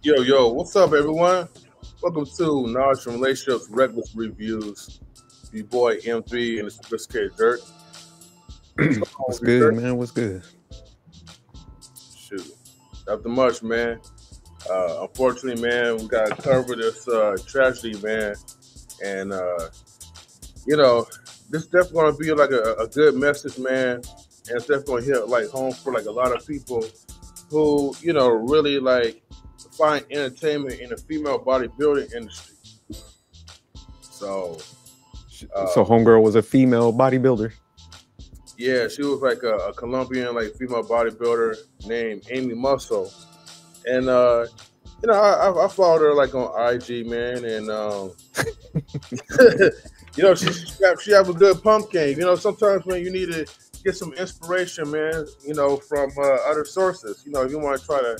Yo, what's up, everyone? Welcome to Knowledge from Relationships Reckless Reviews. Your boy M3 and the Sophisticated Dirt. What's good, man? What's good? Shoot, nothing much, man. Unfortunately, man, we got to cover this tragedy, man. And, this is definitely going to be like a good message, man. And it's definitely going to hit like home for like a lot of people who, really like find entertainment in the female bodybuilding industry. So homegirl was a female bodybuilder. Yeah, she was like a Colombian like female bodybuilder named Amy Muscle, and I followed her like on IG, man, and she have a good pump game. Sometimes when you need to get some inspiration, man, from other sources. If you want to try to,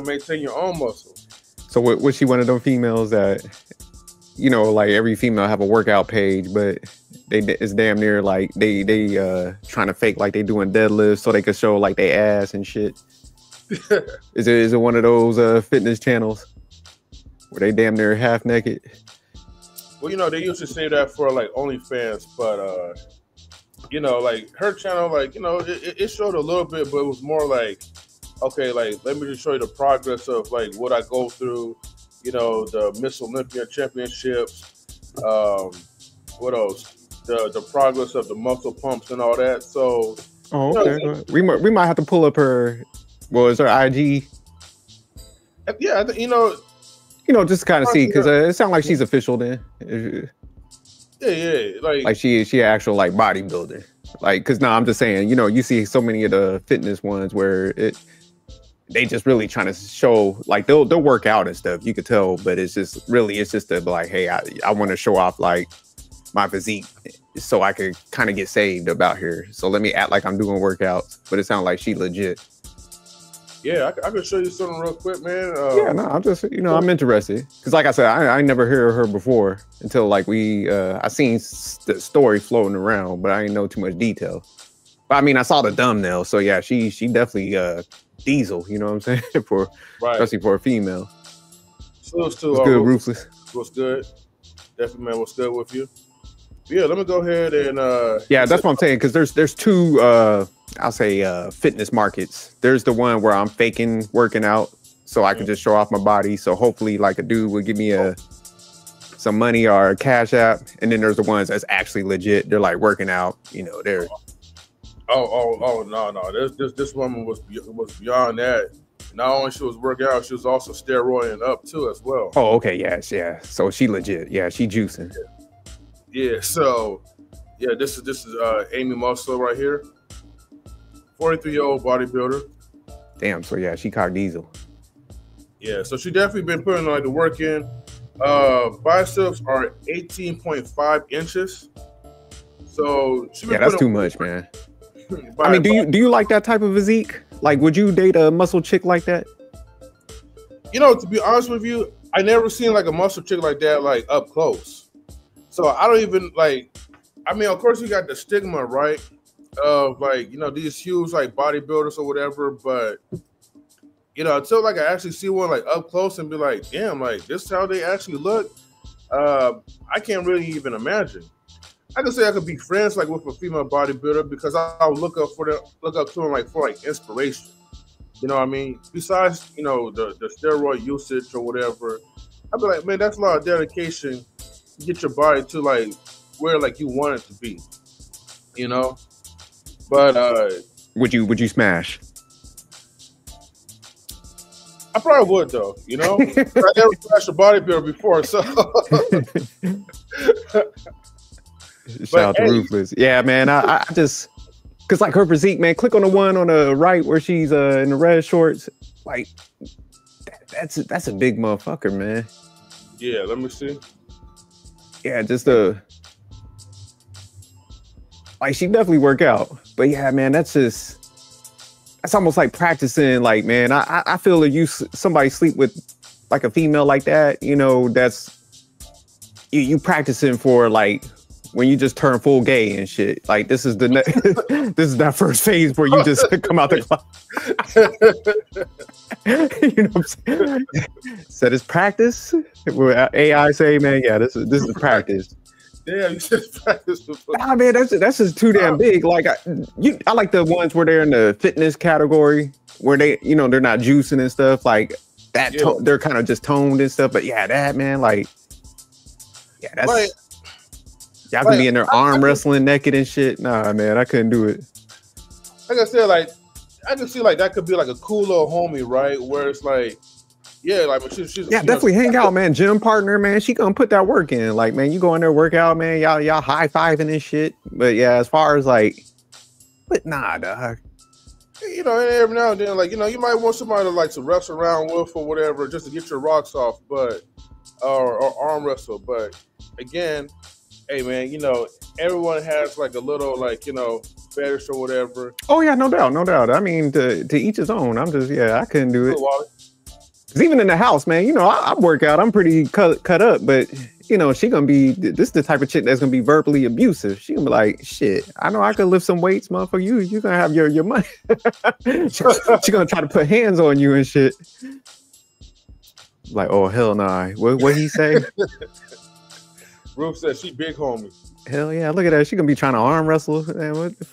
maintain your own muscle. So was she one of them females that, like every female have a workout page, but it's damn near like they trying to fake like they doing deadlifts so they could show like they ass and shit? Is it one of those fitness channels where they damn near half naked? Well, they used to say that for like OnlyFans, but like her channel, like it showed a little bit, but it was more like, okay, like let me just show you the progress of like what I go through, the Miss Olympia championships, what else? The progress of the muscle pumps and all that. So okay, we might have to pull up her. Well, is her IG? Yeah, I think just kind of see, because it sounds like she's official then. Yeah, like she an actual like bodybuilder. Like, because I'm just saying, you see so many of the fitness ones where they just really trying to show, like they'll work out and stuff, you could tell, but it's just to be like, hey, I want to show off like my physique so I could kind of get saved about here. So let me act like I'm doing workouts, but it sounds like she legit. Yeah, I could show you something real quick, man. I'm just, I'm interested. Because like I said, I never heard of her before until like I seen the story floating around, but I didn't know too much detail. But I mean, I saw the thumbnail, so yeah, she definitely diesel, you know what I'm saying? Especially for a female. So it's good, Ruthless. What's good? Definitely, man, what's good with you? Yeah, let me go ahead and that's what I'm saying, because there's two I'll say fitness markets. There's the one where I'm faking working out so I can just show off my body, so hopefully like a dude would give me some money or a cash app, and then there's the ones that's actually legit. They're like working out, they're no, this woman was beyond that. Not only she was working out, she was also steroiding up too as well. Oh, okay, yeah. So she legit, yeah, she juicing. Yeah, so yeah, this is Amy Muscle right here, 43-year-old bodybuilder. Damn, so yeah, she cock diesel. Yeah, so she definitely been putting like the work in. Biceps are 18.5 inches. So that's too much, man. I mean, do you like that type of physique? Like, would you date a muscle chick like that? To be honest with you, I never seen like a muscle chick like that, like up close. So I don't even like, I mean, of course you got the stigma, right? Of like, these huge like bodybuilders or whatever, but until like I actually see one like up close and be like, damn, like this is how they actually look. I can't really even imagine. I could say I could be friends like with a female bodybuilder because I'll look up to them like for like inspiration. You know what I mean? Besides, the steroid usage or whatever, I'd be like, man, that's a lot of dedication to get your body to like where like you want it to be. But would you smash? I probably would though, I never smashed a bodybuilder before, so shout out to Ruthless. Yeah, man. I just, cause like her physique, man. Click on the one on the right where she's in the red shorts. Like that's a big motherfucker, man. Yeah, let me see. Yeah, just like she definitely work out, but yeah, man, that's almost like practicing. Like, man, I feel if somebody sleep with like a female like that, that's you practicing for like when you just turn full gay and shit. Like this is the this is that first phase where you just come out the closet. You know what I'm saying? Said it's practice. Where AI say, man, yeah, this is practice. Yeah, you just practice. Nah, man, that's just too damn big. Like I like the ones where they're in the fitness category where they, you know, they're not juicing and stuff like that. Yeah. They're kind of just toned and stuff. But yeah, that man, like, yeah, that's Like, y'all can be in their arm wrestling naked and shit. Nah, man, I couldn't do it. like I said, like I can see like that could be like a cool little homie, right? Where it's like, yeah, like she's definitely hang out, man. Gym partner, man. She gonna put that work in. Like, man, you go in there, work out, man. Y'all high fiving and shit. But yeah, as far as like, but nah, dog. You know, and every now and then, like, you know, you might want somebody to like to wrestle around with or whatever, just to get your rocks off, but or arm wrestle. But again, hey man, you know, everyone has like a little like, you know, fetish or whatever. Oh yeah, no doubt, no doubt. I mean, to each his own. I'm just, yeah, I couldn't do it. Cause even in the house, man, you know, I work out. I'm pretty cut up, but you know, she gonna be, this is the type of chick that's gonna be verbally abusive. She gonna be like, shit, I know I could lift some weights, motherfucker. You gonna have your money. She gonna try to put hands on you and shit. Like, oh hell nah. What he say? Ruth said she big homie. Hell yeah, look at that. She gonna be trying to arm wrestle. Man, what the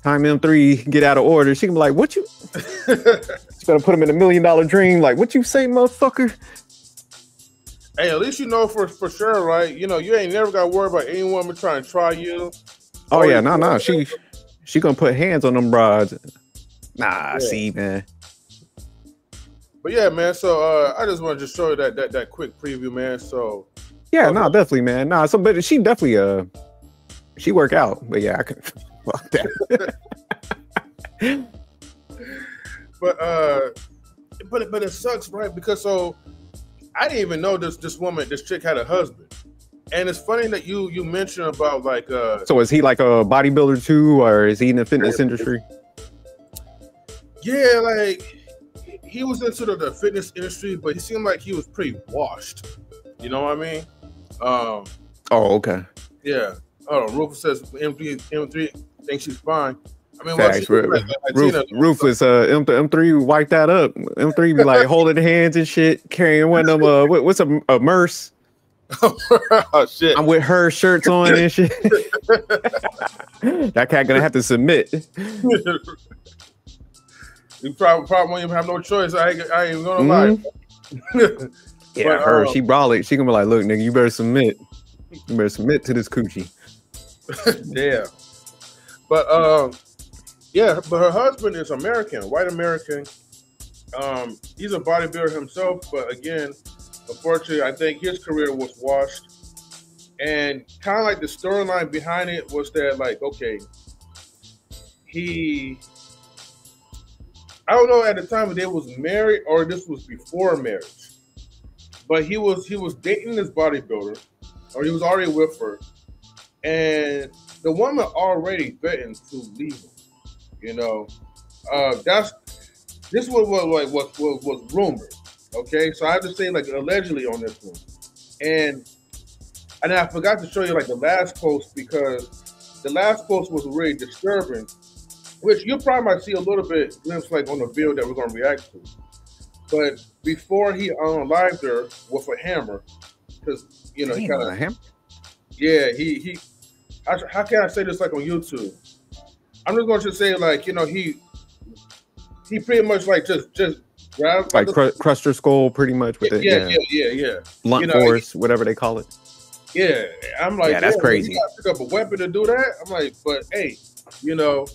time M3 get out of order, she gonna be like, what you? She better put him in $1 million dream. Like, what you say, motherfucker? Hey, at least you know for sure, right? You know, you ain't never got to worry about any woman trying to try you. Oh yeah, no. She gonna put hands on them broads. Nah, yeah. See, man. But yeah, man. So I just want to just show you that quick preview, man. So yeah, no, definitely, man. Nah, so but she definitely she work out. But yeah, I can fuck that. But it sucks, right? Because so I didn't even know this chick had a husband. And it's funny that you mentioned about like so is he like a bodybuilder too, or is he in the fitness industry? Yeah, like he was into the fitness industry, but he seemed like he was pretty washed. You know what I mean? Oh, okay. Yeah. Oh, Rufus says M3 thinks she's fine. I mean, facts. Rufus, M3 wipe that up. M3 be like holding hands and shit, carrying one of them. What's a merce? Oh shit! I'm with her shirts on and shit. That cat gonna have to submit. You probably won't even have no choice. I ain't even gonna lie. Yeah, but, her. She brolic. She gonna be like, look, nigga, you better submit. You better submit to this coochie. Yeah. But yeah, but her husband is American, white American. He's a bodybuilder himself, but again, unfortunately, I think his career was washed. And kind of like the storyline behind it was that, like, okay, I don't know at the time if they was married or this was before marriage, but he was dating this bodybuilder, or he was already with her, and the woman already threatened to leave him. You know, this was rumored. Okay, so I have to say like allegedly on this one, and I forgot to show you like the last post, because the last post was really disturbing, which you probably might see a little bit glimpse like on the video that we're gonna react to. But before he unalived her with a hammer, because you know he kind of hammer. Yeah, he. How can I say this like on YouTube? I'm just going to say like, you know, he pretty much like just grabbed like crushed her skull pretty much with it. Yeah. Blunt force, whatever they call it. Yeah, I'm like, yeah, that's crazy. You got to pick up a weapon to do that. I'm like, but hey, you know,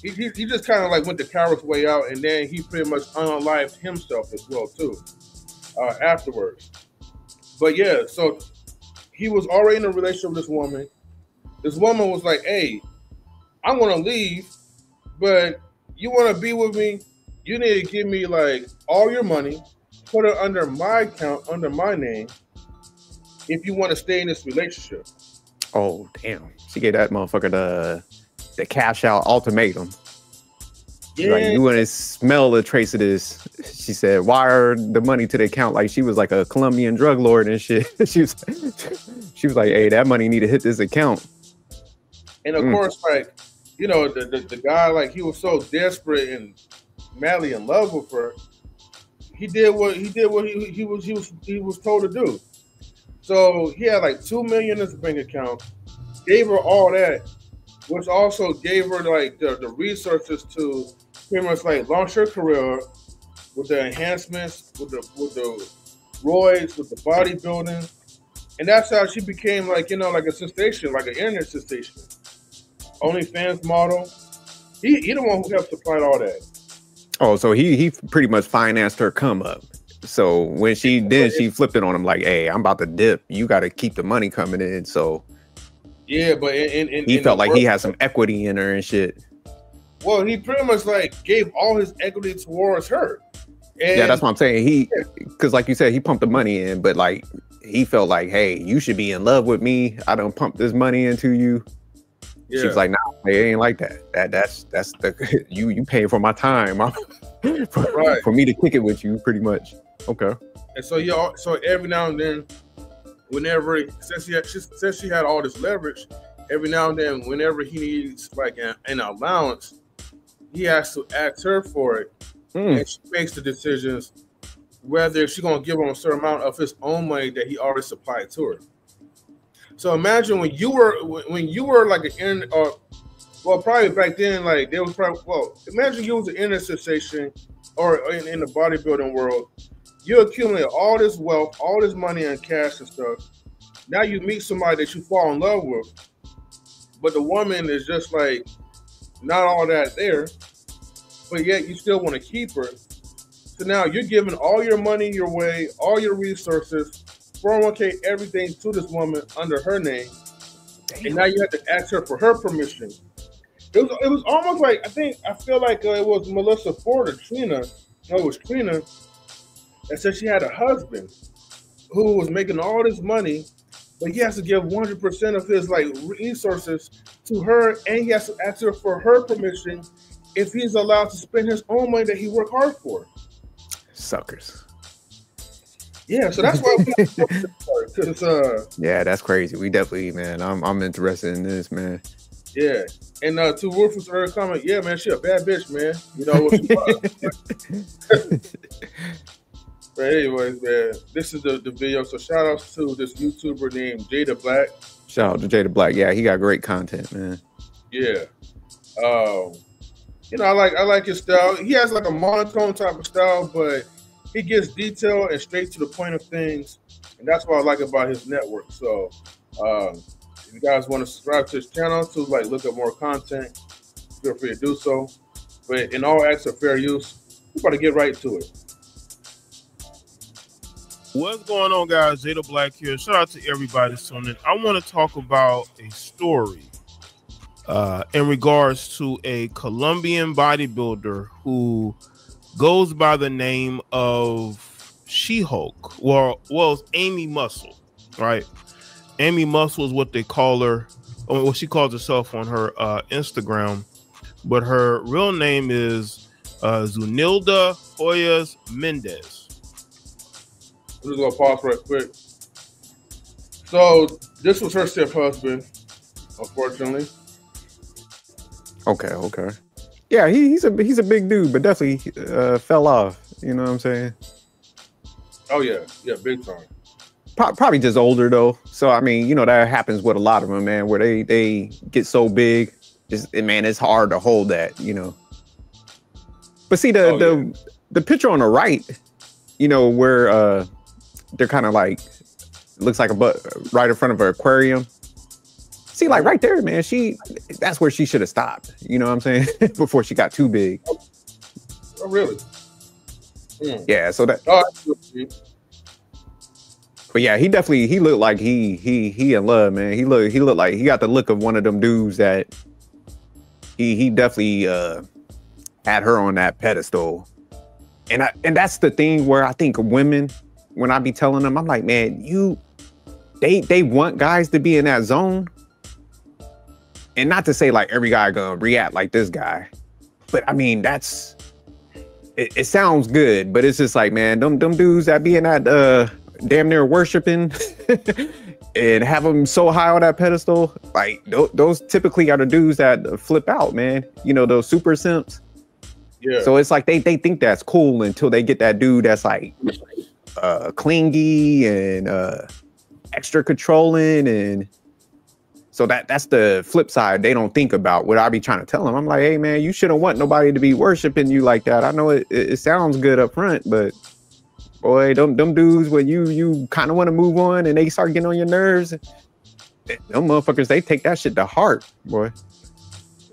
he just kind of like went the coward's way out, and then he pretty much unalived himself as well too afterwards. But yeah, so he was already in a relationship with this woman. This woman was like, hey, I'm going to leave, but you want to be with me? You need to give me like all your money, put it under my account, under my name, if you want to stay in this relationship. Oh, damn. She gave that motherfucker the cash out ultimatum. She's like, you wouldn't smell a trace of this. She said, wire the money to the account like she was like a Colombian drug lord and shit. she was like, hey, that money need to hit this account. And of course, like, you know, the guy, like, he was so desperate and madly in love with her. He did what he was told to do. So he had like $2 million in his bank account, gave her all that, which also gave her like the resources to pretty much like launch her career with the enhancements, with the roids, with the bodybuilding, and that's how she became like, you know, like a sensation, like an internet sensation. OnlyFans model. He the one who helped supply all that. Oh, so he pretty much financed her come up. So when she flipped it on him like, hey, I'm about to dip. You got to keep the money coming in. So yeah, but he felt like he had some equity in her and shit. Well, he pretty much like gave all his equity towards her. And yeah, that's what I'm saying. Because like you said, he pumped the money in, but like he felt like, hey, you should be in love with me. I don't pump this money into you. Yeah. She was like, nah, it ain't like that. That's the you paying for my time for me to kick it with you, pretty much. Okay. And so every now and then, whenever since she had all this leverage, every now and then, whenever he needs like an allowance, he has to ask her for it, and she makes the decisions whether she's gonna give him a certain amount of his own money that he already supplied to her. So imagine when you were like well, probably back then, like there was probably, imagine you was an internet sensation or in the bodybuilding world. You accumulate all this wealth, all this money and cash and stuff. Now you meet somebody that you fall in love with, but the woman is just like not all that there, but yet you still want to keep her. So now you're giving all your money your way, all your resources, 401k, everything to this woman under her name. Damn. And now you have to ask her for her permission. It was almost like, I feel like it was Melissa Ford or Trina. No, it was Trina that said she had a husband who was making all this money, but he has to give 100% of his like resources to her, and he has to ask her for her permission if he's allowed to spend his own money that he worked hard for. Suckers. Yeah, so that's why we yeah, that's crazy. We definitely, man, I'm interested in this, man. Yeah. And to Rufus' earlier comment, yeah, man, she a bad bitch, man. You know what she was. But anyways, man, this is the video. So shout outs to this YouTuber named Jada Black. Shout out to Jada Black. Yeah, he got great content, man. Yeah. You know, I like his style. He has like a monotone type of style, but he gets detailed and straight to the point of things. And that's what I like about his network. So if you guys want to subscribe to his channel to like look up more content, feel free to do so. But in all acts of fair use, we're about to get right to it. What's going on, guys? Jada Black here. Shout out to everybody tuning in. I want to talk about a story in regards to a Colombian bodybuilder who goes by the name of She-Hulk. Well, it's Amy Muscle, right? Amy Muscle is what they call her, or what she calls herself on her Instagram, but her real name is Zunilda Hoyas Mendez. I'm just gonna pause right quick. So this was her stiff husband, unfortunately. Okay. Yeah, he's a big dude, but definitely fell off. You know what I'm saying? Oh yeah, big time. Probably just older though. So I mean, you know, that happens with a lot of them, man, where they get so big, it's hard to hold that, you know. But see the picture on the right, you know, where they're kind of like, looks like a butt right in front of her aquarium. See, like right there, man, that's where she should have stopped. You know what I'm saying? Before she got too big. Oh, really? Yeah, so that. But yeah, he looked like he in love, man. He looked like he got the look of one of them dudes that he definitely had her on that pedestal. And that's the thing where I think women, when I be telling them, I'm like, man, they want guys to be in that zone. And not to say like every guy gonna react like this guy, but I mean, it sounds good, but it's just like, man, them dudes that be in that damn near worshiping and have them so high on that pedestal, like those typically are the dudes that flip out, man. You know, those super simps. Yeah. So it's like they think that's cool until they get that dude that's like clingy and extra controlling, and so that's the flip side they don't think about. What I be trying to tell them, I'm like, hey man, you shouldn't want nobody to be worshiping you like that. I know it sounds good up front, but boy, them dudes when you kind of want to move on and they start getting on your nerves, them motherfuckers, they take that shit to heart, boy.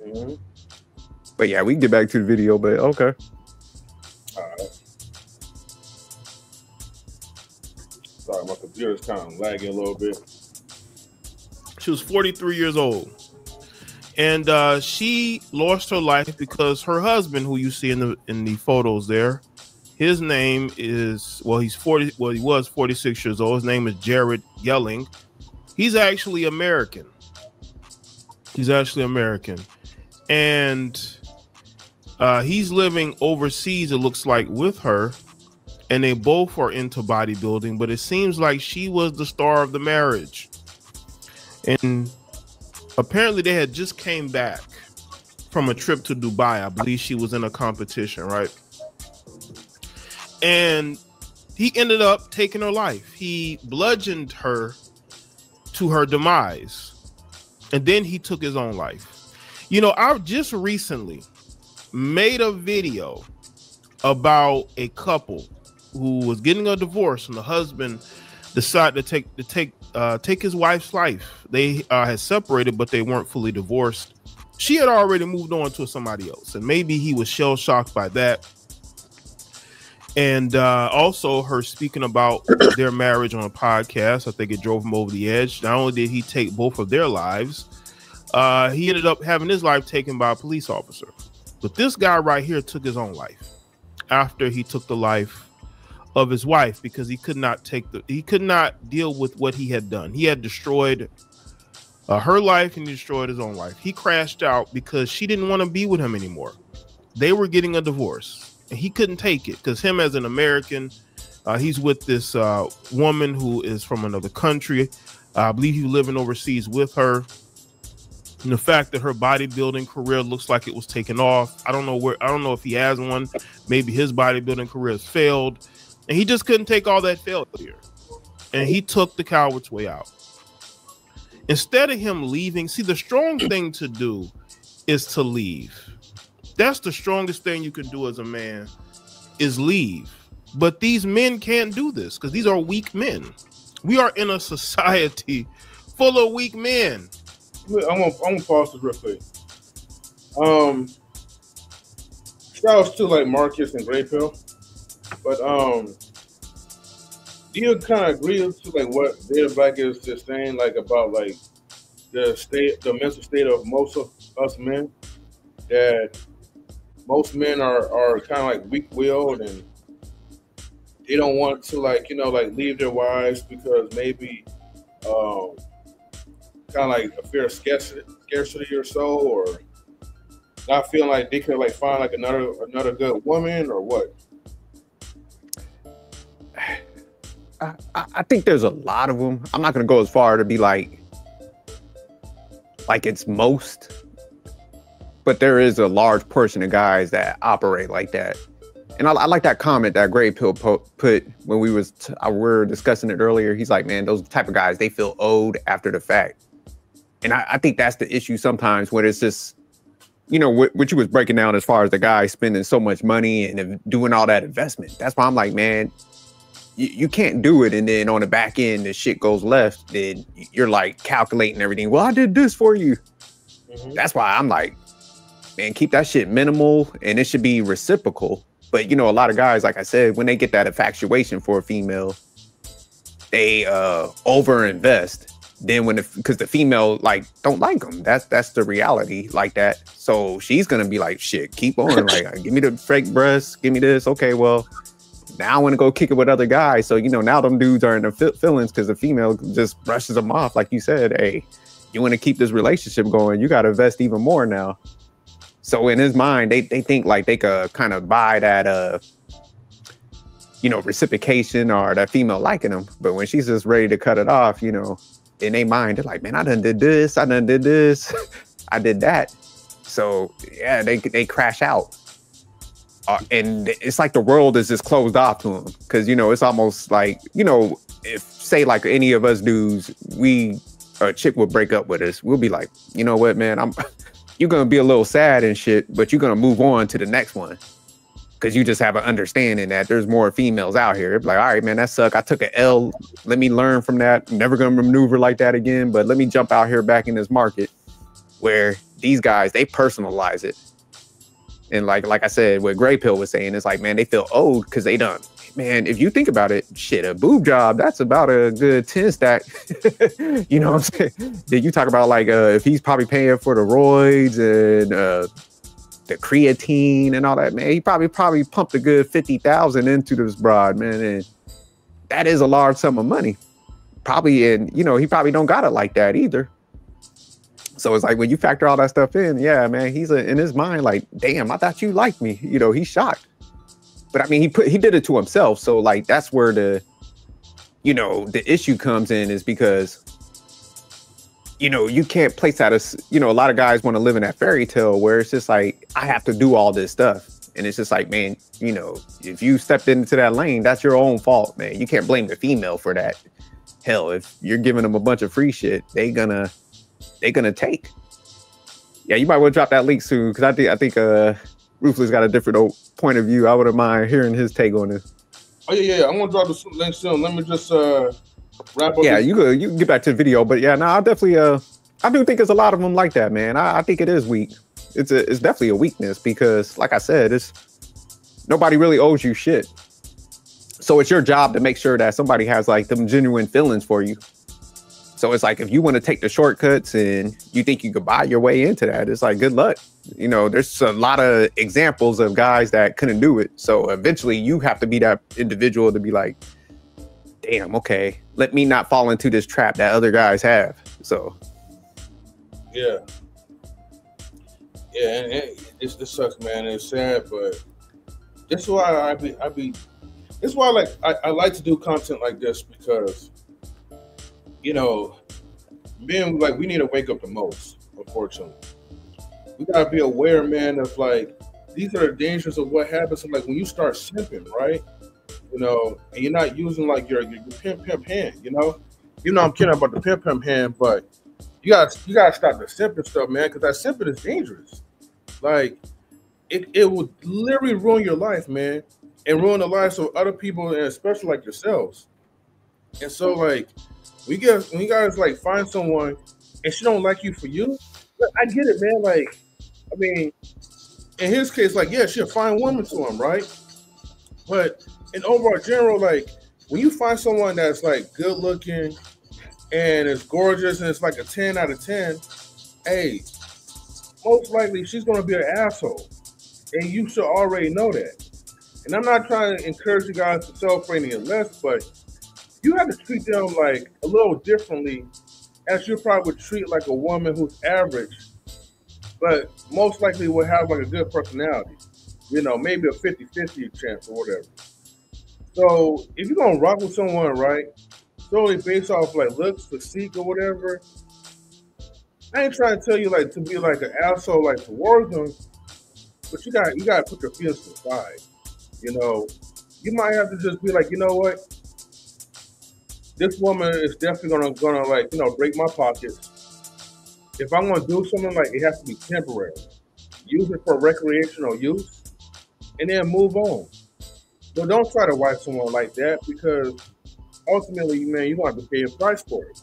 Mm-hmm. But yeah, we can get back to the video, but okay. All right. Sorry, my computer's kind of lagging a little bit. She was 43 years old. And she lost her life because her husband, who you see in the photos there, his name is, he was 46 years old. His name is Jared Yelling. He's actually American. And he's living overseas, it looks like, with her. And they both are into bodybuilding, but it seems like she was the star of the marriage. And apparently they had just came back from a trip to Dubai. I believe she was in a competition, right? And he ended up taking her life. He bludgeoned her to her demise. And then he took his own life. You know, I just recently made a video about a couple who was getting a divorce, and the husband decided to take his wife's life. They had separated, but they weren't fully divorced. She had already moved on to somebody else, and maybe he was shell shocked by that. And also her speaking about their marriage on a podcast, I think it drove him over the edge. Not only did he take both of their lives, he ended up having his life taken by a police officer. But this guy right here took his own life after he took the life of his wife, because he could not deal with what he had done. He had destroyed her life, and he destroyed his own life. He crashed out because she didn't want to be with him anymore. They were getting a divorce, and he couldn't take it because him as an American, he's with this woman who is from another country. I believe he's living overseas with her. And the fact that her bodybuilding career looks like it was taken off. I don't know if he has one. Maybe his bodybuilding career has failed. And he just couldn't take all that failure. And he took the coward's way out. Instead of him leaving, see, the strong thing to do is to leave. That's the strongest thing you can do as a man, is leave. But these men can't do this because these are weak men. We are in a society full of weak men. I'm gonna pause this real quick. Shout out to like Marcus and Grey Pill. But do you kind of agree to like what Data Black is just saying, like about like the mental state of most of us men, that most men are kind of like weak-willed and they don't want to like, you know, like leave their wives because maybe kind of like a fear of scarcity or so, or not feeling like they could like find like another good woman, or what? I think there's a lot of them. I'm not gonna go as far to be like it's most, but there is a large portion of guys that operate like that. And I like that comment that Grey Pill put when we were discussing it earlier. He's like, man, those type of guys, they feel owed after the fact. And I think that's the issue sometimes, when it's just, you know, what you was breaking down as far as the guy spending so much money and doing all that investment. That's why I'm like, man, you can't do it. And then on the back end, the shit goes left. Then you're like calculating everything. Well, I did this for you. Mm-hmm. That's why I'm like, man, keep that shit minimal, and it should be reciprocal. But, you know, a lot of guys, like I said, when they get that infatuation for a female, they over-invest. Then because the female like don't like them, that's the reality like that. So she's gonna be like, shit, keep on, like, give me the fake breasts, give me this. Okay, well, now I want to go kick it with other guys. So, you know, now them dudes are in their feelings because the female just brushes them off. Like you said, hey, you want to keep this relationship going, you got to invest even more now. So in his mind, they think like they could kind of buy that you know, reciprocation or that female liking them. But when she's just ready to cut it off, you know, in their mind, they're like, man, I done did this, I done did this, I did that. So yeah, they crash out. And it's like the world is just closed off to them. Cause you know, it's almost like, you know, if say like any of us dudes, a chick would break up with us, we'll be like, you know what, man, you're gonna be a little sad and shit, but you're gonna move on to the next one. Cause you just have an understanding that there's more females out here. Like, all right, man, that sucked. I took an L. Let me learn from that. I'm never gonna maneuver like that again, but let me jump out here back in this market where these guys, they personalize it. And like I said, what Gray Pill was saying, is like, man, they feel old because they done. Man, if you think about it, shit, a boob job, that's about a good 10 stack. You know what I'm saying? Then you talk about like, if he's probably paying for the roids and the creatine and all that, man, he probably pumped a good 50,000 into this broad, man. And that is a large sum of money. Probably, and you know, he probably don't got it like that either. So it's like when you factor all that stuff in, yeah, man, he's in his mind like, damn, I thought you liked me. You know, he's shocked. But I mean, he did it to himself. So like, that's where the issue comes in, is because, you know, you can't place that as, you know, a lot of guys want to live in that fairy tale where it's just like, I have to do all this stuff. And it's just like, man, you know, if you stepped into that lane, that's your own fault, man. You can't blame the female for that. Hell, if you're giving them a bunch of free shit, they're gonna take. Yeah, you might want to drop that link soon, because I think Ruthless got a different point of view. I wouldn't mind hearing his take on this. Oh yeah. I'm gonna drop the link soon. Let me just wrap up. Yeah, you can get back to the video, but yeah, no, I definitely I do think there's a lot of them like that, man. I think it is weak. It's definitely a weakness, because like I said, nobody really owes you shit. So it's your job to make sure that somebody has like them genuine feelings for you. So it's like, if you want to take the shortcuts and you think you could buy your way into that, it's like, good luck. You know, there's a lot of examples of guys that couldn't do it. So eventually you have to be that individual to be like, damn, okay, let me not fall into this trap that other guys have. So. Yeah. Yeah, and it sucks, man. It's sad, but this is why this is why I like to do content like this, because, you know, being like, we need to wake up the most, unfortunately. We gotta be aware, man, of like, these are the dangers of what happens. Like when you start simping, right? You know, and you're not using like your pimp hand, you know? You know, I'm kidding about the pimp hand, but you gotta stop the simping stuff, man, because that simping is dangerous. Like, it will literally ruin your life, man, and ruin the lives of other people, and especially like yourselves. And so, like, when you guys like find someone and she don't like you for you, I get it, man. Like, I mean, in his case, like, yeah, she's a fine woman to him, right? But in overall general, like, when you find someone that's like good looking and is gorgeous and it's like a 10 out of 10, hey, most likely she's gonna be an asshole. And you should already know that. And I'm not trying to encourage you guys to settle for anything less, but you have to treat them like a little differently, as you probably would treat like a woman who's average, but most likely will have like a good personality. You know, maybe a 50-50 chance or whatever. So if you're gonna rock with someone, right, solely based off like looks, physique, or whatever, I ain't trying to tell you like to be like an asshole like towards them, but you gotta put your feelings to the side. You know, you might have to just be like, you know what? This woman is definitely gonna like, you know, break my pockets. If I'm gonna do something, like, it has to be temporary. Use it for recreational use, and then move on. But don't try to wife someone like that, because ultimately, man, you're gonna have to pay a price for it.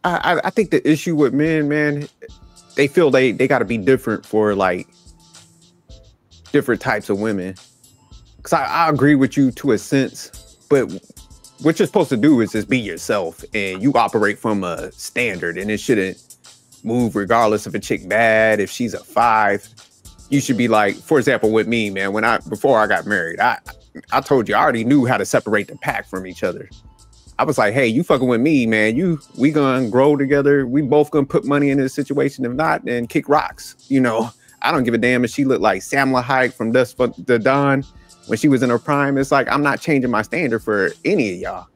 I think the issue with men, man, they feel they got to be different for like different types of women. Because I agree with you to a sense, but what you're supposed to do is just be yourself, and you operate from a standard, and it shouldn't move regardless if a chick bad, if she's a 5. You should be like, for example, with me, man, before I got married, I told you I already knew how to separate the pack from each other. I was like, hey, you fucking with me, man. We gonna grow together. We both gonna put money in this situation. If not, then kick rocks. You know, I don't give a damn if she looked like Samla Hayek from Dusk to Dawn when she was in her prime. It's like, I'm not changing my standard for any of y'all.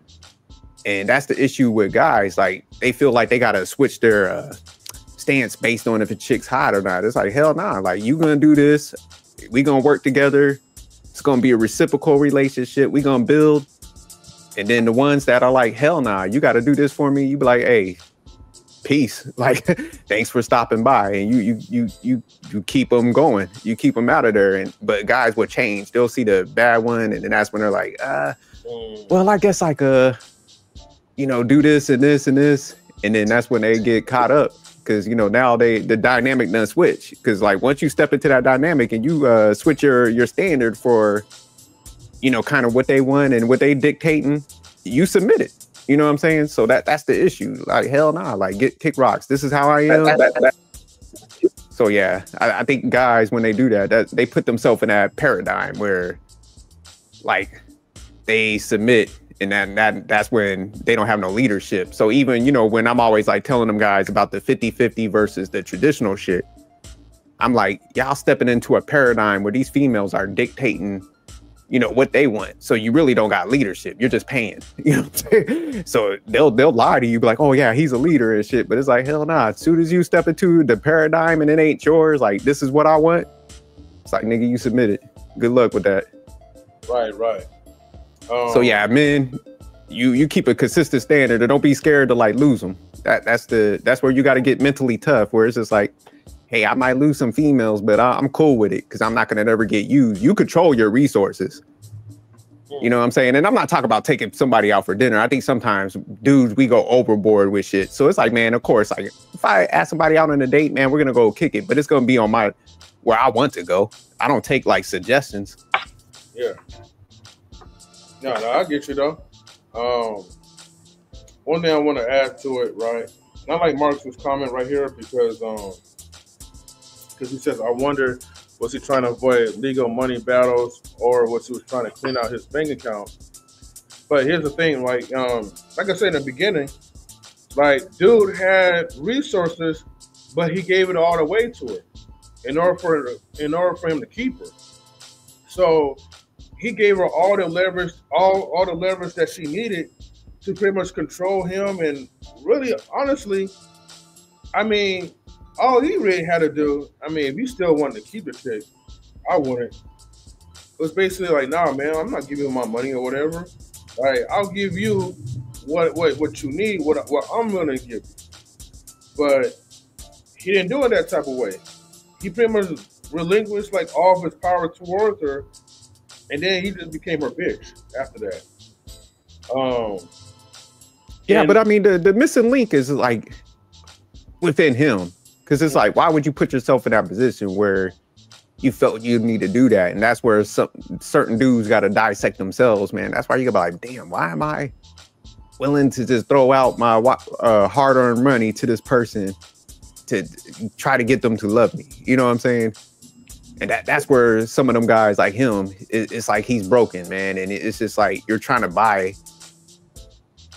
And that's the issue with guys. Like, they feel like they gotta switch their stance based on if a chick's hot or not. It's like, hell nah. Like, you gonna do this. We gonna work together. It's gonna be a reciprocal relationship. We gonna build. And then the ones that are like, hell nah, you got to do this for me. You be like, hey, peace. Like, thanks for stopping by. And you keep them going. You keep them out of there. But guys will change. They'll see the bad one. And then that's when they're like, well, I guess I could, you know, do this and this and this. And then that's when they get caught up. Because, you know, now the dynamic done switch. Because, like, once you step into that dynamic and you switch your standard for, you know, kind of what they want and what they dictating, you submit it. You know what I'm saying? So that's the issue. Like, hell nah, like, kick rocks. This is how I am. So yeah, I think guys, when they do that they put themselves in that paradigm where, like, they submit, and that's when they don't have no leadership. So even, you know, when I'm always like telling them guys about the 50-50 versus the traditional shit, I'm like, y'all stepping into a paradigm where these females are dictating, you know, what they want. So you really don't got leadership. You're just paying. You know what I'm saying? So they'll lie to you, be like, oh yeah, he's a leader and shit. But it's like, hell nah. As soon as you step into the paradigm and it ain't yours, like, this is what I want. It's like, nigga, you submitted. Good luck with that. Right. So yeah, men, you keep a consistent standard and don't be scared to like lose them. That's where you got to get mentally tough, where it's just like, hey, I might lose some females, but I'm cool with it because I'm not going to ever get used. You control your resources. You know what I'm saying? And I'm not talking about taking somebody out for dinner. I think sometimes dudes, we go overboard with shit. So it's like, man, of course, like, if I ask somebody out on a date, man, we're going to go kick it, but it's going to be on where I want to go. I don't take like suggestions. Yeah. No, I get you though. One thing I want to add to it, right? And I like Marcus's comment right here because he says, I wonder, was he trying to avoid legal money battles or was he trying to clean out his bank account? But here's the thing, like I said in the beginning, like, dude had resources, but he gave it all away to her in order for him to keep her. So he gave her all the leverage, all the leverage that she needed to pretty much control him. And really, honestly, I mean, all he really had to do, I mean, if you still wanted to keep the chick, I wouldn't. It was basically like, nah, man, I'm not giving you my money or whatever. Like, I'll give you what you need, what I'm gonna give you. But he didn't do it that type of way. He pretty much relinquished like all of his power towards her, and then he just became her bitch after that. Yeah, but I mean, the missing link is like within him. Because it's like, why would you put yourself in that position where you felt you need to do that? And that's where certain dudes got to dissect themselves, man. That's why you gotta be like, damn, why am I willing to just throw out my hard-earned money to this person to try to get them to love me? You know what I'm saying? And that's where some of them guys like him, it's like he's broken, man. And it's just like you're trying to buy.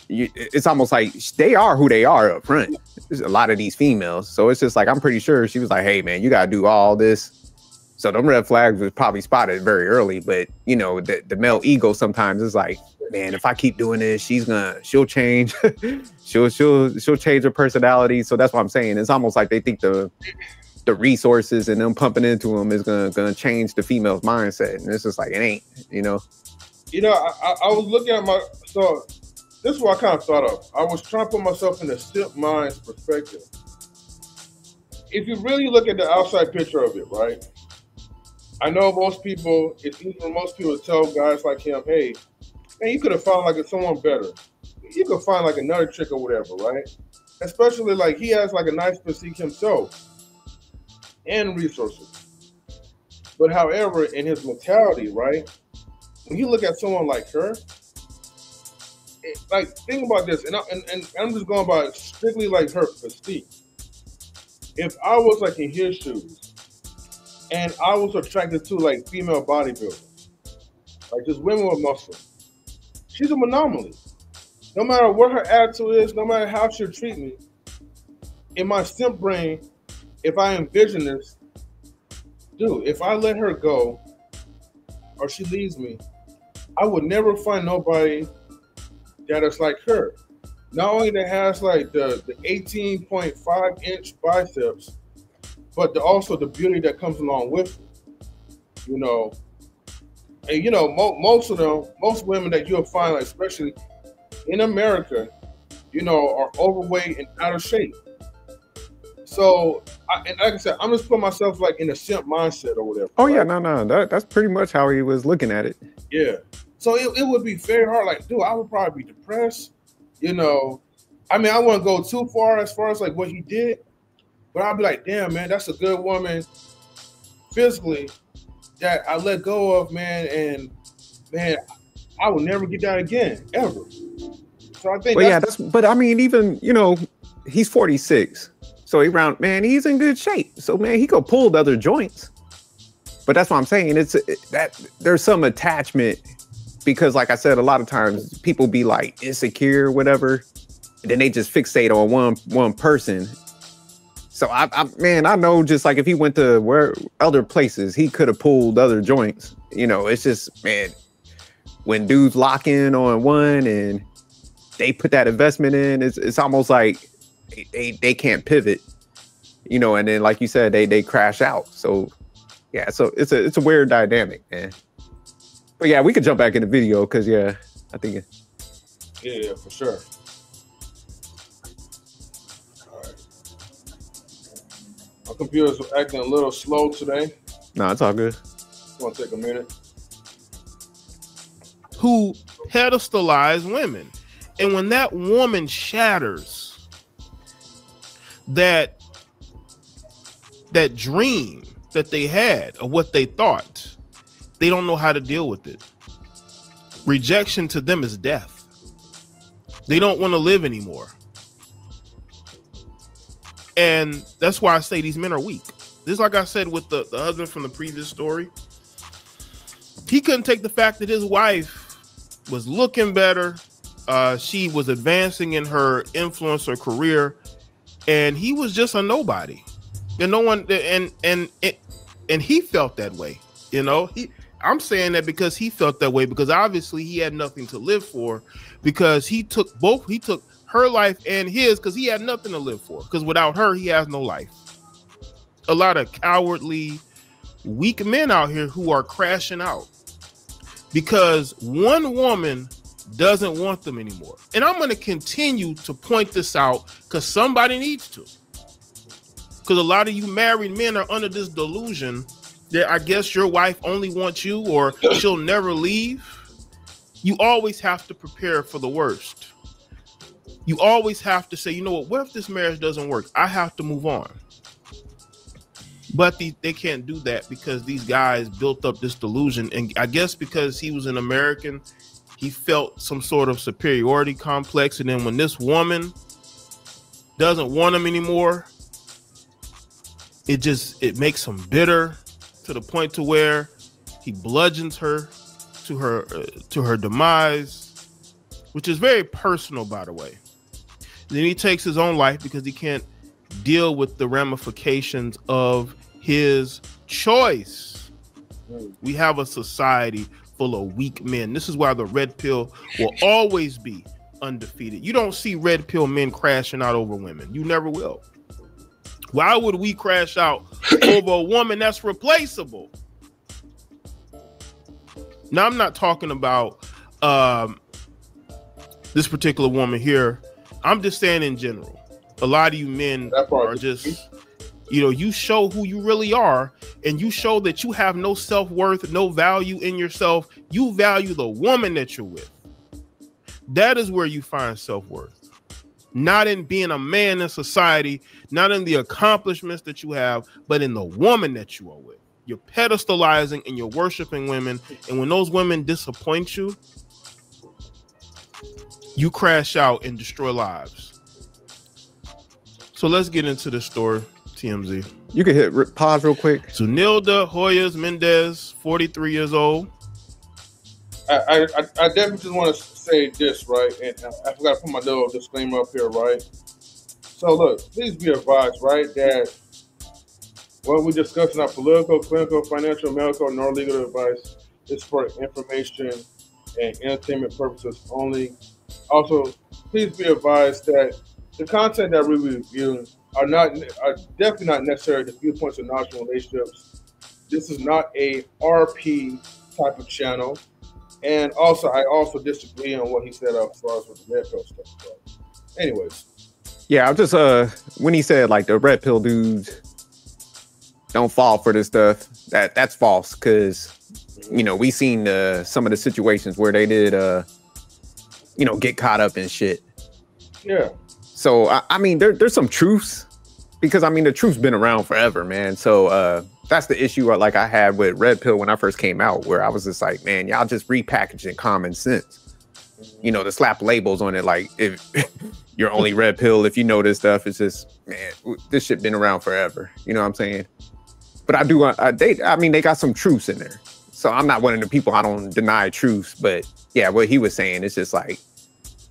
It's almost like they are who they are up front. There's a lot of these females. So it's just like, I'm pretty sure she was like, hey, man, you got to do all this. So them red flags was probably spotted very early. But, you know, the male ego sometimes is like, man, if I keep doing this, she'll change. she'll change her personality. So that's what I'm saying. It's almost like they think the resources and them pumping into them is gonna change the female's mindset. And it's just like, it ain't, you know. You know, I was looking at so this is what I kind of thought of. I was trying to put myself in the simp mind's perspective. If you really look at the outside picture of it, right? I know most people, it's easy for most people to tell guys like him, hey, man, you could have found like someone better. You could find like another chick or whatever, right? Especially like he has like a nice physique himself and resources. But however, in his mentality, right? When you look at someone like her, like, think about this, and I'm just going by strictly like her physique. If I was like in his shoes, and I was attracted to like female bodybuilders, like just women with muscle, she's an anomaly. no matter what her attitude is, no matter how she'll treat me, in my simp brain, if I envision this, dude, if I let her go or she leaves me, I would never find nobody that is like her. Not only that has like the 18.5 inch biceps, but also the beauty that comes along with it. You know, and you know, most of them, most women that you'll find, like especially in America, you know, are overweight and out of shape. So, and like I said, I'm just putting myself like in a simp mindset or whatever. Oh, right? Yeah, no, that's pretty much how he was looking at it. Yeah. So it would be very hard. Like, dude, I would probably be depressed. You know, I mean, I wouldn't go too far as like what he did, but I'd be like, damn, man, that's a good woman physically that I let go of, man, and man, I will never get that again, ever. So I think but I mean, even, you know, he's 46. So he's in good shape. So man, he could pull the other joints. But that's what I'm saying. That there's some attachment because, like I said, a lot of times people be like insecure, whatever, and then they just fixate on one person. So I know, just like if he went to other places, he could have pulled other joints. You know, it's just, man, when dudes lock in on one and they put that investment in, it's almost like they can't pivot, you know, and then like you said, they crash out. So yeah, so it's a weird dynamic, man. But yeah, we could jump back in the video because I think yeah, for sure. All right, my computer's acting a little slow today. No, it's all good. It's gonna take a minute. Who pedestalize women, and when that woman shatters that dream that they had of what they thought, they don't know how to deal with it. Rejection to them is death. They don't want to live anymore. And that's why I say these men are weak. This is like I said with the husband from the previous story. He couldn't take the fact that his wife was looking better. She was advancing in her influencer career, and he was just a nobody. And no one, and he felt that way. You know, I'm saying that because he felt that way, because obviously he had nothing to live for, because he took her life and his, because he had nothing to live for, because without her, he has no life. A lot of cowardly, weak men out here who are crashing out because one woman doesn't want them anymore. And I'm going to continue to point this out because somebody needs to. Because a lot of you married men are under this delusion that I guess your wife only wants you or she'll never leave. You always have to prepare for the worst. You always have to say, you know what if this marriage doesn't work? I have to move on. But they can't do that because these guys built up this delusion. And I guess because he was an American, he felt some sort of superiority complex. And then when this woman doesn't want him anymore, it makes him bitter to the point to where he bludgeons her to her demise, which is very personal, by the way. Then he takes his own life because he can't deal with the ramifications of his choice. We have a society full of weak men. This is why the red pill will always be undefeated. You don't see red pill men crashing out over women. You never will. Why would we crash out over a woman that's replaceable? Now, I'm not talking about this particular woman here. I'm just saying in general. A lot of you men are just, you know, you show who you really are, and you show that you have no self-worth, no value in yourself. You value the woman that you're with. That is where you find self-worth. Not in being a man in society, not in the accomplishments that you have, but in the woman that you are with. You're pedestalizing and you're worshiping women. And when those women disappoint you, you crash out and destroy lives. So let's get into the story, TMZ. You can hit pause real quick. Zunilda Hoyas Mendez, 43 years old. I definitely just want to say this, right? And I forgot to put my little disclaimer up here, right? So look, please be advised, right, that what we discuss in our political, clinical, financial, medical, nor legal advice is for information and entertainment purposes only. Also, please be advised that the content that we review are definitely not necessarily the viewpoints of knowledge and relationships. This is not a RP type of channel. And also, I also disagree on what he said as far as with the red pill stuff. But anyways. Yeah, I'm just when he said like the red pill dudes don't fall for this stuff, that's false, because you know, we seen some of the situations where they did you know, get caught up in shit. Yeah. So I mean, there's some truths, because I mean the truth's been around forever, man. So that's the issue like I had with red pill when I first came out, where I was just like, man, y'all just repackaging common sense, you know, to slap labels on it, like if you're only red pill if you know this stuff. It's just, man, this shit been around forever, you know what I'm saying? But I do I mean, they got some truths in there, so I'm not one of the people, I don't deny truths. But yeah, what he was saying, it's just like,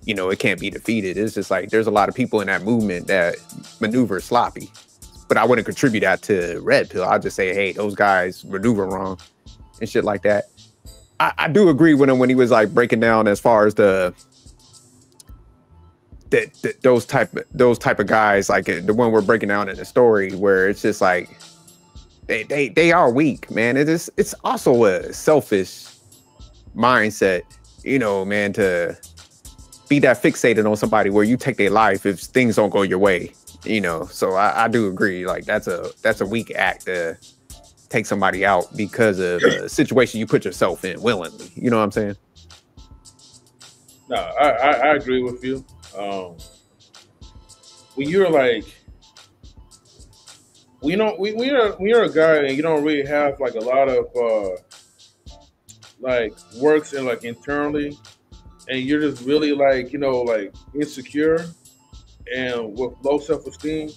you know, it can't be defeated. It's just like there's a lot of people in that movement that maneuver sloppy. But I wouldn't contribute that to red pill. I'll just say, hey, those guys maneuver wrong and shit like that. I do agree with him when he was like breaking down as far as those type of guys, like the one we're breaking down in the story, where it's just like they are weak, man. It's also a selfish mindset, you know, man, to be that fixated on somebody where you take their life if things don't go your way, you know. So I do agree, like that's a weak act to take somebody out because of a situation you put yourself in willingly, you know what I'm saying? No, I agree with you. When you're like, when you're a guy and you don't really have like a lot of like works and like internally, and you're just really like, you know, like insecure and with low self-esteem,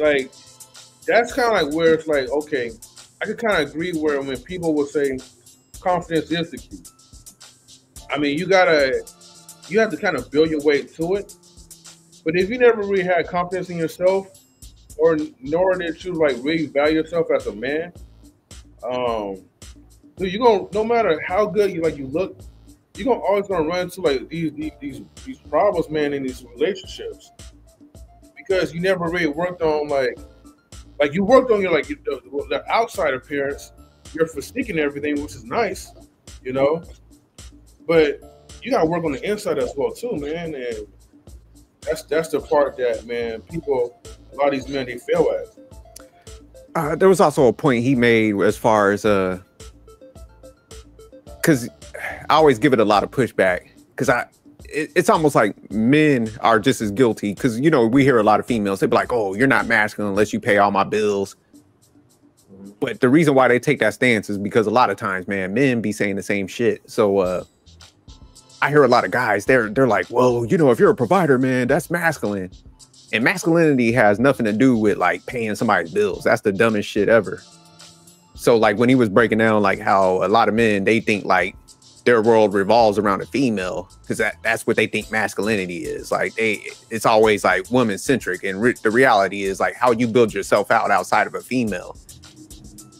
like that's kind of like where it's like, okay, I could kind of agree where when people will say confidence is the key. I mean, you have to kind of build your way to it. But if you never really had confidence in yourself, or nor did you like really value yourself as a man, dude, no matter how good you look, you're always gonna run into like these problems, man, in these relationships, because you never really worked on like you worked on your the outside appearance, your physique and everything, which is nice, you know, but you gotta work on the inside as well too, man. And that's the part that, man, a lot of these men, they fail at. There was also a point he made as far as because I always give it a lot of pushback, because it's almost like men are just as guilty, because, you know, we hear a lot of females, they be like, oh, you're not masculine unless you pay all my bills. But the reason why they take that stance is because a lot of times, man, men be saying the same shit. So I hear a lot of guys, they're like, well, you know, if you're a provider, man, that's masculine. And masculinity has nothing to do with like paying somebody's bills. That's the dumbest shit ever. So like when he was breaking down like how a lot of men, they think like their world revolves around a female, because that's what they think masculinity is. Like it's always like woman centric, and the reality is like how you build yourself out outside of a female.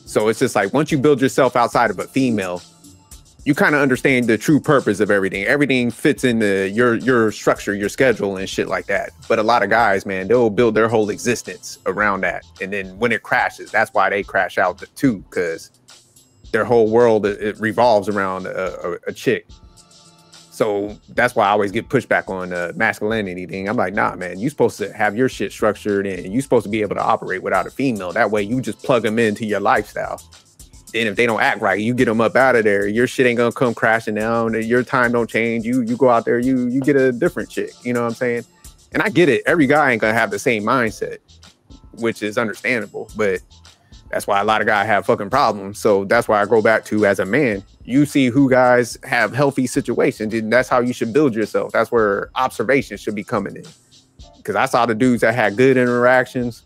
So it's just like once you build yourself outside of a female, you kind of understand the true purpose of everything. Everything fits into your structure, your schedule and shit like that. But a lot of guys, man, they'll build their whole existence around that. And then when it crashes, that's why they crash out too, because their whole world, it revolves around a chick. So that's why I always get pushback on the masculinity thing. I'm like, nah, man, you're supposed to have your shit structured, and you're supposed to be able to operate without a female. That way you just plug them into your lifestyle. Then if they don't act right, you get them up out of there. Your shit ain't gonna come crashing down. Your time don't change. You go out there, you get a different chick. You know what I'm saying? And I get it. Every guy ain't gonna have the same mindset, which is understandable. But that's why a lot of guys have fucking problems. So that's why I go back to, as a man, you see who guys have healthy situations, and that's how you should build yourself. That's where observation should be coming in. Because I saw the dudes that had good interactions,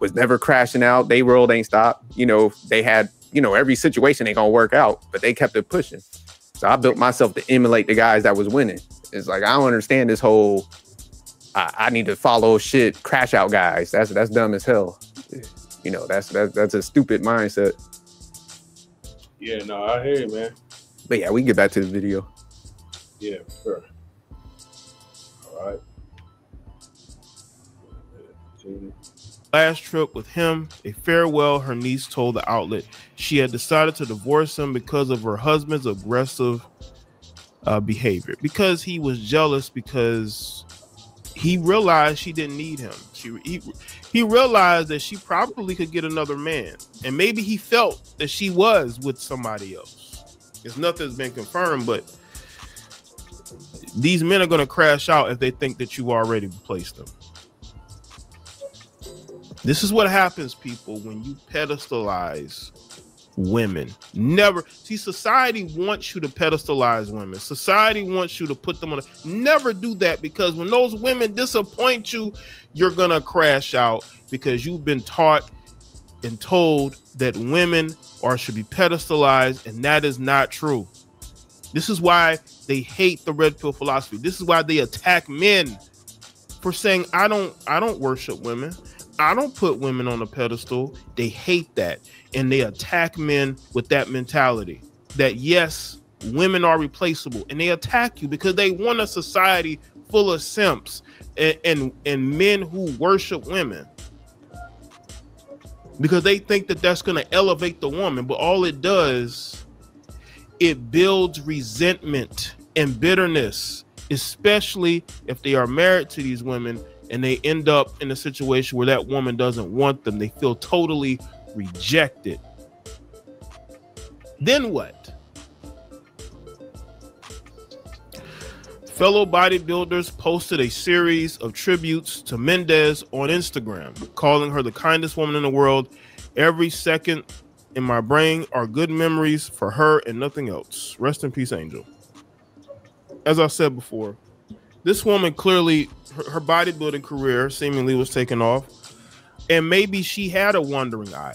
was never crashing out. They world ain't stopped. You know, they had, you know, every situation ain't gonna work out, but they kept it pushing. So I built myself to emulate the guys that was winning. It's like, I don't understand this whole, I need to follow shit, crash out guys. That's dumb as hell. You know, that's a stupid mindset. Yeah, no, I hear you, man. But yeah, we can get back to the video. Yeah, sure. All right. Last trip with him, a farewell, her niece told the outlet she had decided to divorce him because of her husband's aggressive behavior, because he was jealous, because he realized she didn't need him. He realized that she probably could get another man, and maybe he felt that she was with somebody else. It's nothing's been confirmed, but these men are going to crash out if they think that you already replaced them. This is what happens, people, when you pedestalize women. Never see, society wants you to pedestalize women. Society wants you to put them on never do that, because when those women disappoint you, you're gonna crash out, because you've been taught and told that women should be pedestalized, and that is not true. This is why they hate the red pill philosophy. This is why they attack men for saying, I don't worship women. I don't put women on a pedestal. They hate that. And they attack men with that mentality that, yes, women are replaceable. And they attack you because they want a society full of simps and men who worship women, because they think that that's going to elevate the woman. But all it does, it builds resentment and bitterness, especially if they are married to these women and they end up in a situation where that woman doesn't want them. They feel totally rejected. Then what? Fellow bodybuilders posted a series of tributes to Mendez on Instagram, calling her the kindest woman in the world. Every second in my brain are good memories for her and nothing else. Rest in peace, Angel. As I said before, this woman clearly, her bodybuilding career seemingly was taken off, and maybe she had a wandering eye.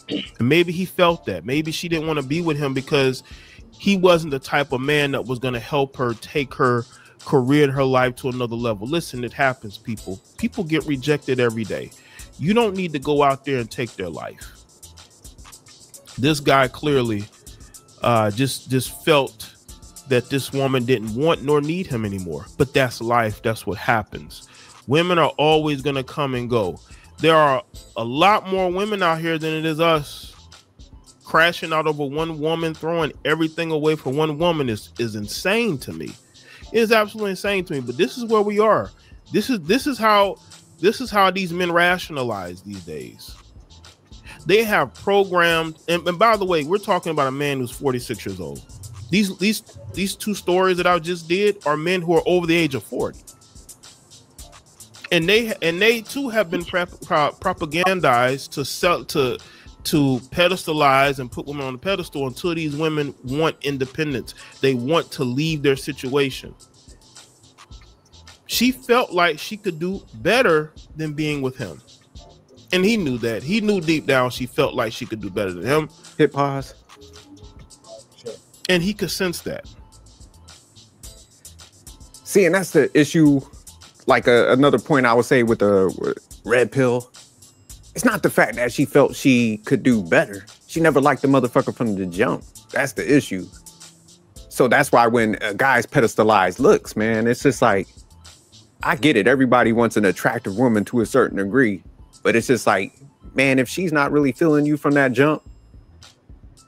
And maybe he felt that. Maybe she didn't want to be with him because he wasn't the type of man that was going to help her take her career and her life to another level. Listen, it happens, people. People get rejected every day. You don't need to go out there and take their life. This guy clearly just felt that this woman didn't want nor need him anymore. But that's life. That's what happens. Women are always going to come and go. There are a lot more women out here than it is us. Crashing out over one woman, throwing everything away for one woman is insane to me. It is absolutely insane to me. But this is where we are. This is how these men rationalize these days. They have programmed, and by the way, we're talking about a man who's 46 years old. These two stories that I just did are men who are over the age of 40. And they too have been propagandized to pedestalize and put women on the pedestal until these women want independence. They want to leave their situation. She felt like she could do better than being with him. And he knew that. He knew deep down she felt like she could do better than him. Hit pause. And he could sense that. See, and that's the issue. Like another point I would say with the red pill, it's not the fact that she felt she could do better. She never liked the motherfucker from the jump. That's the issue. So that's why when guys pedestalize looks, man, it's just like, I get it. Everybody wants an attractive woman to a certain degree, but it's just like, man, if she's not really feeling you from that jump,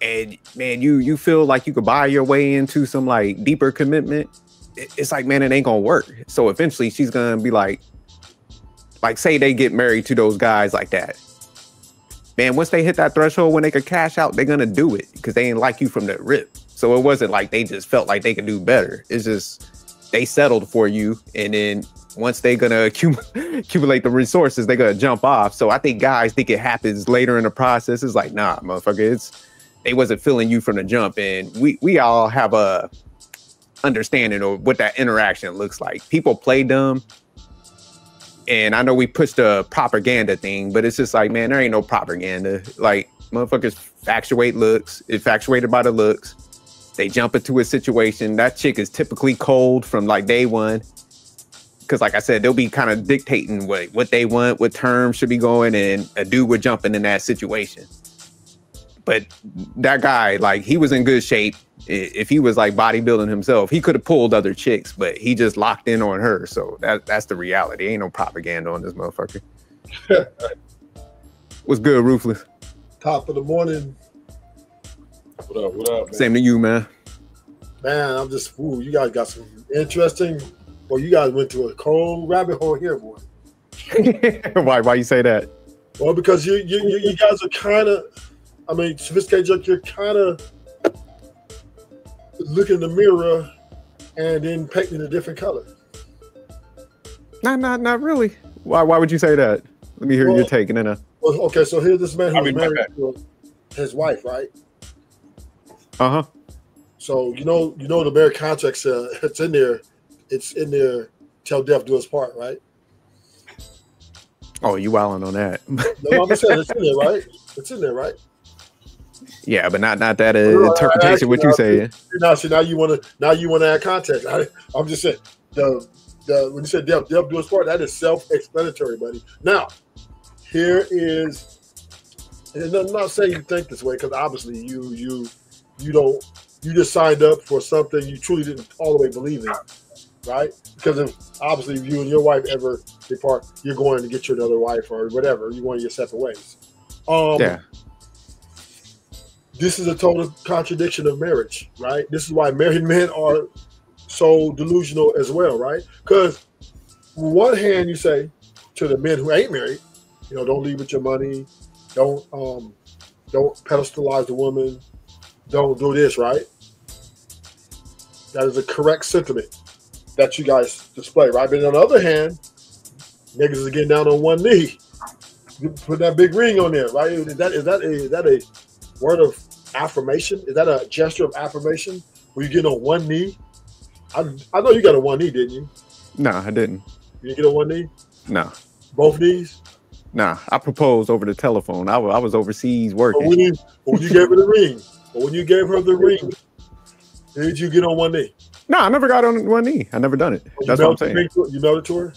and man, you feel like you could buy your way into some like deeper commitment, it's like, man, it ain't gonna work. So eventually she's gonna be like say they get married to those guys like that. Man, once they hit that threshold when they could cash out, they're gonna do it because they ain't like you from the rip. So it wasn't like they just felt like they could do better. It's just they settled for you, and then once they're gonna accumulate the resources, they're gonna jump off. So I think guys think it happens later in the process. It's like, nah, motherfucker, they wasn't feeling you from the jump, and we all have a understanding of what that interaction looks like. People play dumb, and I know we push the propaganda thing, but it's just like, man, there ain't no propaganda. Like, motherfuckers factuate looks. It's factuated by the looks. They jump into a situation. That chick is typically cold from like day one. Because like I said, they'll be kind of dictating what they want, what terms should be going, and a dude would jump in that situation. But that guy, like, he was in good shape. If he was like bodybuilding himself, he could have pulled other chicks, but he just locked in on her. So that's the reality. Ain't no propaganda on this motherfucker. What's good, Ruthless? Top of the morning. What up, man? Same to you, man. Man, I'm just, you guys got some interesting, well, you guys went to a cold rabbit hole here, boy. Why you say that? Well, because you guys are kind of, I mean, sophisticated, you're kind of looking in the mirror and then painting a different color. Not really. Why would you say that? Let me hear your take. And then well, okay, so here's this man who's married to his wife, right? Uh-huh. So you know the marriage contract, it's in there, till death do us part, right? Oh, you wilding on that. No, I'm saying it's in there, right? It's in there, right? Yeah, but not that interpretation. What you saying? Now you want to add context. I'm just saying the when you said death do us part, that is self-explanatory, buddy. Now, here is, and I'm not saying you think this way because obviously you just signed up for something you truly didn't all the way believe in, right? Because obviously if you and your wife ever depart, you're going to get you another wife or whatever. You're going your separate ways. Yeah. This is a total contradiction of marriage, right? This is why married men are so delusional as well, right? Because on one hand, you say to the men who ain't married, don't leave with your money, don't pedestalize the woman, don't do this, right? That is a correct sentiment that you guys display, right? But on the other hand, niggas is getting down on one knee, put that big ring on there, right? Is that a word of affirmation? Is that a gesture of affirmation where you get on one knee? I know you got on one knee, didn't you? No, I didn't. You didn't get on one knee? No. Both knees? Nah, I proposed over the telephone. I was overseas working. When you gave her the ring, did you get on one knee? No, I never got on one knee. I never done it. That's what I'm saying. You mailed it to her?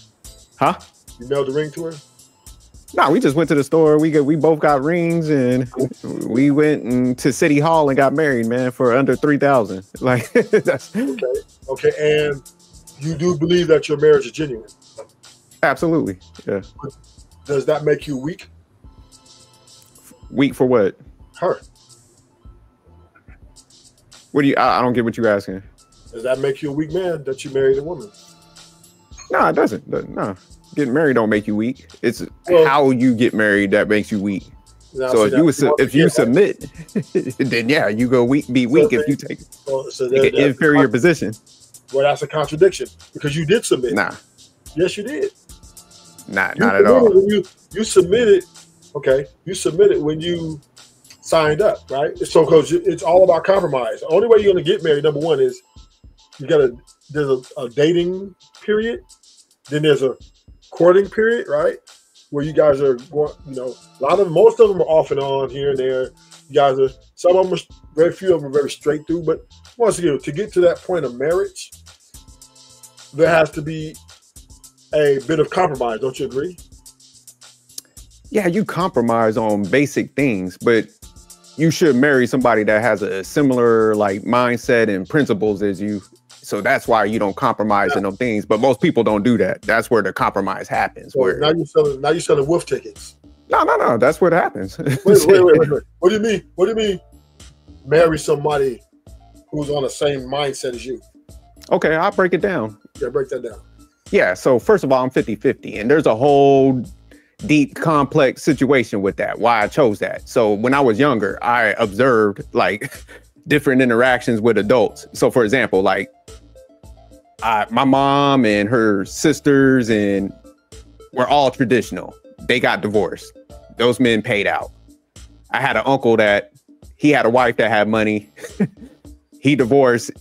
Huh? You mailed the ring to her? No, we just went to the store. We both got rings, and we went to City Hall and got married, man, for under $3,000. Like that's okay. And you do believe that your marriage is genuine? Absolutely, yeah. Does that make you weak? Weak for what? Her. What do you? I don't get what you're asking. Does that make you a weak man that you married a woman? No, it doesn't. No. Getting married don't make you weak. It's how you get married that makes you weak. So if you submit, then yeah, you go be weak if you take an inferior position. Well, that's a contradiction because you did submit. Nah. Yes, you did. Not at all. You submitted. Okay, you submitted when you signed up, right? So because it's all about compromise. The only way you're going to get married, number one, is there's a dating period, then there's a courting period, right? Where you guys are going, most of them are off and on here and there. You guys are, some of them very few of them are very straight through, but once again, to get to that point of marriage, there has to be a bit of compromise. Don't you agree? Yeah, you compromise on basic things, but you should marry somebody that has a similar like mindset and principles as you. So that's why you don't compromise in those things. But most people don't do that. That's where the compromise happens. So now you're selling wolf tickets. No. That's what happens. Wait. What do you mean? Marry somebody who's on the same mindset as you. Okay, I'll break it down. Yeah, break that down. Yeah, so first of all, I'm 50-50, and there's a whole deep, complex situation with that, why I chose that. So when I was younger, I observed like different interactions with adults. So for example, like my mom and her sisters and were all traditional. They got divorced. Those men paid out. I had an uncle that he had a wife that had money. He divorced.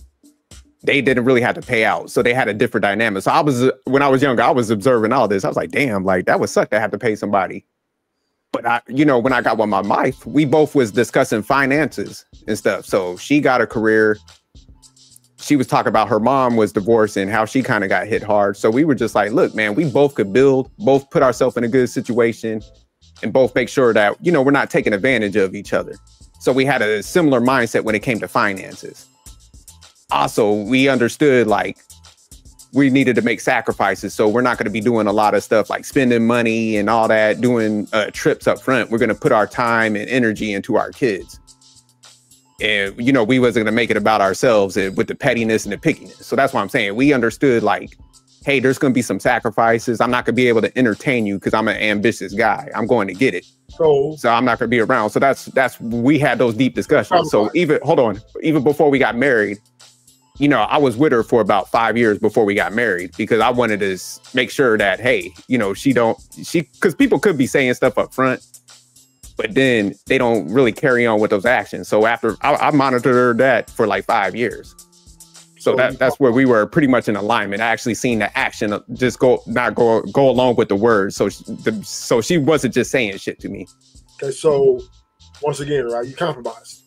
They didn't really have to pay out. So they had a different dynamic. So when I was younger, I was observing all this. I was like, damn, like that would suck to have to pay somebody. But when I got with my wife, we both was discussing finances and stuff. So she got a career. she was talking about her mom was divorced and how she kind of got hit hard. So we were just like, look, man, we both could build, both put ourselves in a good situation, and both make sure that, you know, we're not taking advantage of each other. So we had a similar mindset when it came to finances. Also, we understood like we needed to make sacrifices. So we're not going to be doing a lot of stuff like spending money and all that, doing trips up front. We're going to put our time and energy into our kids. And, you know, we wasn't going to make it about ourselves with the pettiness and the pickiness. So that's what I'm saying. We understood like, hey, there's going to be some sacrifices. I'm not going to be able to entertain you because I'm an ambitious guy. I'm going to get it. So I'm not going to be around. So we had those deep discussions. So even before we got married, you know, I was with her for about 5 years before we got married because I wanted to make sure that, hey, you know, because people could be saying stuff up front, but then they don't really carry on with those actions. So after I monitored that for like 5 years. So that's where we were pretty much in alignment. I actually seen the action just go along with the words. So she wasn't just saying shit to me. Okay, so once again, right, you compromised.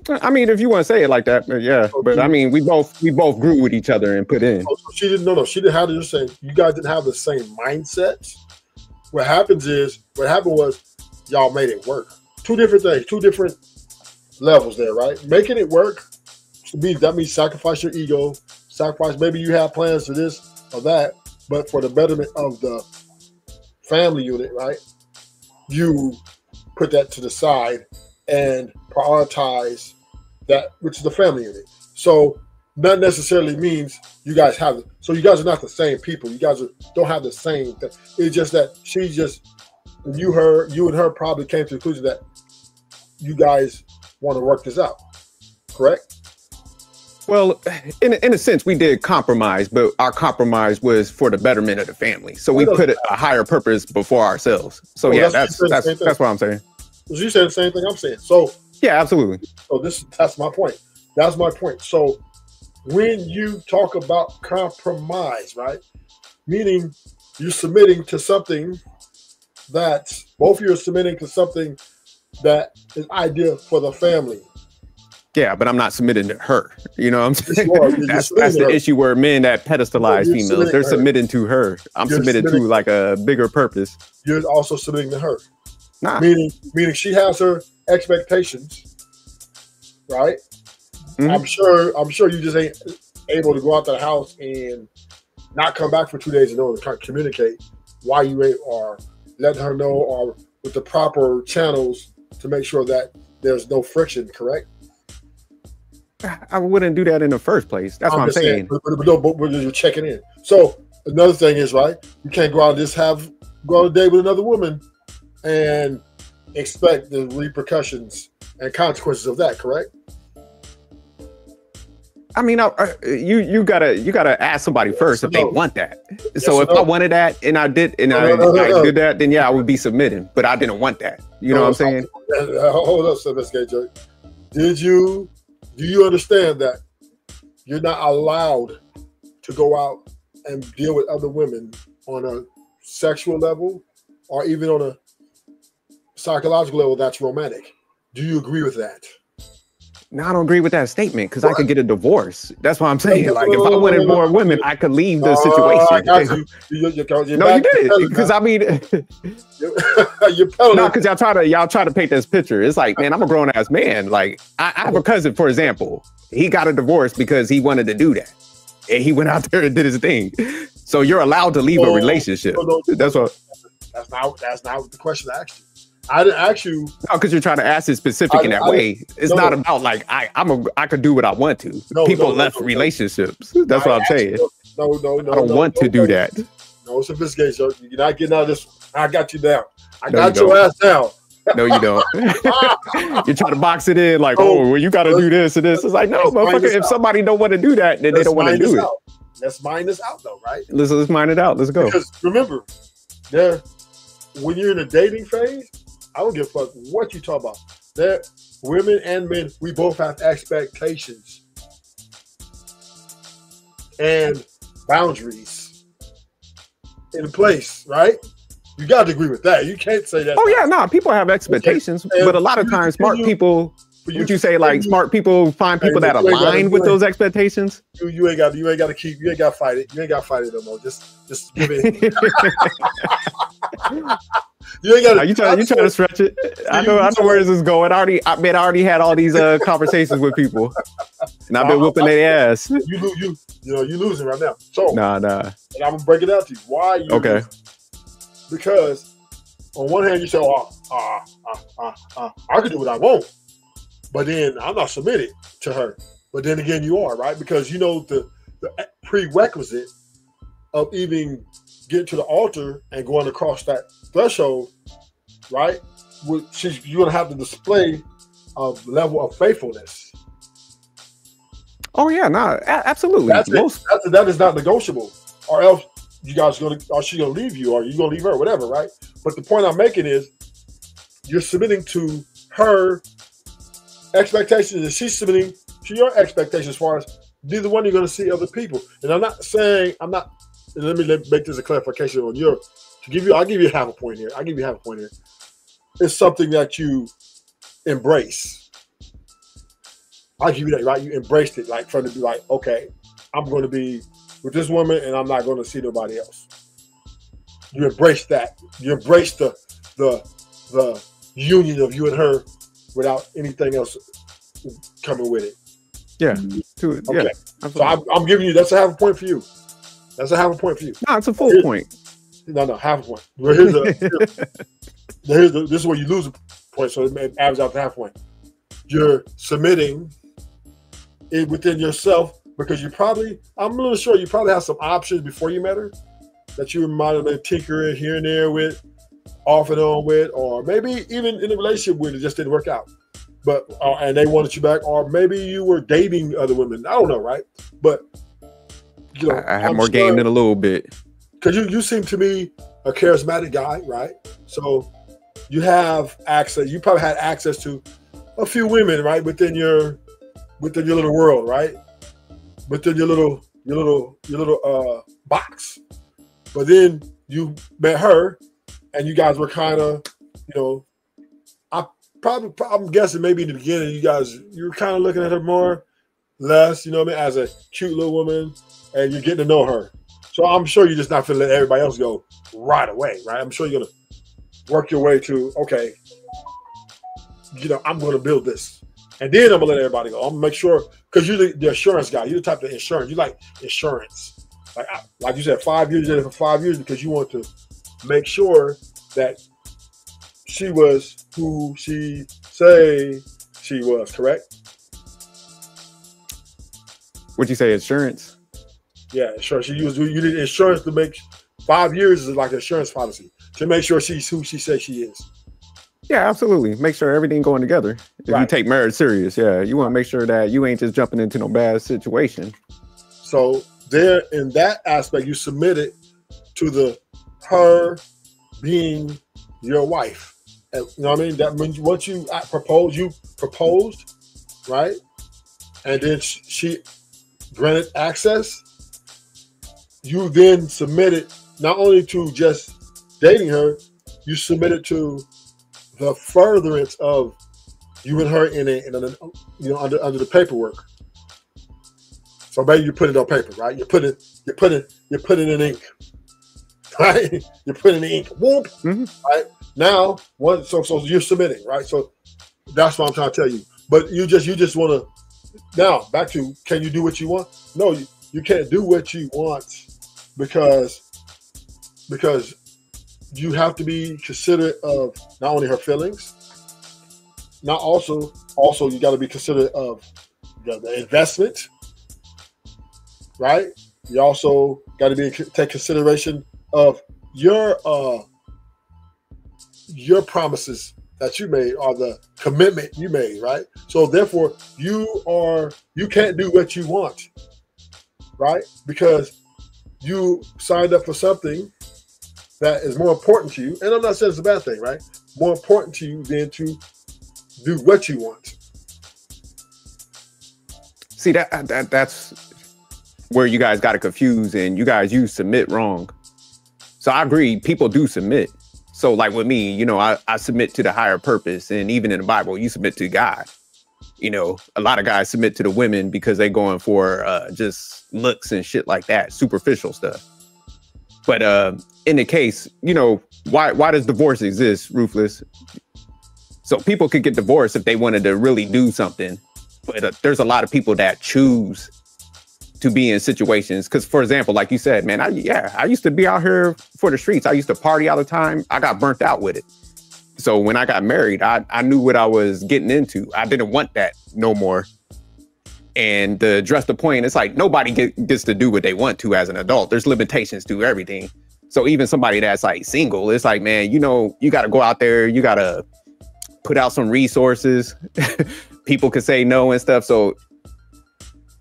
I mean, if you want to say it like that, yeah. Okay. But I mean, we both grew with each other and put in. Oh, so she didn't have the same. You guys didn't have the same mindsets. What happened was y'all made it work. Two different things, two different levels there, right? Making it work. That means sacrifice your ego, sacrifice. Maybe you have plans for this or that, but for the betterment of the family unit, right? You put that to the side and prioritize that, which is the family unit. So that necessarily means you guys have it. So you guys are not the same people. You guys don't have the same thing. It's just that you and her probably came to the conclusion that you guys want to work this out. Correct? Well, in a sense, we did compromise, but our compromise was for the betterment of the family. So we put a higher purpose before ourselves. So yeah, that's what I'm saying. You said the same thing I'm saying. So yeah, absolutely. So that's my point. That's my point. So when you talk about compromise, right, meaning you're submitting to something that both of you are submitting to something that is ideal for the family. Yeah, but I'm not submitting to her. You know what I'm saying? That's the issue where men that pedestalize females, they're submitting to her. I'm submitted to like a bigger purpose. You're also submitting to her. Nah. Meaning she has her expectations, right? Mm-hmm. I'm sure you just ain't able to go out to the house and not come back for 2 days in order to communicate why you ain't, or letting her know, or with the proper channels to make sure that there's no friction, correct? I wouldn't do that in the first place. That's what I'm saying. But you're checking in. So another thing is, right, you can't go out and just go on a date with another woman and expect the repercussions and consequences of that, correct? I mean, you gotta ask somebody first if they want that. So if I wanted that and I did did that, then yeah, I would be submitting. But I didn't want that. You know what I'm saying? Hold up, Sophisticated Joe. Do you understand that you're not allowed to go out and deal with other women on a sexual level or even on a psychological level that's romantic? Do you agree with that? No, I don't agree with that statement because I could get a divorce. That's what I'm saying. Like, if I wanted more women, I could leave the situation. No, you did. Because I mean, because y'all try to paint this picture. It's like, man, I'm a grown ass man. Like, I have a cousin, for example. He got a divorce because he wanted to do that, and he went out there and did his thing. So you're allowed to leave a relationship. That's what. That's not the question I asked you. I didn't ask you. No, because you're trying to ask it specific in that way. It's not about like I could do what I want to. People left relationships. That's what I'm saying. No. I don't want to do that. No sophistication. You're not getting out of this. I got you down. I got your ass down. No, you don't. You're trying to box it in like, well, you got to do this and this. It's like, no, motherfucker. If somebody don't want to do that, then they don't want to do it. Let's mind this out, though, right? Let's mind it out. Let's go. Because remember, when you're in a dating phase, I don't give a fuck what you talk about. There, women and men, we both have expectations and boundaries in place, right? You got to agree with that. You can't say that. Oh yeah, no, people have expectations, but a lot of times smart people Would you say like smart people find people that align with those expectations? You ain't got to fight it. You ain't got to fight it no more. Just give it. You ain't got to. You trying to stretch it? I know where this is going. I already had all these conversations with people, and I've been whooping their ass. You losing right now. So nah. And I'm gonna break it out to you. Why you? Okay. Losing? Because on one hand you say, I can do what I want, but then I'm not submitted to her. But then again, you are, right? Because you know the prerequisite of even getting to the altar and going across that threshold, right? You're gonna have to display a level of faithfulness. Oh yeah, absolutely. That is not negotiable, or else you guys or she gonna leave you, or you gonna leave her, whatever, right? But the point I'm making is you're submitting to her expectations, and she's submitting to your expectations as far as neither one you're gonna see other people. And I'm not saying and let me make this a clarification on I'll give you half a point here. It's something that you embrace. I'll give you that, right? You embraced it, like from to be like, okay, I'm going to be with this woman and I'm not going to see nobody else. You embrace that. You embrace the union of you and her without anything else coming with it. Yeah. Okay. Yeah, so I'm giving you, that's a half a point for you. That's a half a point for you. No, it's a full point. No, half a point. Well, this is where you lose a point, so it may average out to half a point. You're submitting it within yourself because I'm a little sure you probably have some options before you met her that you might have been tinkering here and there with, off and on with, or maybe even in a relationship with it just didn't work out. But and they wanted you back, or maybe you were dating other women. I don't know, right? But I have more game than a little bit. Because you seem to be a charismatic guy, right? So you have access. You probably had access to a few women, right, within your little world, right, within your little box. But then you met her, and you guys were kind of, I'm guessing maybe in the beginning you were kind of looking at her more, less, as a cute little woman, and you're getting to know her. So I'm sure you're just not going to let everybody else go right away, right? I'm sure you're going to work your way to, okay, I'm going to build this. And then I'm going to let everybody go. I'm going to make sure, because you're the assurance guy. You're the type of insurance. You like insurance. Like you said, 5 years, you did it for 5 years because you want to make sure that she was who she say she was, correct? What'd you say, insurance? Yeah, insurance. You did insurance to make 5 years is like an insurance policy to make sure she's who she says she is. Yeah, absolutely. Make sure everything going together. If you take marriage serious, you want to make sure that you ain't just jumping into no bad situation. So there, in that aspect, you submitted to her being your wife. And, you know what I mean? That means once you proposed, right? And then she granted access. You then submitted not only to just dating her, you submitted to the furtherance of you and her under the paperwork. So maybe you put it on paper, right? You put it in ink, right? You put it in ink. Whoop, right? Now, so you're submitting, right? So that's what I'm trying to tell you. But you just want to. Now back to, can you do what you want? No, you can't do what you want because you have to be considerate of not only her feelings, also you got to be considerate of the investment, right? You also got to take consideration of your promises that you made, or the commitment you made, right? So therefore, you can't do what you want, right? Because you signed up for something that is more important to you. And I'm not saying it's a bad thing, right? More important to you than to do what you want. See, that's where you guys got it confused, and you submit wrong. So I agree, people do submit. So like with me, I submit to the higher purpose, and even in the Bible, you submit to God. You know, a lot of guys submit to the women because they're going for just looks and shit like that, superficial stuff. But in the case, you know, why does divorce exist, Ruthless? So people could get divorced if they wanted to really do something. But there's a lot of people that choose to be in situations. Because, for example, like you said, man, I used to be out here for the streets. I used to party all the time. I got burnt out with it. So when I got married, I knew what I was getting into. I didn't want that no more. And to address the point, it's like nobody gets to do what they want to as an adult. There's limitations to everything. So even somebody that's like single, it's like, man, you know, you got to go out there. You got to put out some resources. People could say no and stuff. So,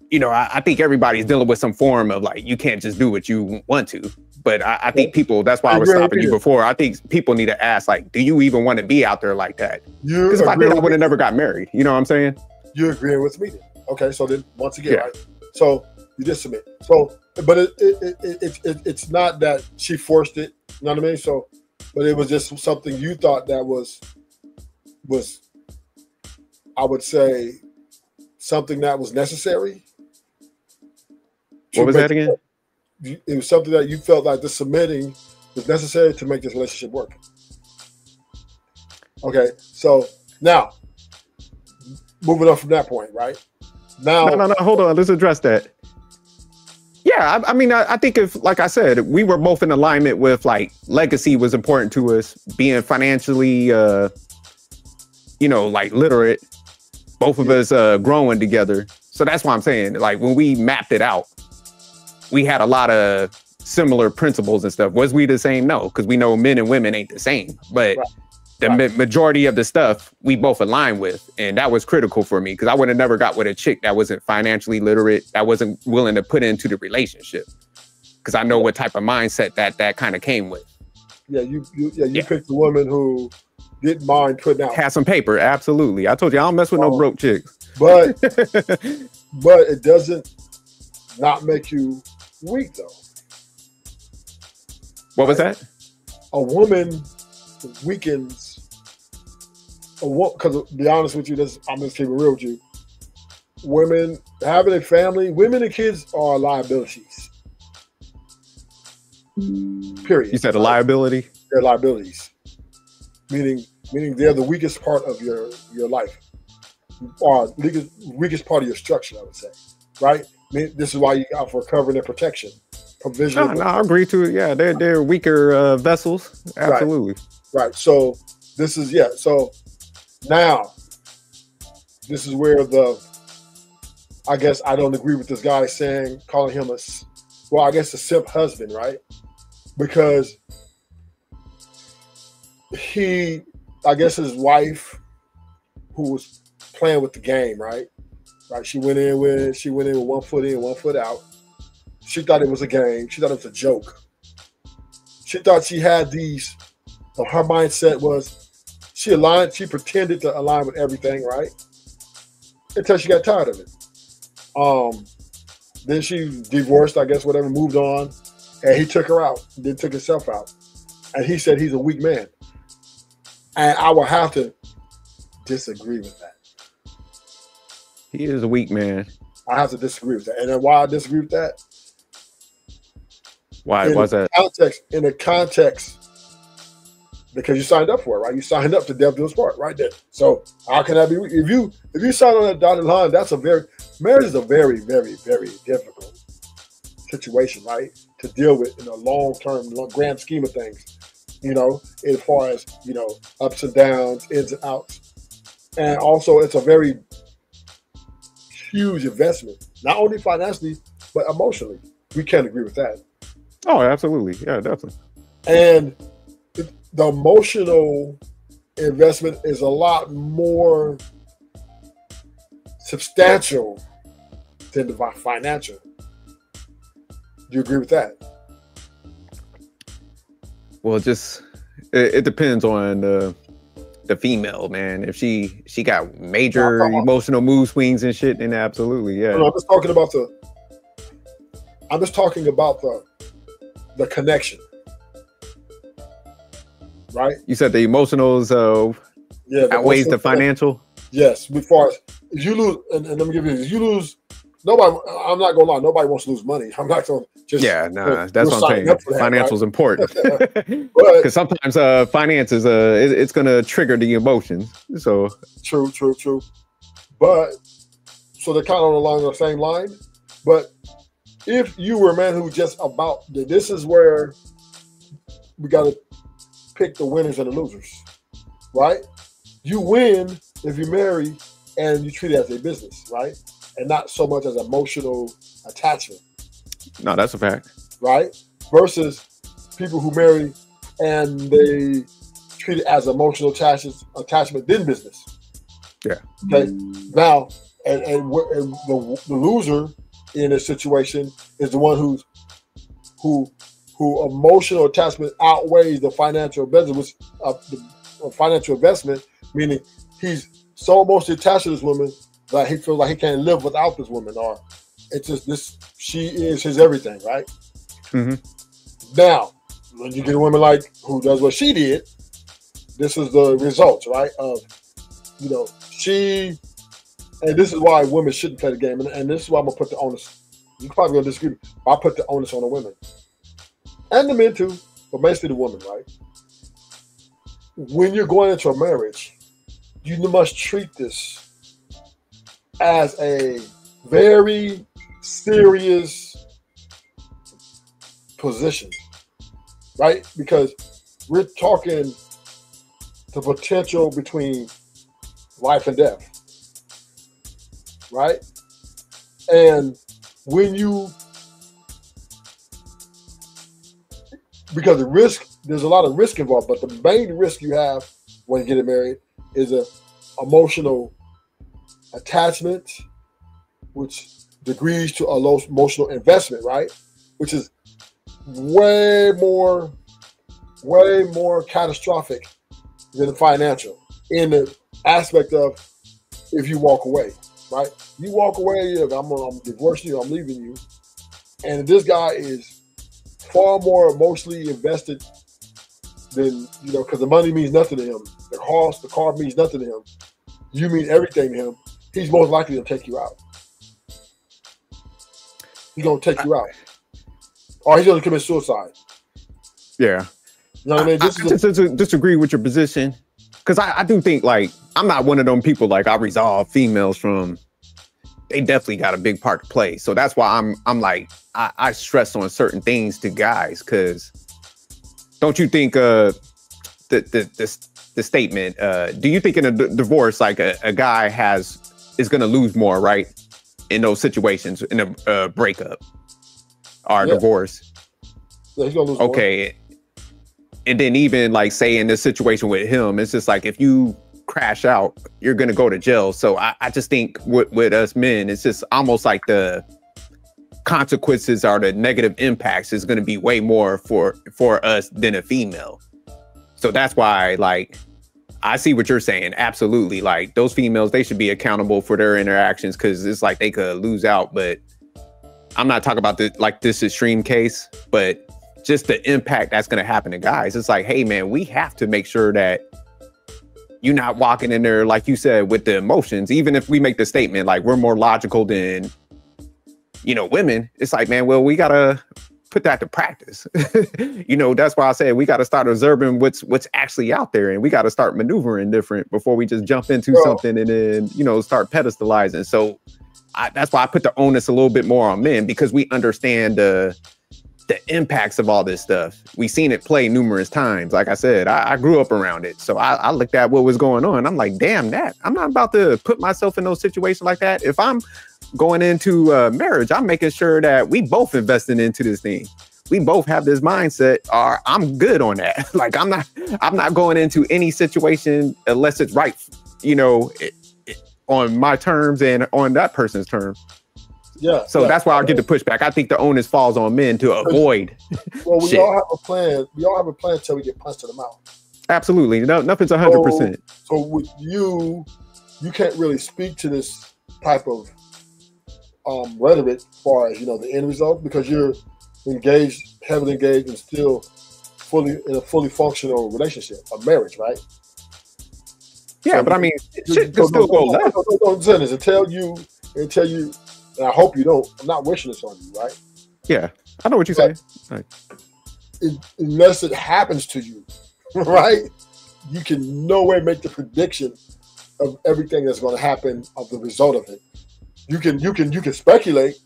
you know, I think everybody's dealing with some form of like, you can't just do what you want to. But I think people, that's why I was stopping you before. I think people need to ask, like, do you even want to be out there like that? Because if I did, I would have never got married. You know what I'm saying? You're agreeing with me then. Okay, so then once again, right? So you just submit. So, but it's not that she forced it. You know what I mean? So, but it was just something you thought that was I would say something that was necessary. What was that again? It was something that you felt like the submitting was necessary to make this relationship work. Okay, so now moving on from that point, right? Now, no, hold on. Let's address that. Yeah, I mean, I think if, like I said, we were both in alignment with like legacy was important to us, being financially, you know, like literate, both of us growing together. So that's why I'm saying, like, when we mapped it out, we had a lot of similar principles and stuff. Was we the same? No, because we know men and women ain't the same. But the majority of the stuff we both aligned with. And that was critical for me because I would have never got with a chick that wasn't financially literate, that wasn't willing to put into the relationship. Because I know what type of mindset that kind of came with. Yeah, you picked the woman who didn't mind putting out. Had some paper, absolutely. I told you, I don't mess with no broke chicks. But it doesn't not make you weak, though. What was that? A woman weakens a woman, because to be honest with you, I'm just keeping it real with you. Women having a family, women and kids are liabilities. Period. You said a liability? They're liabilities. Meaning they're the weakest part of your life. Or weakest part of your structure, I would say. Right? I mean, this is why you got for covering and protection. Provision. No, I agree to it. Yeah, they're weaker vessels. Absolutely. Right. So this is So now this is where I guess I don't agree with this guy calling him a simp husband, right? Because I guess his wife, who was playing with the game, right? Right. She went in with 1 foot in, 1 foot out. She thought it was a game. She thought it was a joke. She thought she had these. Her mindset was she pretended to align with everything, right? Until she got tired of it. Then she divorced, I guess, whatever, moved on, and he took her out, then took himself out. And he said he's a weak man. And I will have to disagree with that. He is a weak man. I have to disagree with that. And then why I disagree with that? Why was that? In the context, because you signed up for it, right? You signed up to death do us part, right there. So how can that be? If you sign on that dotted line, marriage is a very, very, very difficult situation, right? To deal with in a long-term, grand scheme of things, as far as, ups and downs, ins and outs. And also it's a very huge investment, not only financially, but emotionally. We can't agree with that. Oh, absolutely. Yeah, definitely. And the emotional investment is a lot more substantial than the financial. Do you agree with that? Well, it depends on the female, man. If she got major emotional mood swings and shit, then absolutely, yeah. No, I'm just talking about the connection. Right? You said the emotionals outweighs the financial? Yes, as far as if you lose, and let me give you this, if you lose, nobody, I'm not gonna lie, nobody wants to lose money. I'm not gonna just that's what I'm saying. Financial's important. Because sometimes finances it's gonna trigger the emotions. So true. But so they're kind of along the same line. But if you were a man who just about, this is where we got to pick the winners and the losers, right? You win if you marry and you treat it as a business, right? And not so much as emotional attachment. No, that's a fact. Right? Versus people who marry and they treat it as emotional attachment, then business. Yeah. Okay. Now, and the loser in a situation is the one who emotional attachment outweighs the financial investment, the financial investment, meaning he's so emotionally attached to this woman that he feels like he can't live without this woman, or it's just this, she is his everything, right? Mm-hmm. Now, when you get a woman like who does what she did, this is the results, right? Of, you know, she, and this is why women shouldn't play the game, and this is why I'm gonna put the onus. You're probably gonna disagree. I put the onus on the women and the men too, but mostly the women, right? When you're going into a marriage, you must treat this as a very serious position, right? Because we're talking the potential between life and death, right? And when you, because the risk, there's a lot of risk involved, but the main risk you have when you get married is a emotional attachment, which degrees to a low emotional investment, right? Which is way more catastrophic than financial in the aspect of if you walk away, right? You walk away, I'm divorcing you, I'm leaving you, and this guy is far more emotionally invested than, you know, because the money means nothing to him. The car means nothing to him. You mean everything to him. He's most likely to take you out. He's gonna take you out, or he's gonna commit suicide. Yeah, you know what I mean. I just disagree with your position, because I do think, like, I'm not one of them people, like, I resolve females from. They definitely got a big part to play. So that's why I'm like, I stress on certain things to guys, because don't you think the statement, do you think in a divorce, like a guy is going to lose more, right? In those situations, in a breakup or divorce. Yeah, he's gonna lose okay. More. And then even like say in this situation with him, it's just like, if you crash out, you're going to go to jail. So I just think with us men, it's just almost like the consequences or the negative impacts is going to be way more for us than a female. So that's why, like, I see what you're saying. Absolutely. Like, those females, they should be accountable for their interactions, because it's like they could lose out. But I'm not talking about this extreme case, but just the impact that's going to happen to guys. It's like, hey, man, we have to make sure that you're not walking in there, like you said, with the emotions. Even if we make the statement, like, we're more logical than, you know, women. It's like, man, well, we got to put that to practice. You know, that's why I said we got to start observing what's actually out there, and we got to start maneuvering different before we just jump into something and then, you know, start pedestalizing. So that's why I put the onus a little bit more on men, because we understand the impacts of all this stuff. We've seen it play numerous times. Like I said, I grew up around it. So I looked at what was going on. I'm like, damn, that I'm not about to put myself in those situations like that. If I'm going into marriage, I'm making sure that we both investing into this thing. We both have this mindset, or I'm good on that. Like, I'm not going into any situation unless it's right, you know, on my terms and on that person's terms. Yeah. So that's why I get the pushback. I think the onus falls on men to avoid. Well, we all have a plan. We all have a plan until we get punched in the mouth. Absolutely. No, nothing's 100%. So with you can't really speak to this type of rhetoric as far as, you know, the end result, because you're heavily engaged and still in a fully functional relationship, a marriage, right? Yeah, So but I mean, shit can still go left. Until you, and I hope you don't. I'm not wishing this on you, right? Yeah, I know what you're saying. Right. Unless it happens to you, right? You can no way make the prediction of everything that's going to happen of the result of it. You can speculate,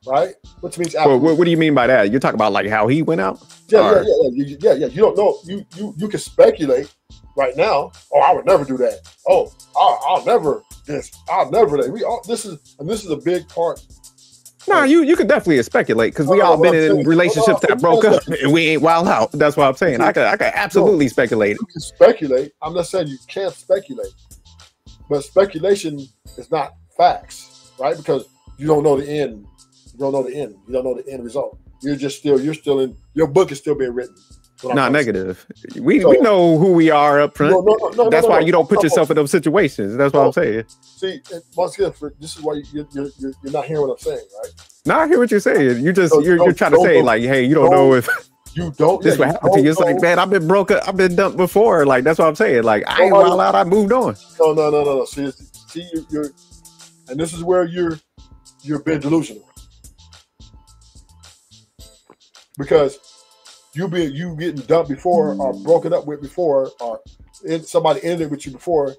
right? Which means well, what do you mean by that? You're talking about like how he went out? Yeah. You don't know. You can speculate right now. Oh, I would never do that. Oh, I'll never this. I'll never that. This is a big part. No, you could definitely speculate because we all been in relationships that broke up and we ain't wild out. That's what I'm saying. I could absolutely speculate. You can speculate. I'm not saying you can't speculate, but speculation is not facts, right? Because you don't know the end. You don't know the end. You don't know the end result. You're still in your book is still being written. Not negative. We know who we are up front. No, that's why you don't put yourself in those situations. That's what I'm saying. See, once again, this is why you're not hearing what I'm saying, right? No, I hear what you're saying. You're trying to say like, hey, you don't know if you don't. This what happened to you. It's like, man, I've been broke up. I've been dumped before. Like that's what I'm saying. Like I ain't wild out. I moved on. No. See, you're, and this is where you're being delusional because you getting dumped before or broken up with before or somebody ended with you before.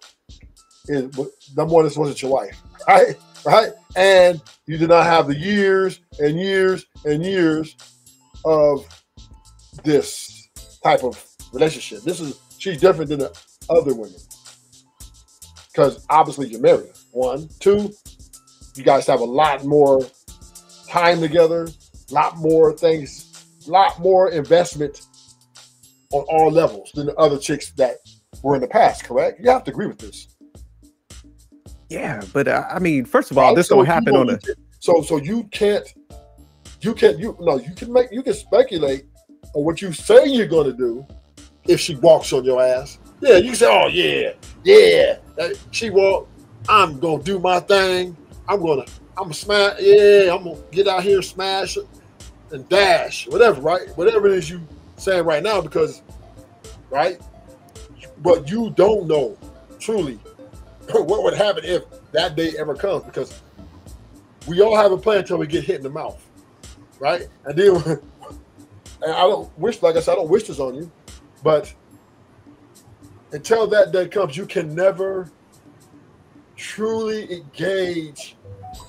Number one, this wasn't your wife, right? And you did not have the years and years and years of this type of relationship. She's different than the other women because obviously you're married. 1, 2, you guys have a lot more time together, a lot more things, a lot more investment on all levels than the other chicks that were in the past. Correct? You have to agree with this. Yeah, but I mean, first of all, this don't happen on the. So you can speculate on what you say you're going to do if she walks on your ass. Yeah, you can say, oh yeah, she walked. I'm gonna do my thing. I'm gonna smash. Yeah, I'm gonna get out here, smash and dash, whatever, right? Whatever it is you saying right now, because right, but you don't know truly what would happen if that day ever comes, because we all have a plan until we get hit in the mouth, right? And then, and I don't wish, like I said, I don't wish this on you, but until that day comes, you can never truly engage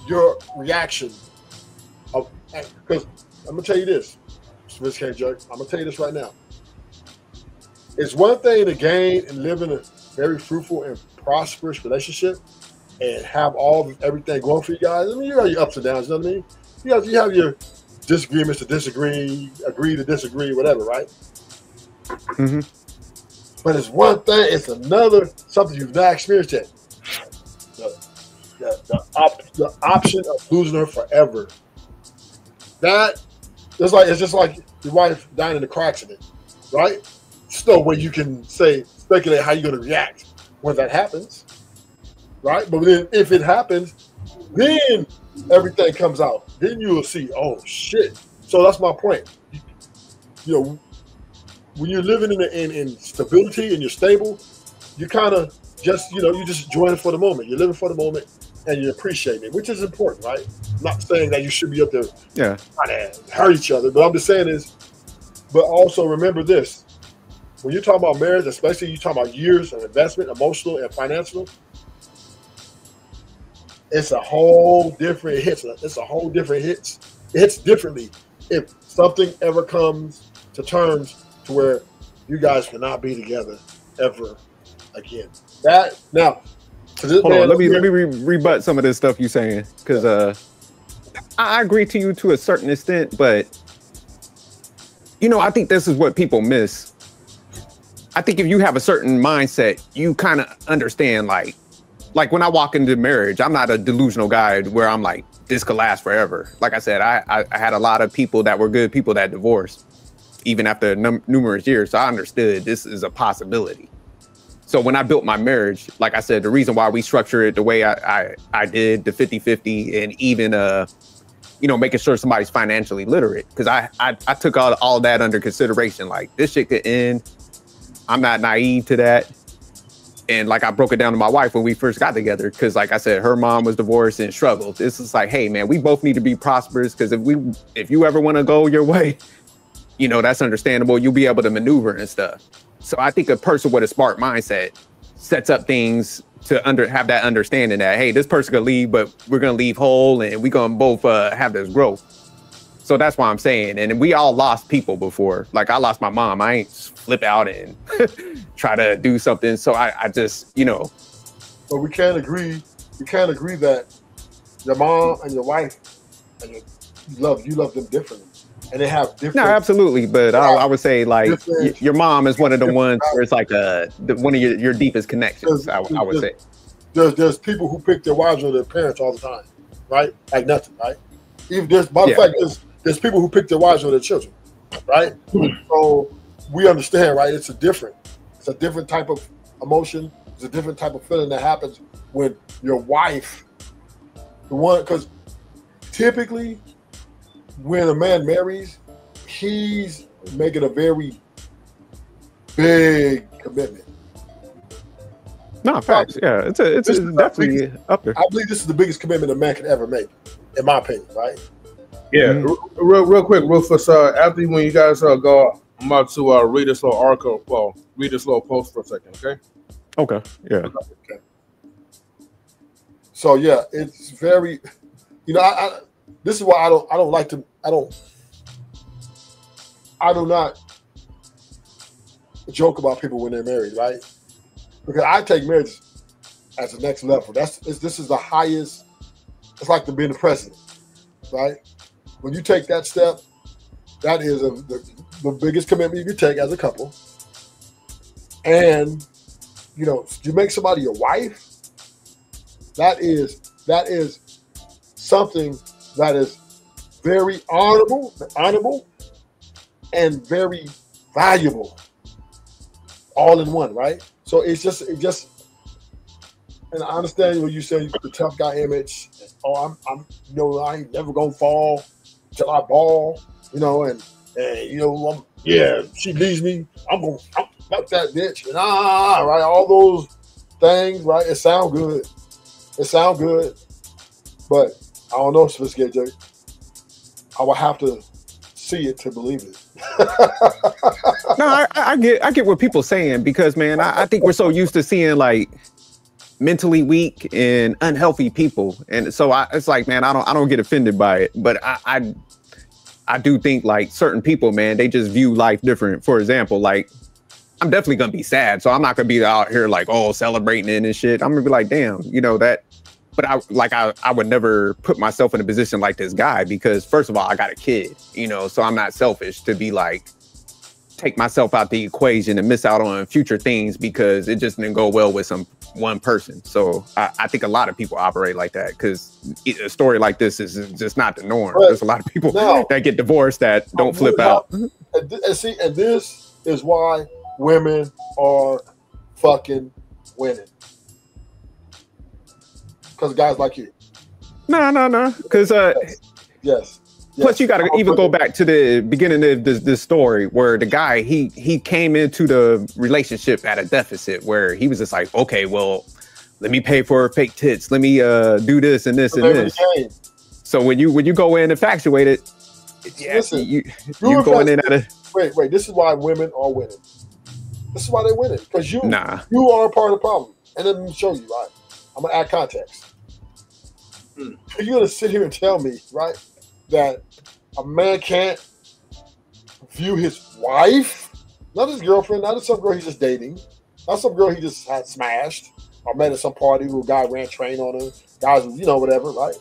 your reaction of, because I'm gonna tell you this, Smith K. Jerk, I'm gonna tell you this right now. It's one thing to gain and live in a very fruitful and prosperous relationship and have everything going for you guys. I mean, you have your ups and downs, you know what I mean? You have your disagreements to disagree, agree to disagree, whatever, right? Mm-hmm. But it's one thing, it's another, something you've not experienced yet. The option of losing her forever. It's just like your wife dying in a car accident, right? There's no way you can speculate how you're going to react when that happens, right? But then if it happens, then everything comes out. Then you will see, oh shit. So that's my point. You know, when you're living in stability and you're stable, you kind of just, you just enjoy it for the moment. You're living for the moment and you appreciate it, which is important, right? I'm not saying that you should be up there trying to hurt each other, but I'm just saying is, but also remember this. When you're talking about marriage, especially you're talking about years of investment, emotional and financial, it's a whole different hits. It's a whole different hits. It hits differently if something ever comes to terms to where you guys cannot be together ever again. That now, hold on, let me rebut some of this stuff you're saying, because I agree to you to a certain extent, but I think this is what people miss. I think if you have a certain mindset, you kind of understand, like when I walk into marriage, I'm not a delusional guy where I'm like, this could last forever. Like I said, I had a lot of people that were good people that divorced, even after numerous years. So I understood this is a possibility. So when I built my marriage, like I said, the reason why we structured it the way I did, the 50-50, and even making sure somebody's financially literate, because I took all that under consideration. Like, this shit could end. I'm not naive to that. And like I broke it down to my wife when we first got together, because like I said, her mom was divorced and struggled. This is like, hey man, we both need to be prosperous, because if you ever want to go your way, you know, that's understandable. You'll be able to maneuver and stuff. So I think a person with a smart mindset sets up things to have that understanding that, hey, this person could leave, but we're gonna leave whole, and we're gonna both have this growth. So that's why I'm saying, and we all lost people before. Like I lost my mom. I ain't flip out and try to do something. So I just, you know. But we can't agree. We can't agree that your mom and your wife and you love them differently, and they have different. No, absolutely. But I would say like your mom is one of the ones where it's like one of your deepest connections. I would say. There's people who pick their wives or their parents all the time, right? Like nothing, right? Even there's, by the fact, there's people who pick their wives or their children, right? So we understand, right? It's a different type of emotion. It's a different type of feeling that happens when your wife, because typically when a man marries, he's making a very big commitment. No, facts. Yeah, it's definitely up there. I believe this is the biggest commitment a man could ever make, in my opinion, right? Yeah, real quick, Rufus. After when you guys go, I'm about to read this little article. Well, read this little post for a second, okay? Okay. Yeah. Okay. So yeah, it's very, you know, I this is why I do not joke about people when they're married, right? Because I take marriage as the next level. This is the highest. It's like being the president, right? When you take that step, that is the biggest commitment you can take as a couple. And you know, you make somebody your wife. That is something that is very honorable, and very valuable, all in one, right? So it just, and I understand what you say, the tough guy image. Oh, I'm, you know, I ain't never gonna fall till I ball, you know, and you know, she leaves me, I'm fuck that bitch, and right, all those things, right? It sound good, but I don't know, Sophisticated Jay. I will have to see it to believe it. No, I get what people saying, because man, I think we're so used to seeing like mentally weak and unhealthy people, and so it's like, man, I don't get offended by it, but I do think like certain people, man, they just view life different. For example, like I'm definitely gonna be sad, so I'm not gonna be out here like, oh, celebrating it and shit. I'm gonna be like, damn, you know that. But I would never put myself in a position like this guy, because first of all, I got a kid, you know, so I'm not selfish to be like, take myself out the equation and miss out on future things because it just didn't go well with one person. So I think a lot of people operate like that, because a story like this is just not the norm. But there's a lot of people that get divorced that don't flip out. And this is why women are fucking winning. Because guys like you. No. Because yes. Plus, you got to even go back to the beginning of this story, where the guy he came into the relationship at a deficit, where he was just like, okay, well, let me pay for fake tits, let me do this and this and this. So when you go in infatuated, listen, you going in at a wait. This is why women are winning. This is why they're winning, because you are a part of the problem. And let me show you, right? I'm gonna add context. You're gonna sit here and tell me, right, that a man can't view his wife, not his girlfriend, not some girl he's just dating, not some girl he just had smashed or met at some party who a guy ran train on her, guys, you know, whatever, right?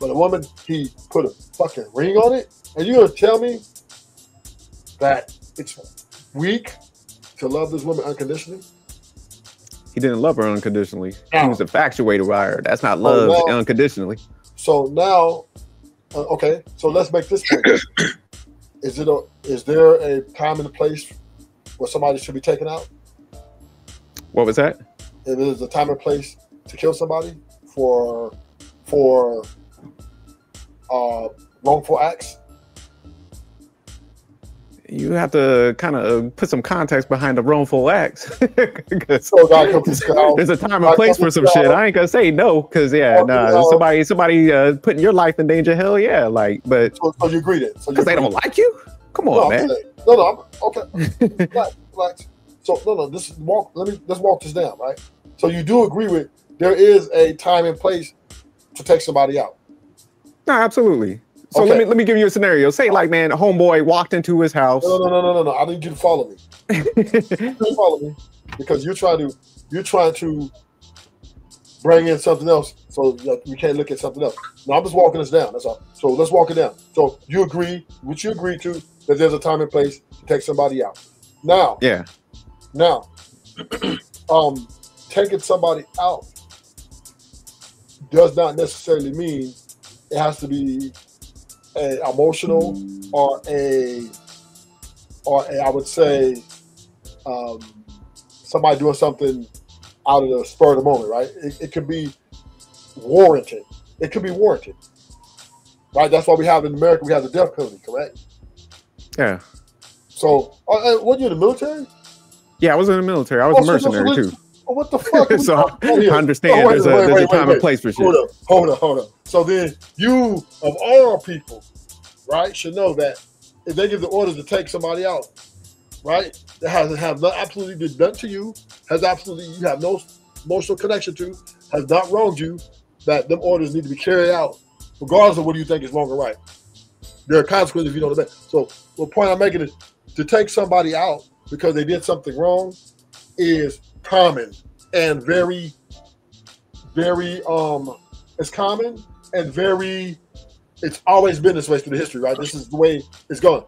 But a woman, he put a fucking ring on it, and you're gonna tell me that it's weak to love this woman unconditionally? He didn't love her unconditionally. He was infatuated by her. That's not love unconditionally. So now, okay, so let's make this point. Is there a time and a place where somebody should be taken out? What was that? If there's a time and place to kill somebody for wrongful acts? you have to kind of put some context behind the wrongful acts. So God comes to school. There's a time and place for some shit. I ain't gonna say no, because somebody putting your life in danger. Hell yeah, like, but so you agree then? Because they don't like you? Come on, man. No, okay. Relax. So no. Let's walk this down, right? So you do agree with there is a time and place to take somebody out? No, absolutely. So let me give you a scenario. Say like, man, a homeboy walked into his house. No. I need you to follow me. You follow me because you're trying to bring in something else. So we can't look at something else. No, I'm just walking this down. That's all. So let's walk it down. So you agree, which you agree to, that there's a time and place to take somebody out. Now, taking somebody out does not necessarily mean it has to be an emotional or a I would say somebody doing something out of the spur of the moment, right? It could be warranted. It could be warranted, right? That's why we have in America, we have the death penalty, correct? Yeah. So, were you in the military? Yeah, I was in the military. I was a mercenary too. What the fuck? So I understand there's a time and place for shit. Hold up. So then you, of all people, right, should know that if they give the orders to take somebody out, right, that hasn't absolutely been done to you, you have no emotional connection to, has not wronged you, that them orders need to be carried out, regardless of what you think is wrong or right. There are consequences if you don't obey. So the point I'm making is to take somebody out because they did something wrong is common and very, very it's common and very, it's always been this way through the history, right? This is the way it's going.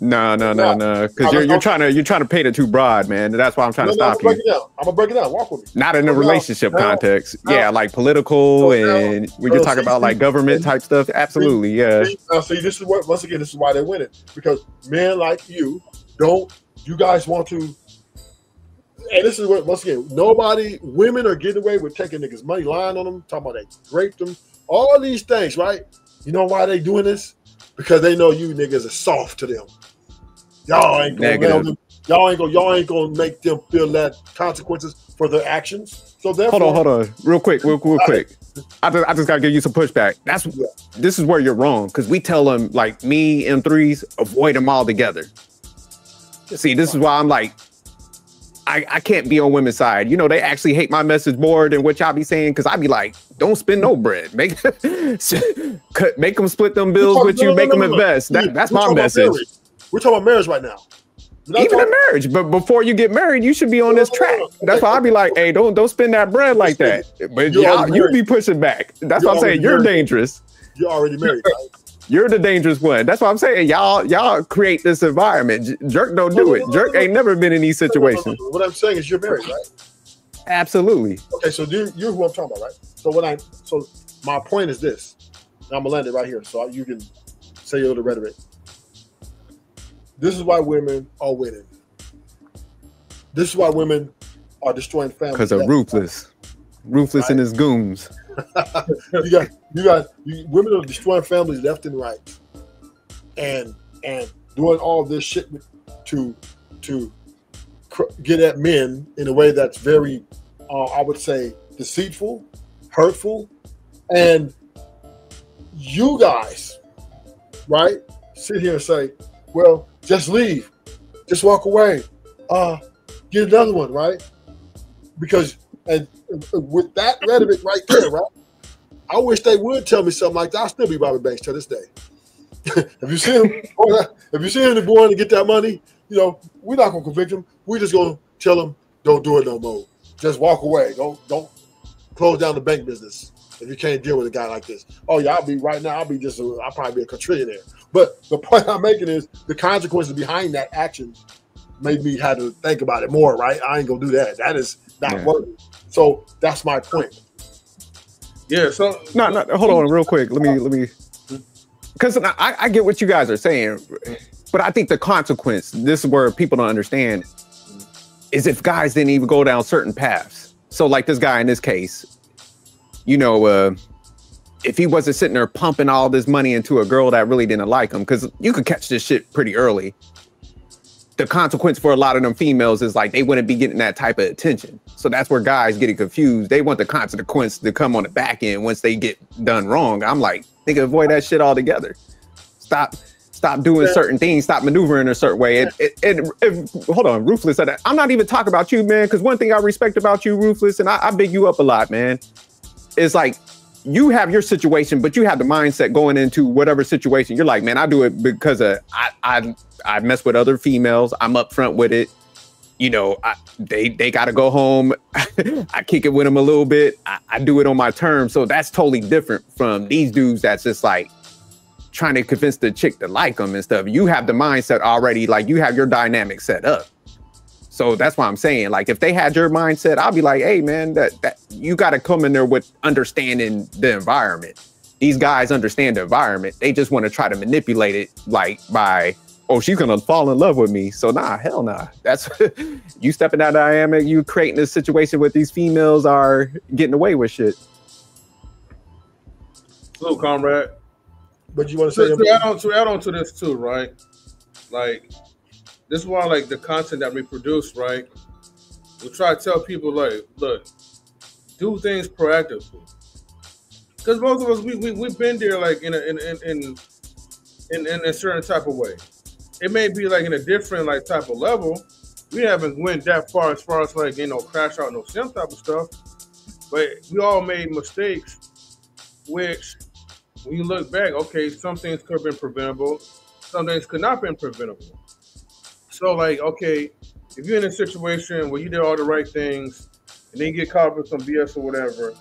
No. Because you're trying to paint it too broad, man. That's why I'm trying to stop you. I'm gonna break it down. Walk with me. Not in a relationship context. Yeah, like political and when you're talking about like government type stuff. Absolutely, yeah. See, this is what once again, this is why they win it, because men like you guys want to. And this is what once again, women are getting away with taking niggas' money, lying on them, talking about they raped them, all these things, right? You know why they doing this? Because they know you niggas are soft to them. Y'all ain't gonna make them feel that consequences for their actions. So therefore, hold on, real quick. I just gotta give you some pushback. This is where you're wrong, because we tell them, like me, M3s, avoid them all together. See, this is why I'm like, I can't be on women's side. You know, they actually hate my message more than what y'all be saying, because I be like, don't spend no bread. Make them split them bills with you, make them invest. That's my message. We're talking about marriage right now. Even in marriage, but before you get married, you should be on this track. That's why I be like, hey, don't spend that bread like that. But you be pushing back. That's why I'm saying you're dangerous. You're already married, right? You're the dangerous one. That's why I'm saying y'all create this environment. Jerk don't do it. Jerk ain't never been in these situations. What I'm saying is you're married, right? Absolutely. Okay, so you're who I'm talking about, right? So my point is this. I'm gonna land it right here, so you can say your little rhetoric. This is why women are winning. This is why women are destroying families. Because of ruthless right? And his goons. Women are destroying families left and right, and doing all this shit to get at men in a way that's very, I would say, deceitful, hurtful, and you guys, right, sit here and say, well, just leave, just walk away, get another one, right? Because and with that rhetoric right there, right? I wish they would tell me something like that. I'll still be Bobby Banks to this day. If you see him going to get that money, you know, we're not gonna convict him. We're just gonna tell him, don't do it no more. Just walk away. Don't close down the bank business if you can't deal with a guy like this. Oh yeah, I'll probably be a quadrillionaire. But the point I'm making is the consequences behind that action made me have to think about it more, right? I ain't gonna do that. That is not worth it. So that's my point. Yeah. So no. Hold on, real quick. Let me, because I get what you guys are saying, but I think the consequence. This is where people don't understand. Is if guys didn't even go down certain paths. So like this guy in this case, you know, if he wasn't sitting there pumping all this money into a girl that really didn't like him, because you could catch this shit pretty early. the consequence for a lot of them females is like they wouldn't be getting that type of attention. So that's where guys get confused. They want the consequence to come on the back end once they get done wrong. I'm like, they can avoid that shit altogether. Stop doing certain things. Stop maneuvering a certain way. Hold on, Ruthless. I'm not even talking about you, man, because one thing I respect about you, Ruthless, and I big you up a lot, man, is like, you have your situation, but you have the mindset going into whatever situation. You're like, man, I do it because I mess with other females. I'm upfront with it. You know, they got to go home. I kick it with them a little bit. I do it on my terms. So that's totally different from these dudes that's just like trying to convince the chick to like them and stuff. You have the mindset already, like you have your dynamic set up. So that's why I'm saying, like, if they had your mindset, I'll be like, hey, man, that you got to come in there with understanding the environment. These guys understand the environment. They just want to try to manipulate it, like, by, oh, she's going to fall in love with me. So, nah, hell nah. That's, you stepping out of dynamic, you creating a situation where these females are getting away with shit. Hello, comrade. But you want to say to add on to this too, right? Like, this is why, like, the content that we produce, right? We try to tell people, like, look, do things proactively, because most of us we've been there, like, in a certain type of way. It may be like in a different like type of level. We haven't went that far as like, you know, crash out, no SIMP type of stuff. But we all made mistakes, which when you look back, okay, some things could have been preventable, some things could not have been preventable. So, like, okay, if you're in a situation where you did all the right things and then you get caught up with some BS or whatever,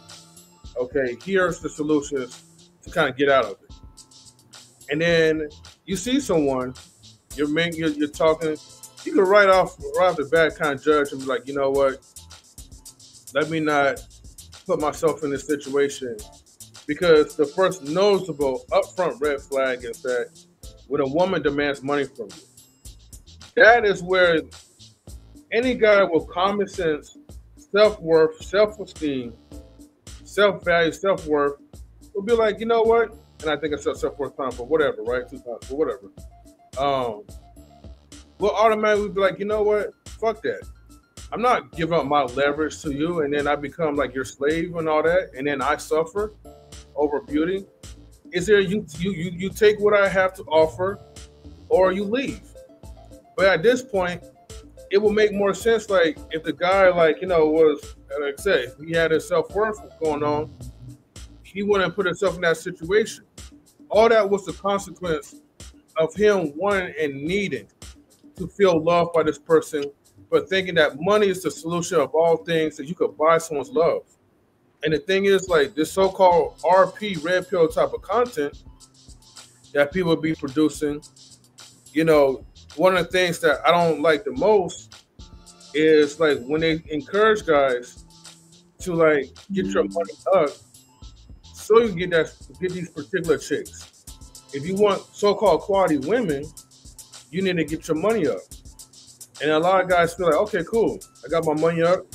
okay, here's the solutions to kind of get out of it. And then you see someone, you're talking, you can right off the bat kind of judge and be like, you know what, let me not put myself in this situation, because the first noticeable upfront red flag is that when a woman demands money from you, that is where any guy with common sense, self-worth, self-esteem, self-value, self-worth will be like, you know what? And I think I said self-worth time for whatever, right? 2 times for whatever. We'll automatically be like, you know what? Fuck that. I'm not giving up my leverage to you, and then I become like your slave and all that, and then I suffer over beauty. Is there you take what I have to offer, or you leave? But at this point, it will make more sense, like, if the guy, like, you know, was, like I said, he had his self-worth going on, he wouldn't put himself in that situation. All that was the consequence of him wanting and needing to feel loved by this person, but thinking that money is the solution of all things, that you could buy someone's love. And the thing is, like, this so-called RP, red pill type of content that people be producing, you know, one of the things that I don't like the most is, like, when they encourage guys to, like, get your money up so you get these particular chicks. If you want so-called quality women, you need to get your money up. And a lot of guys feel like, okay, cool, I got my money up.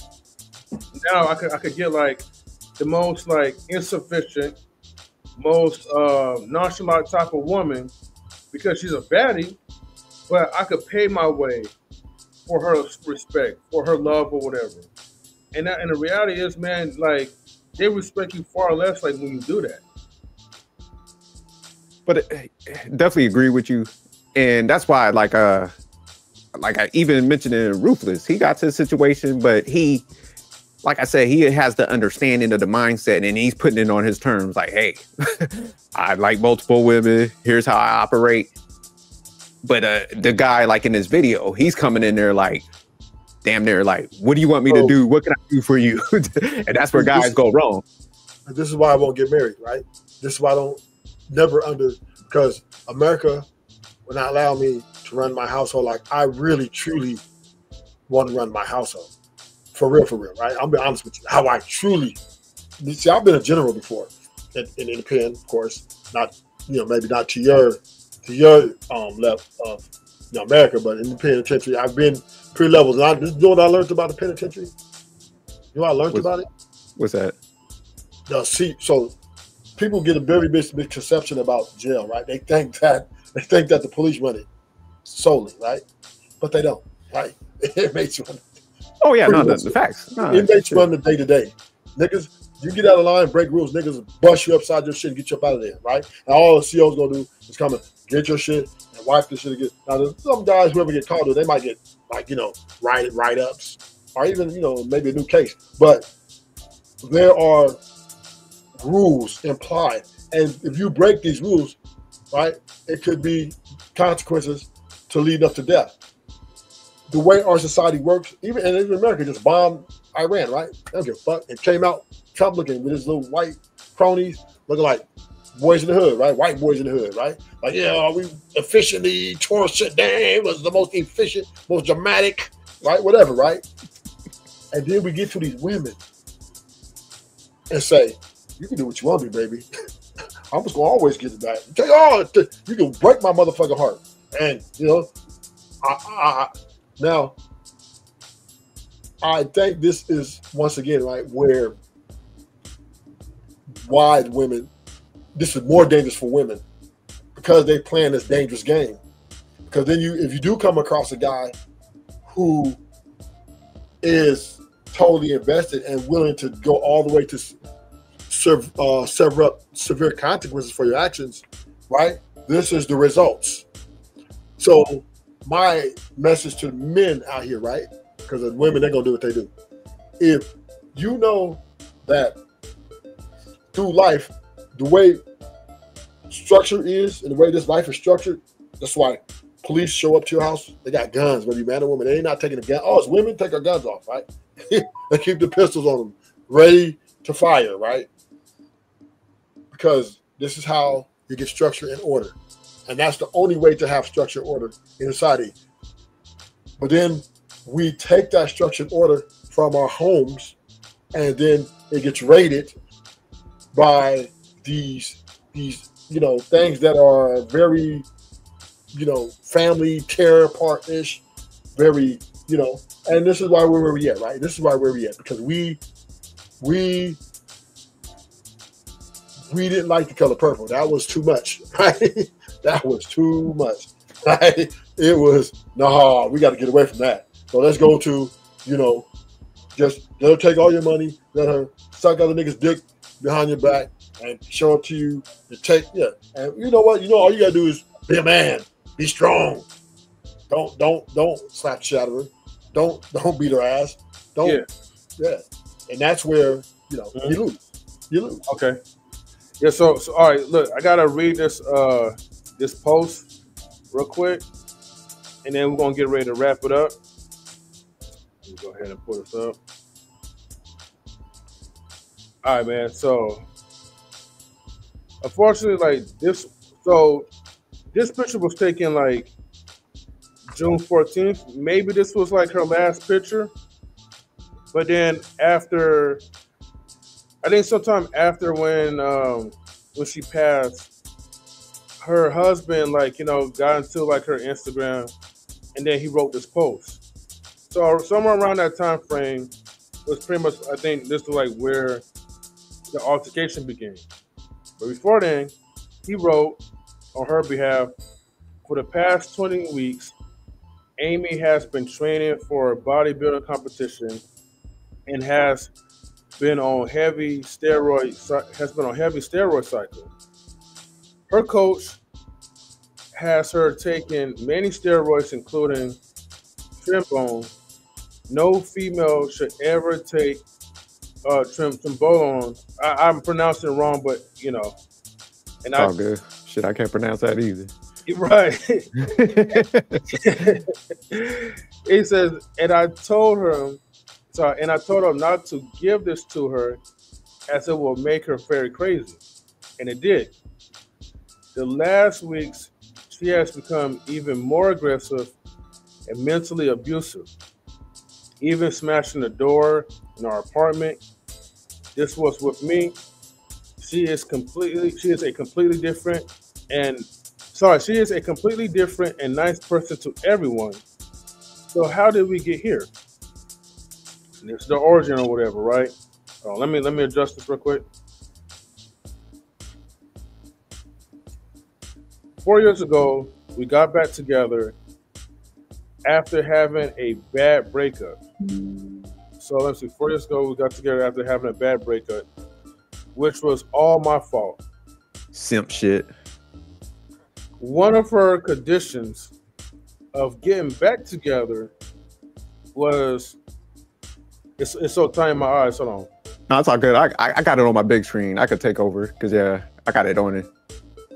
Now I could get, like, the most, like, insufficient, most nonchalant type of woman because she's a baddie, but I could pay my way for her respect, for her love or whatever. And the reality is, man, like, they respect you far less, like, when you do that. But I definitely agree with you. And that's why, like I even mentioned in Ruthless, he got to a situation, but he, like I said, he has the understanding of the mindset, and he's putting it on his terms. Like, hey, I like multiple women. Here's how I operate. But the guy, like in this video, he's coming in there like, damn near like, what do you want me to do? What can I do for you? And that's where guys go wrong. This is why I won't get married, right? This is why I don't because America will not allow me to run my household like I really, truly want to run my household. For real, right? I'm being honest with you. How I truly, see, I've been a general before in the pen, of course. Not, you know, maybe not to your level of, you know, America, but in the penitentiary, I've been pretty levels. And you know what I learned about the penitentiary? You know what I learned about it? What's that? See, so people get a very big misconception about jail, right? They think that the police run it solely, right? but they don't, right? Inmates run. Oh yeah, Pretty no, much. the facts. No, Inmates shit. run the day to day. Niggas, you get out of line, break rules, niggas bust you upside your shit and get you up out of there, right? And all the CO's gonna do is come and get your shit and wipe the shit again. Now, there's some guys, whoever get caught, they might get, like, you know, write-ups or even, you know, maybe a new case. But there are rules implied. And if you break these rules, right, it could be consequences to lead up to death. The way our society works, even America just bombed Iran, right? They don't give a fuck. It came out, Trump looking with his little white cronies, looking like boys in the hood, right? White boys in the hood, right? Like, yeah, we efficiently tore shit down. It was the most efficient, most dramatic, right? Whatever, right? And then we get to these women and say, you can do what you want to do, baby. I'm just going to always get it back. You can break my motherfucking heart. And, you know, now, I think this is, once again, right, why women, this is more dangerous for women because they playing this dangerous game. Because then if you do come across a guy who is totally invested and willing to go all the way to sever up severe consequences for your actions, right? This is the results. So my message to men out here, right? Because the women, they're going to do what they do. If you know that through life, the way structure is and the way this life is structured, that's why police show up to your house. They got guns, whether you man or woman. They ain't not taking the gun. Oh, it's women, take our guns off, right? They keep the pistols on them, ready to fire, right? Because this is how you get structure and order. And that's the only way to have structure and order in society. But then we take that structure and order from our homes, and then it gets raided by these you know, things that are very, you know, family tear apart-ish, very, you know, and this is why we're where we at, right? This is why we're where we at, because we didn't like the color purple. That was too much, right? That was too much, right? It was, no, we got to get away from that. So let's go to, you know, just let her take all your money, let her suck other niggas' dick behind your back and show up to you and take, yeah. And you know what? You know, all you got to do is be a man, be strong. Don't slap the shit out of her. Don't beat her ass. Yeah. And that's where, you know, you lose. You lose. Okay. Yeah, so all right, look, I gotta read this this post real quick, and then we're gonna get ready to wrap it up. Let me go ahead and pull this up. All right, man. So unfortunately, like this picture was taken like June 14th. Maybe this was like her last picture. But then after, I think sometime after when she passed, her husband, like, you know, got into like her Instagram, and then he wrote this post. So somewhere around that time frame was pretty much, I think this was like where the altercation began. But before then, he wrote on her behalf, for the past 20 weeks, Amy has been training for a bodybuilding competition and has been on heavy steroid cycle. Her coach has her taking many steroids, including Trimbone. No female should ever take Trimbone. I'm pronouncing it wrong, but you know. And it's all good. Shit, I can't pronounce that either. Right. He says, and I told her not to give this to her, as it will make her very crazy. And it did. The last weeks, she has become even more aggressive and mentally abusive, even smashing the door in our apartment. This was with me. She is a completely different and nice person to everyone. So how did we get here? And it's the origin or whatever, right? So let me adjust this real quick. 4 years ago, we got back together after having a bad breakup. So let's see, 4 years ago we got together after having a bad breakup, which was all my fault. Simp shit. One of her conditions of getting back together was it's so tight in my eyes. Hold on. No, it's all good. I got it on my big screen. I could take over because yeah, I got it on it.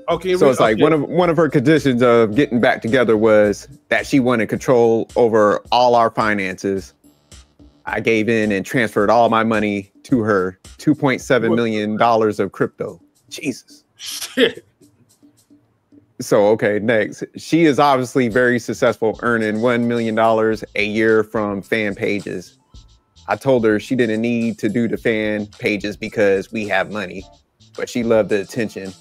Okay. So it's like one of her conditions of getting back together was that she wanted control over all our finances. I gave in and transferred all my money to her. $2.7 million of crypto. Jesus. Shit. So, okay, next. She is obviously very successful, earning $1 million a year from fan pages. I told her she didn't need to do the fan pages because we have money, but she loved the attention.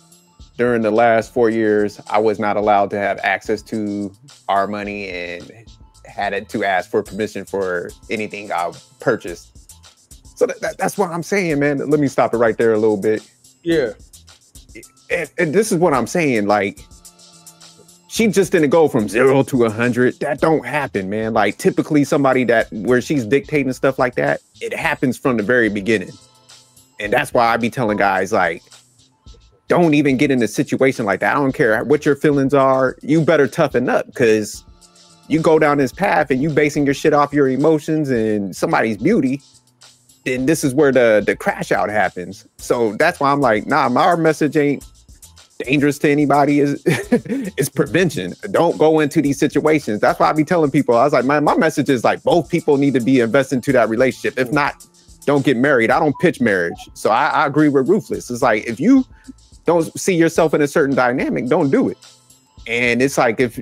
During the last 4 years, I was not allowed to have access to our money and had to ask for permission for anything I purchased. So that's what I'm saying, man. Let me stop it right there a little bit. Yeah. And this is what I'm saying. Like, she just didn't go from 0 to 100. That don't happen, man. Like, typically somebody where she's dictating stuff like that, it happens from the very beginning. And that's why I be telling guys, like, don't even get in a situation like that. I don't care what your feelings are. You better toughen up, because you go down this path and you basing your shit off your emotions and somebody's beauty, then this is where the crash out happens. So that's why I'm like, nah, our message ain't dangerous to anybody. It's prevention. Don't go into these situations. That's why I be telling people, I was like, my message is like, both people need to be invested into that relationship. If not, don't get married. I don't pitch marriage. So I agree with Ruthless. It's like, if you don't see yourself in a certain dynamic, don't do it. And it's like, if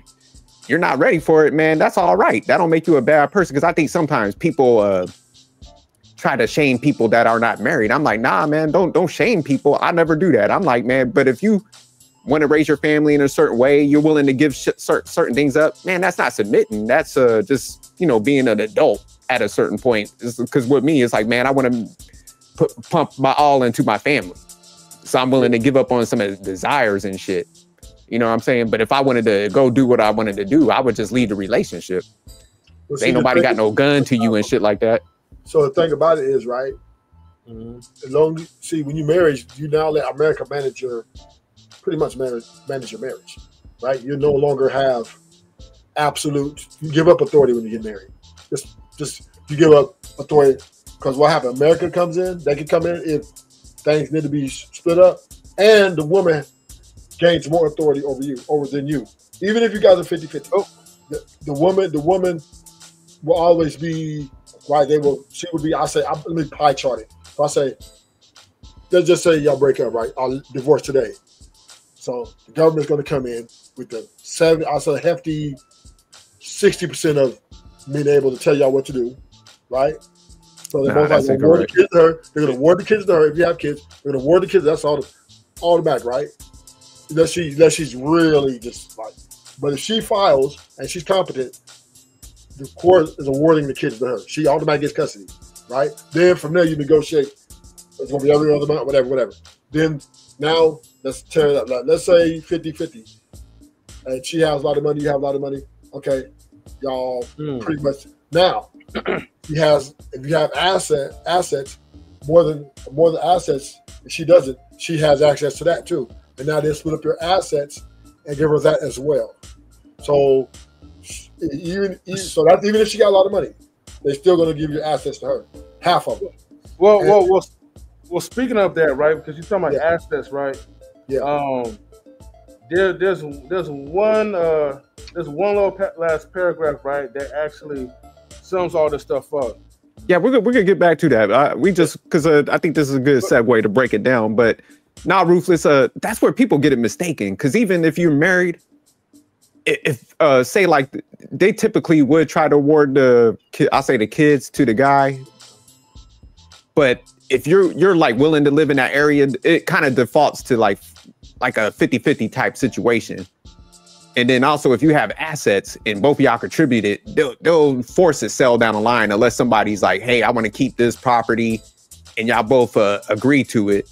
you're not ready for it, man, that's all right. That don't make you a bad person. Because I think sometimes people try to shame people that are not married. I'm like, nah, man, don't shame people. I never do that. I'm like, man, but if you want to raise your family in a certain way, you're willing to give certain things up, man, that's not submitting. That's just, being an adult at a certain point. Because with me, it's like, man, I want to pump my all into my family. So I'm willing to give up on some of the desires and shit. You know what I'm saying? But if I wanted to go do what I wanted to do, I would just leave the relationship. Well, ain't nobody got no gun to you and shit like that. So the thing about it is, right? When you marry, you now let America manage your marriage, right? You no longer have absolute. You give up authority when you get married. Just you give up authority, because what happened? America comes in. They can come in if things need to be split up, and the woman gains more authority over than you. Even if you guys are 50-50, the woman will always be right. She would be. Let me pie chart it. So I say, let's just say y'all break up, right? I'll divorce today. So the government's going to come in with the hefty 60% of being able to tell y'all what to do, right? So they're both like going to award the kids to her. They're going to award the kids to her if you have kids. They're going to award the kids. That's all the back, right? Unless she's really just like. But if she files and she's competent, the court is awarding the kids to her. She automatically gets custody, right? Then from there you negotiate. It's going to be every other month, whatever. Then now let's tear it up. Like, let's say 50-50. And she has a lot of money, you have a lot of money. Okay, y'all pretty much now. If you have assets, more than assets, if she doesn't, she has access to that too. And now they split up your assets and give her that as well. So even if she got a lot of money, they're still going to give you assets to her, half of them. Well, speaking of that, right? Because you're talking about assets, right? Yeah. There's one little last paragraph, right, that actually sums all this stuff up. Yeah, we're gonna get back to that. Because I think this is a good segue to break it down. But now, Ruthless, that's where people get it mistaken. Because even if you're married, if say like they typically would try to award the kids to the guy, but if you're like willing to live in that area, it kind of defaults to like a 50-50 type situation. And then also, if you have assets and both of y'all contributed, they'll force it sell down the line unless somebody's like, hey, I want to keep this property, and y'all both agree to it.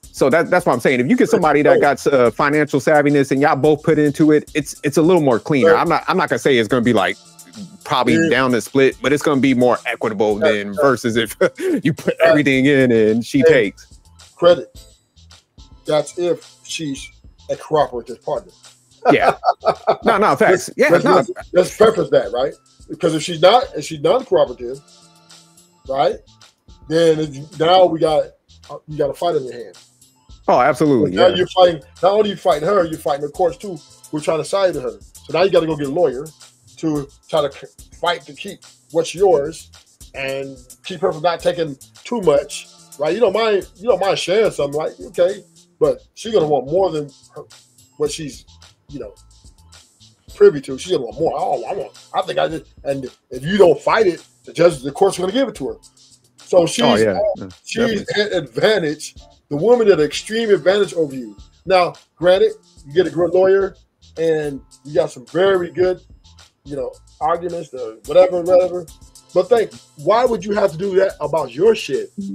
So that's what I'm saying. If you get somebody that got financial savviness and y'all both put into it, it's a little more cleaner. I'm not gonna say it's gonna be like probably down to split, but it's going to be more equitable than versus if you put everything in and she takes. Credit. That's if she's a cooperative partner. Yeah. No, facts. Let's preface that, right? Because if she's not cooperative, right? Then now you got a fight on your hands. Oh, absolutely. Now you're fighting. Not only you fighting her, you're fighting the courts too. We're trying to side to her. So now you got to go get a lawyer to try to fight to keep what's yours and keep her from not taking too much, right? You don't mind sharing something, right? Okay, but she's gonna want more than what she's, privy to. She's gonna want more. And if you don't fight it, the court's gonna give it to her. So she's at advantage. The woman at extreme advantage over you. Now, granted, you get a good lawyer and you got some very good, arguments, whatever. But why would you have to do that about your shit? You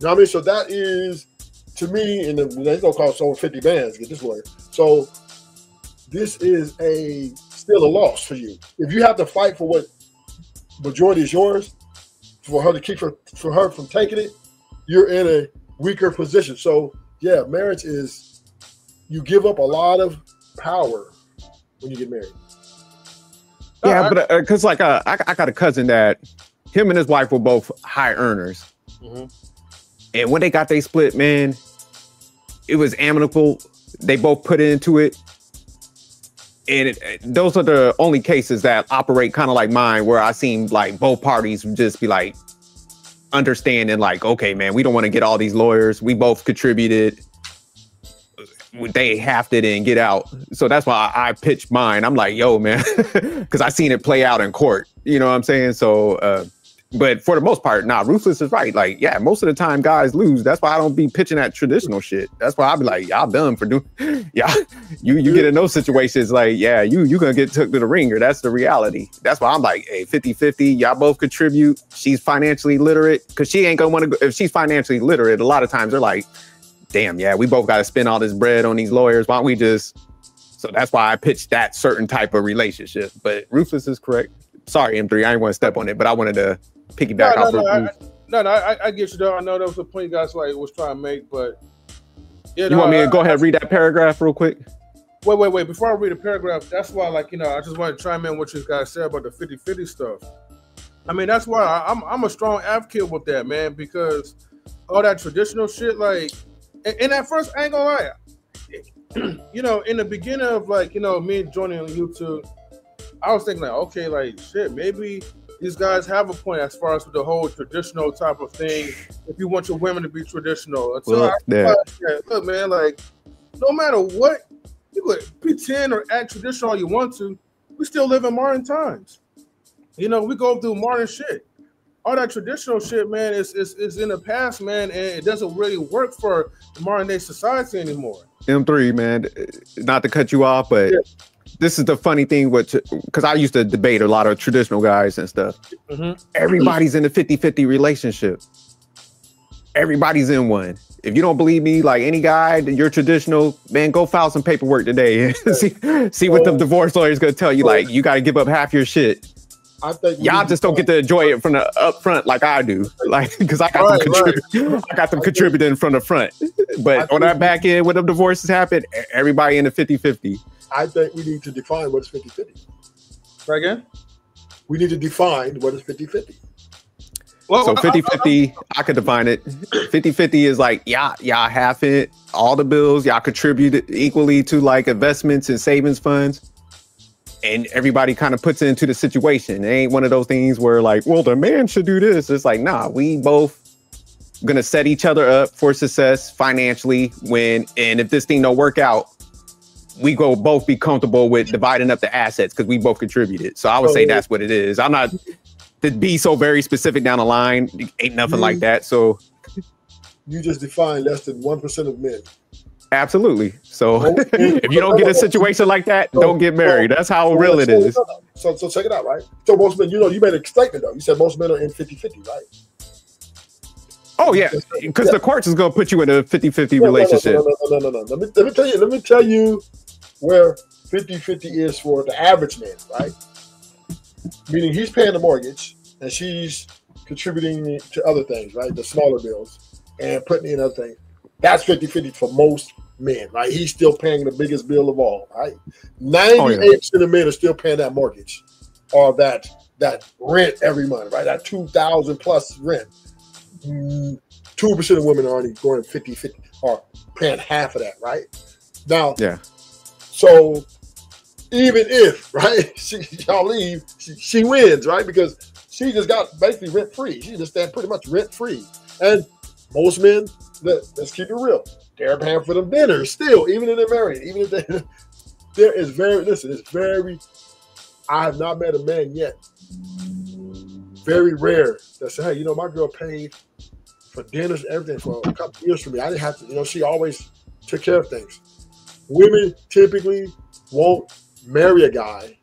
know what I mean? So that is, to me, and they're gonna cost over 50 bands to get this lawyer. So this is still a loss for you. If you have to fight for what majority is yours, for her from taking it, you're in a weaker position. So yeah, marriage is, you give up a lot of power when you get married. Yeah, but because I got a cousin that him and his wife were both high earners, and when they got they split, man, it was amicable. They both put into it, and those are the only cases that operate kind of like mine, where I seen like both parties just be like understanding, like, okay, man, we don't want to get all these lawyers. We both contributed. They halved it and get out. So that's why I pitched mine. I'm like, yo, man, because I seen it play out in court. You know what I'm saying? So, but for the most part, Ruthless is right. Like, yeah, most of the time guys lose. That's why I don't be pitching that traditional shit. That's why I'll be like, y'all done for doing, yeah. You get in those situations, like, yeah, you gonna get took to the ringer. That's the reality. That's why I'm like, hey, 50-50, y'all both contribute. She's financially literate, because she ain't gonna want to go. If she's financially literate, a lot of times they're like, damn, yeah, we both got to spend all this bread on these lawyers. Why don't we just... So that's why I pitched that certain type of relationship. But Ruthless is correct. Sorry, M3, I didn't want to step on it, but I wanted to piggyback off I get you though. I know that was a point you guys was trying to make, but... Yeah, you want me to go ahead and read that paragraph real quick? Wait. Before I read the paragraph, that's why, I just want to chime in what you guys said about the 50-50 stuff. I mean, that's why I'm a strong advocate with that, man, because all that traditional shit, and at first, I ain't gonna lie, in the beginning of me joining on YouTube, I was thinking okay, shit, maybe these guys have a point as far as the whole traditional type of thing. If you want your women to be traditional, look, man, no matter what, you could pretend or act traditional all you want to. We still live in modern times. We go through modern shit. All that traditional shit, man, is in the past, man, and it doesn't really work for the modern day society anymore. M3, man, not to cut you off, but this is the funny thing, because I used to debate a lot of traditional guys and stuff. Everybody's in a 50-50 relationship. Everybody's in one. If you don't believe me, like any guy, you're traditional, man, go file some paperwork today. see what the divorce lawyer's gonna tell you. Like, you got to give up half your shit. I think y'all just don't get to enjoy it from the up front like I do, because I got them contributing from the front. But on that back end, when the divorces happen, everybody in the 50-50. I think we need to define what is 50-50. Right again? We need to define what is 50-50. Well, so 50-50, I could define it. 50-50 is like, y'all half it, all the bills, y'all contribute equally to investments and savings funds. And everybody kind of puts it into the situation. It ain't one of those things where well, the man should do this. It's like, nah, we both gonna set each other up for success financially and if this thing don't work out, we go both be comfortable with dividing up the assets because we both contributed. So I would say that's what it is. I'm not to be so very specific down the line. Ain't nothing like that. So you just define less than 1% of men. Absolutely. So if you don't get a situation like that, don't get married. That's how real it is. So check it out, right? So most men, you made a statement though. You said most men are in 50-50, right? Oh yeah, because the courts is gonna put you in a 50-50 relationship. No. Let me tell you where 50-50 is for the average man, right? meaning he's paying the mortgage and she's contributing to other things, right? The smaller bills and putting in other things. That's 50-50 for most men, right? He's still paying the biggest bill of all, right? 98% of men are still paying that mortgage or that rent every month, right? That $2,000 plus rent. 2% of women are only going 50-50 or paying half of that, right? Now, so even if, right, y'all leave, she wins, right? Because she just got basically rent free. She just stand pretty much rent free. And most men, let's keep it real, they're paying for them dinners still, even if they're married, even if they, there is very, listen, it's very, I have not met a man yet, very rare that say, hey, you know, my girl paid for dinners, everything for a couple of years for me. I didn't have to, you know, she always took care of things. Women typically won't marry a guy,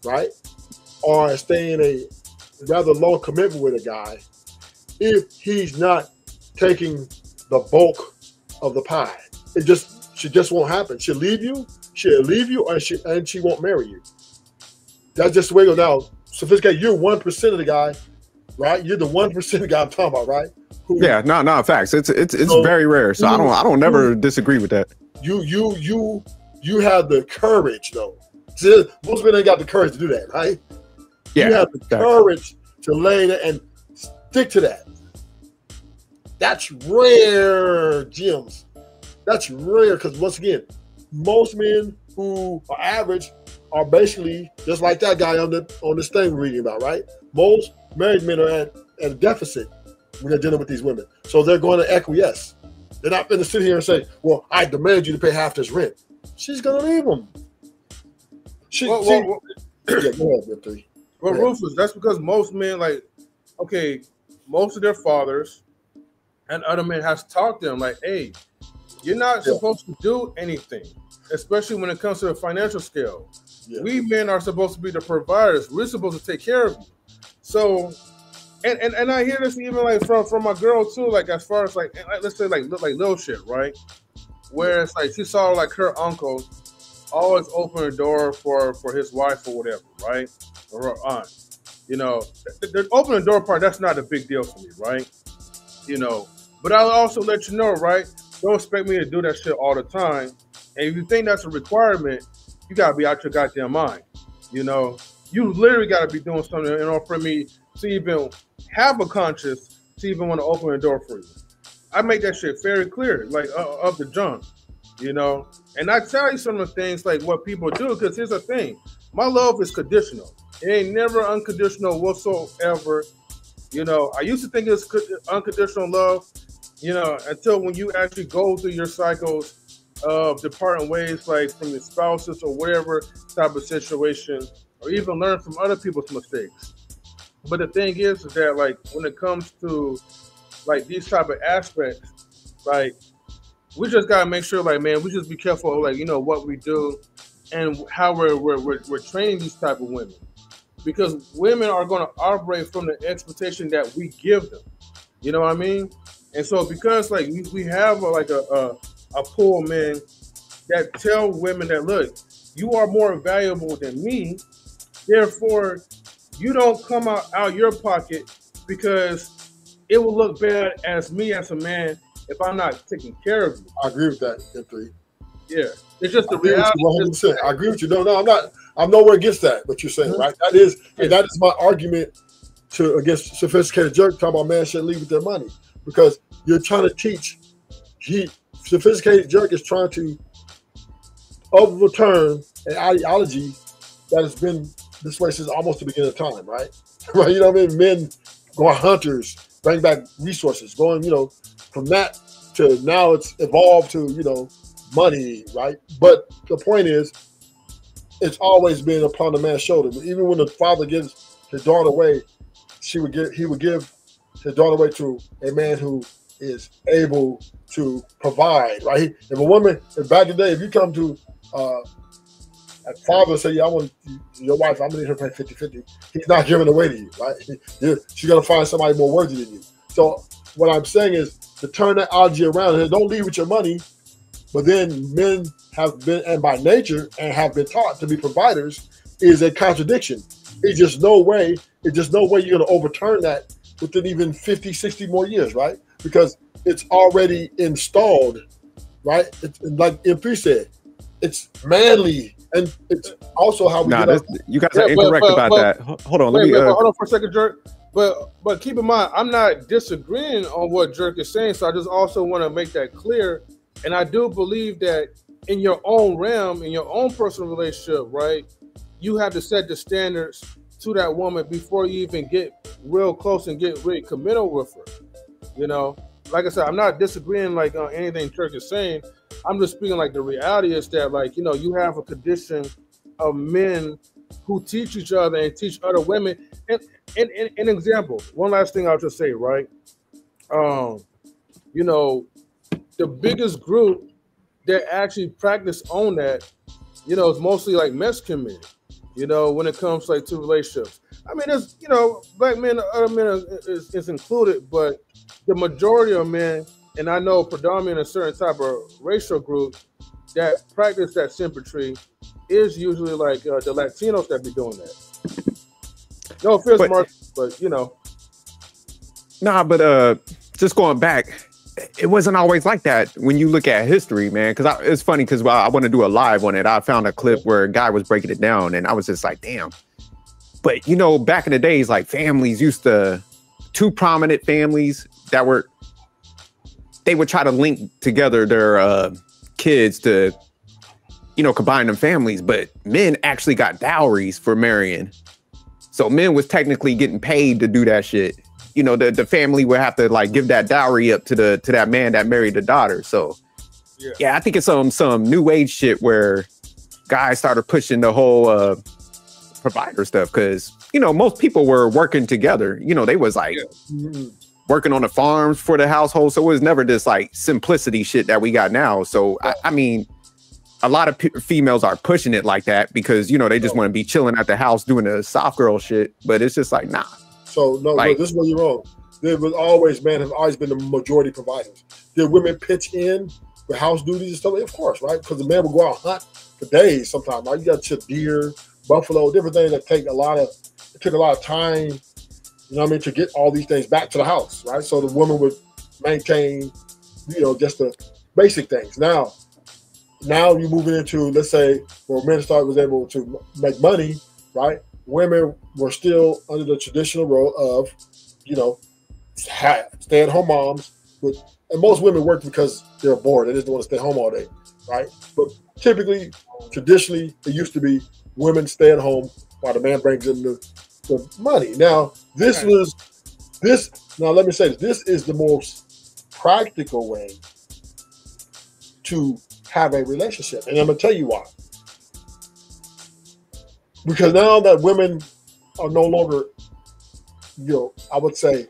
right? Or stay in a rather low commitment with a guy if he's not taking the bulk of the pie. She just won't happen. She'll leave you, or she won't marry you. That's just the way it goes. Now, sophisticated, you're 1% of the guy, right? You're the 1% of the guy I'm talking about, right? No, facts. It's so very rare. So I don't never disagree with that. You have the courage though. Most men ain't got the courage to do that, right? Yeah, you have the courage to lay there and stick to that. That's rare, Jims. That's rare because once again, most men who are average are basically just like that guy on this thing we're reading about, right? Most married men are at a deficit when they're dealing with these women. So they're going to acquiesce. They're not going to sit here and say, well, I demand you to pay half this rent. She's going to leave them. Go ahead, Victory. Well, Rufus, that's because most men, like, okay, most of their fathers and other men has taught them, like, hey, you're not supposed to do anything, especially when it comes to the financial scale. Yeah. We men are supposed to be the providers. We're supposed to take care of you. So, and I hear this even like from my girl too, like as far as like let's say like little shit, right? Where it's like she saw like her uncle always open a door for his wife or whatever, right? Or her aunt. You know, the open the door part, that's not a big deal for me, right? You know, but I'll also let you know, right? Don't expect me to do that shit all the time. And if you think that's a requirement, you gotta be out your goddamn mind. You know, you literally gotta be doing something in order for me to even have a conscience to even want to open a door for you. I make that shit very clear, like up the jump, you know. And I tell you some of the things like what people do, because here's the thing: my love is conditional. It ain't never unconditional whatsoever. You know, I used to think it was unconditional love, you know, until when you actually go through your cycles of departing ways, like from your spouses or whatever type of situation, or even learn from other people's mistakes. But the thing is that, like, when it comes to like these type of aspects, like, we just gotta make sure, like, man, we just be careful, like, you know, what we do and how we're training these type of women, because women are going to operate from the expectation that we give them. You know what I mean? And so because like we have a pool of men that tell women that, look, you are more valuable than me, therefore you don't come out your pocket, because it will look bad as me as a man if I'm not taking care of you. I agree with that, M3. Yeah, it's just the reality. 100%. I agree with you. No, I'm not. I'm nowhere against that. What you're saying, right? That is, and that is my argument against sophisticated jerk talking about man shouldn't leave with their money, because you're trying to teach. Sophisticated jerk is trying to overturn an ideology that has been this way since almost the beginning of time, right? Right? You know what I mean? Men going hunters, bring back resources, going, you know, from that to now it's evolved to, you know, money, right? But the point is, it's always been upon the man's shoulder. Even when the father gives his daughter away, he would give his daughter away to a man who is able to provide, right? If a woman, back in the day, if you come to a father and say, yeah, I want your wife, I'm gonna need her to pay 50-50, he's not giving away to you, right? She's gonna find somebody more worthy than you. So what I'm saying is to turn that ideology around and don't leave with your money. But then men have been, and by nature, and have been taught to be providers, is a contradiction. It's just no way. It's just no way you're going to overturn that within even 50, 60 more years, right? Because it's already installed, right? It's like MP said, it's manly, and it's also how we get up. You guys are incorrect about that. Hold on, let me hold on for a second, Jerk. But keep in mind, I'm not disagreeing on what Jerk is saying. So I just also want to make that clear. And I do believe that in your own realm, in your own personal relationship, right, you have to set the standards to that woman before you even get real close and get really committed with her. You know, like I said, I'm not disagreeing like on anything Jerk is saying. I'm just speaking like the reality is that, like, you know, you have a condition of men who teach each other and teach other women. And an example, one last thing I'll just say, right? You know, the biggest group that actually practice on that, you know, is mostly like Mexican men, you know, when it comes like to relationships. I mean, there's, you know, black men, other men is included, but the majority of men, and I know predominantly a certain type of racial group that practice that sympatry is usually like the Latinos that be doing that. No offense, Mark, but you know. Nah, but just going back, it wasn't always like that when you look at history, man. Because it's funny because I want to do a live on it. I found a clip where a guy was breaking it down, and I was just like, damn. But you know, back in the days, like families used to, two prominent families that were, they would try to link together their kids to, you know, combine them families. But men actually got dowries for marrying. So men was technically getting paid to do that shit. You know, the family would have to like give that dowry up to that man that married the daughter. So yeah, I think it's some new age shit where guys started pushing the whole provider stuff, because you know most people were working together. You know, they was like working on the farms for the household, so it was never this like simplicity shit that we got now. So I mean, a lot of females are pushing it like that because you know they just want to be chilling at the house doing the soft girl shit, but it's just like nah. So no, like, this is where you're wrong. There was always, man, have always been the majority providers. Did women pitch in with house duties and stuff? Of course, right? Because the man would go out hunt for days sometimes. Right? You got to deer, buffalo, different things that take a lot of time, you know what I mean, to get all these things back to the house, right? So the woman would maintain, you know, just the basic things. Now you're moving into, let's say, where men was able to make money, right? Women were still under the traditional role of, you know, stay-at-home moms. And most women work because they're bored. They just don't want to stay home all day, right? But typically, traditionally, it used to be women stay at home while the man brings in the money. Now, now let me say this is the most practical way to have a relationship. And I'm going to tell you why. Because now that women are no longer, you know, I would say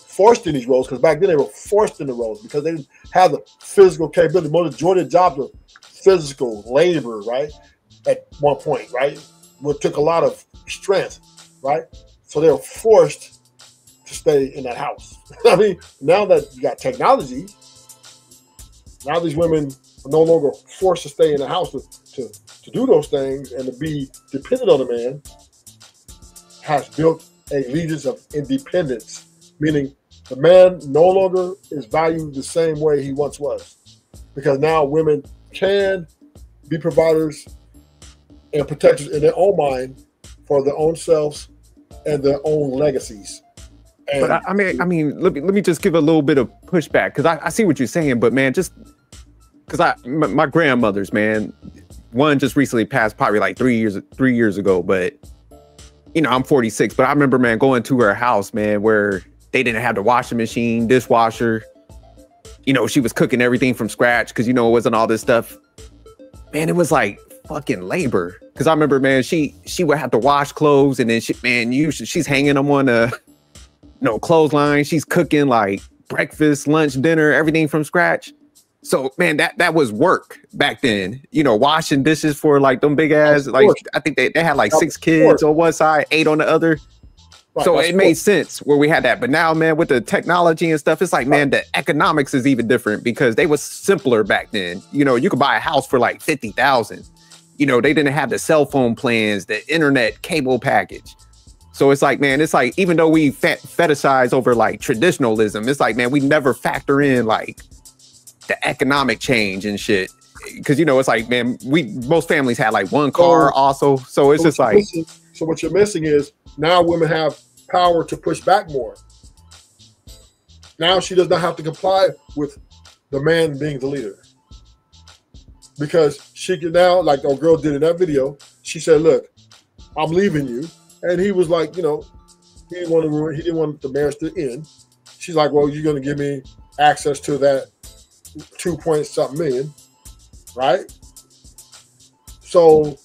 forced in these roles, because back then they were forced in the roles because they didn't have the physical capability. The majority of jobs were physical labor, right? At one point, right? What took a lot of strength, right? So they were forced to stay in that house. I mean, now that you got technology, now these women are no longer forced to stay in the house to do those things and to be dependent on a man, has built a allegiance of independence, meaning the man no longer is valued the same way he once was, because now women can be providers and protectors in their own mind for their own selves and their own legacies. And but I mean, let me just give a little bit of pushback, because I see what you're saying, but man, just because my grandmother's, man, one just recently passed, probably like 3 years ago, but you know, I'm 46, but I remember, man, going to her house, man, where they didn't have the washing machine, dishwasher. You know, she was cooking everything from scratch because, you know, it wasn't all this stuff. Man, it was like fucking labor. Because I remember, man, she would have to wash clothes, and then she's hanging them on a clothesline. She's cooking like breakfast, lunch, dinner, everything from scratch. So, man, that was work back then. You know, washing dishes for like them big ass, like I think they had like 6 kids on one side, 8 on the other. Right, so it made sense where we had that. But now, man, with the technology and stuff, it's like, man, the economics is even different because they was simpler back then. You know, you could buy a house for like $50,000. you know, they didn't have the cell phone plans, the internet cable package. So it's like, man, it's like, even though we fetishize over like traditionalism, it's like, man, we never factor in like the economic change and shit. Cause you know, it's like, man, most families had like one car also. So it's just like. So what you're missing is now women have power to push back more. Now she does not have to comply with the man being the leader. Because she can now, like the girl did in that video, she said, look, I'm leaving you. And he was like, you know, he didn't want the marriage to end. She's like, well, you're going to give me access to that 2-point-something million, right? So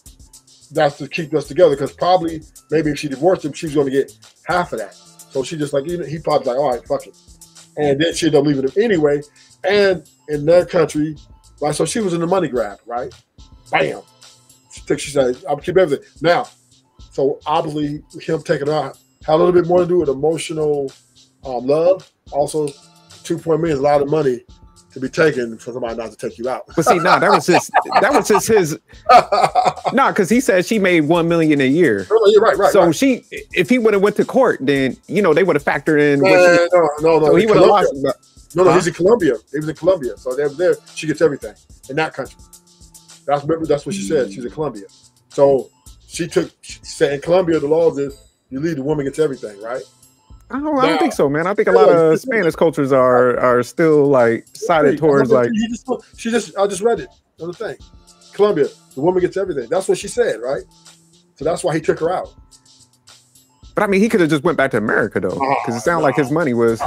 that's to keep us together, because probably maybe if she divorced him, she's going to get half of that. So she just like, he probably like, all right, fuck it. And then she ended up leaving him anyway. And in their country, right? So she was in the money grab, right? Bam. She said, I'll keep everything. Now, so obviously him taking her out had a little bit more to do with emotional love. Also, 2 million is a lot of money to be taken for somebody not to take you out. But see, that was just his. Because he said she made $1 million a year. Oh, you're right. So if he would have went to court, then you know they would have factored in. No. So he would have lost. No, he's in Colombia. He was in Colombia, so they're there. She gets everything in that country. That's what she said. She's in Colombia. So she said in Colombia the laws is you leave, the woman gets everything, right? I don't think so, man. I think a lot of Spanish cultures are still like sided towards like. I just read it on the thing. Colombia, the woman gets everything. That's what she said, right? So that's why he took her out. But I mean, he could have just went back to America though, because it sounded like his money was.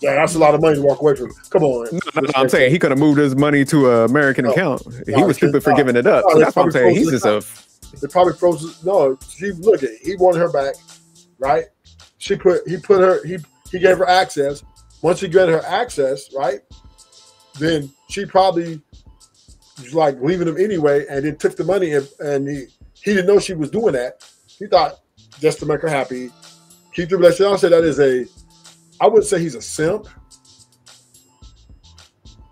Yeah, that's a lot of money to walk away from. Come on. No, I'm saying he could have moved his money to an American account. He was stupid for giving it up. So that's what I'm saying. He's just a. They probably froze. No, he wanted her back, right? He gave her access. Once he granted her access, right? Then she probably was like leaving him anyway, and then took the money and he didn't know she was doing that. He thought just to make her happy, keep the relationship. I'll say that I wouldn't say he's a simp.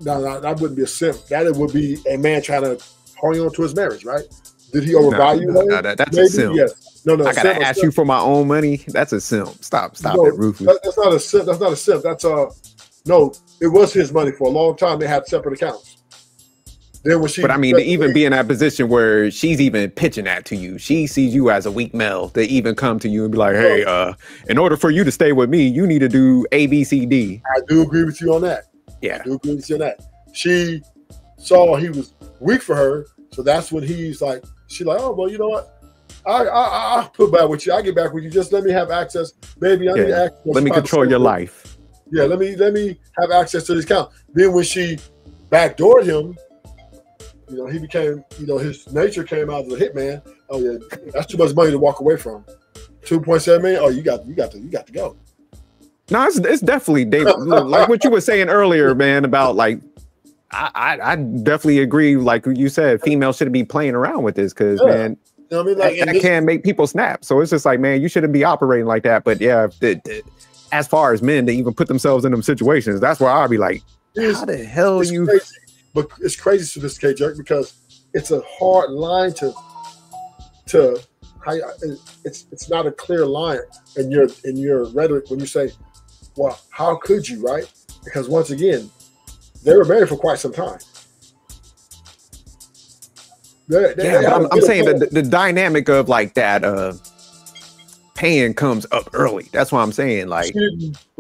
No, that wouldn't be a simp. That would be a man trying to hold on to his marriage, right? Did he overvalue her? No, that's a simp. Yes. No. I gotta ask you for my own money. That's a simp. Stop it, Rufus. That's not a simp. That's not a simp. No. It was his money for a long time. They had separate accounts. Then when but I mean, to even be in that position where she's even pitching that to you, she sees you as a weak male. To even come to you and be like, "Hey, in order for you to stay with me, you need to do A, B, C, D." I do agree with you on that. Yeah, I do agree with you on that. She saw he was weak for her, so that's when she's like, "Oh, well, you know what? I'll put back with you. I get back with you. Just let me have access, baby. I need access. Let me control your life. Yeah, let me have access to this account." Then when she backdoored him, you know, he became, you know, his nature came out as a hitman. Oh yeah, that's too much money to walk away from. 2.7 million. Oh, you got to go. No, it's definitely like what you were saying earlier, man. About like, I definitely agree. Like you said, females shouldn't be playing around with this because man. You know what I mean? Like, that can make people snap. So it's just like, man, you shouldn't be operating like that. But yeah, as far as men to even put themselves in them situations, that's where I'll be like, how the hell you? Crazy. But it's crazy sophisticated, Jerk, because it's a hard line to it's not a clear line in your rhetoric when you say, well, how could you, right? Because once again, they were married for quite some time. I'm saying that the dynamic of like that paying comes up early. That's what I'm saying. Like,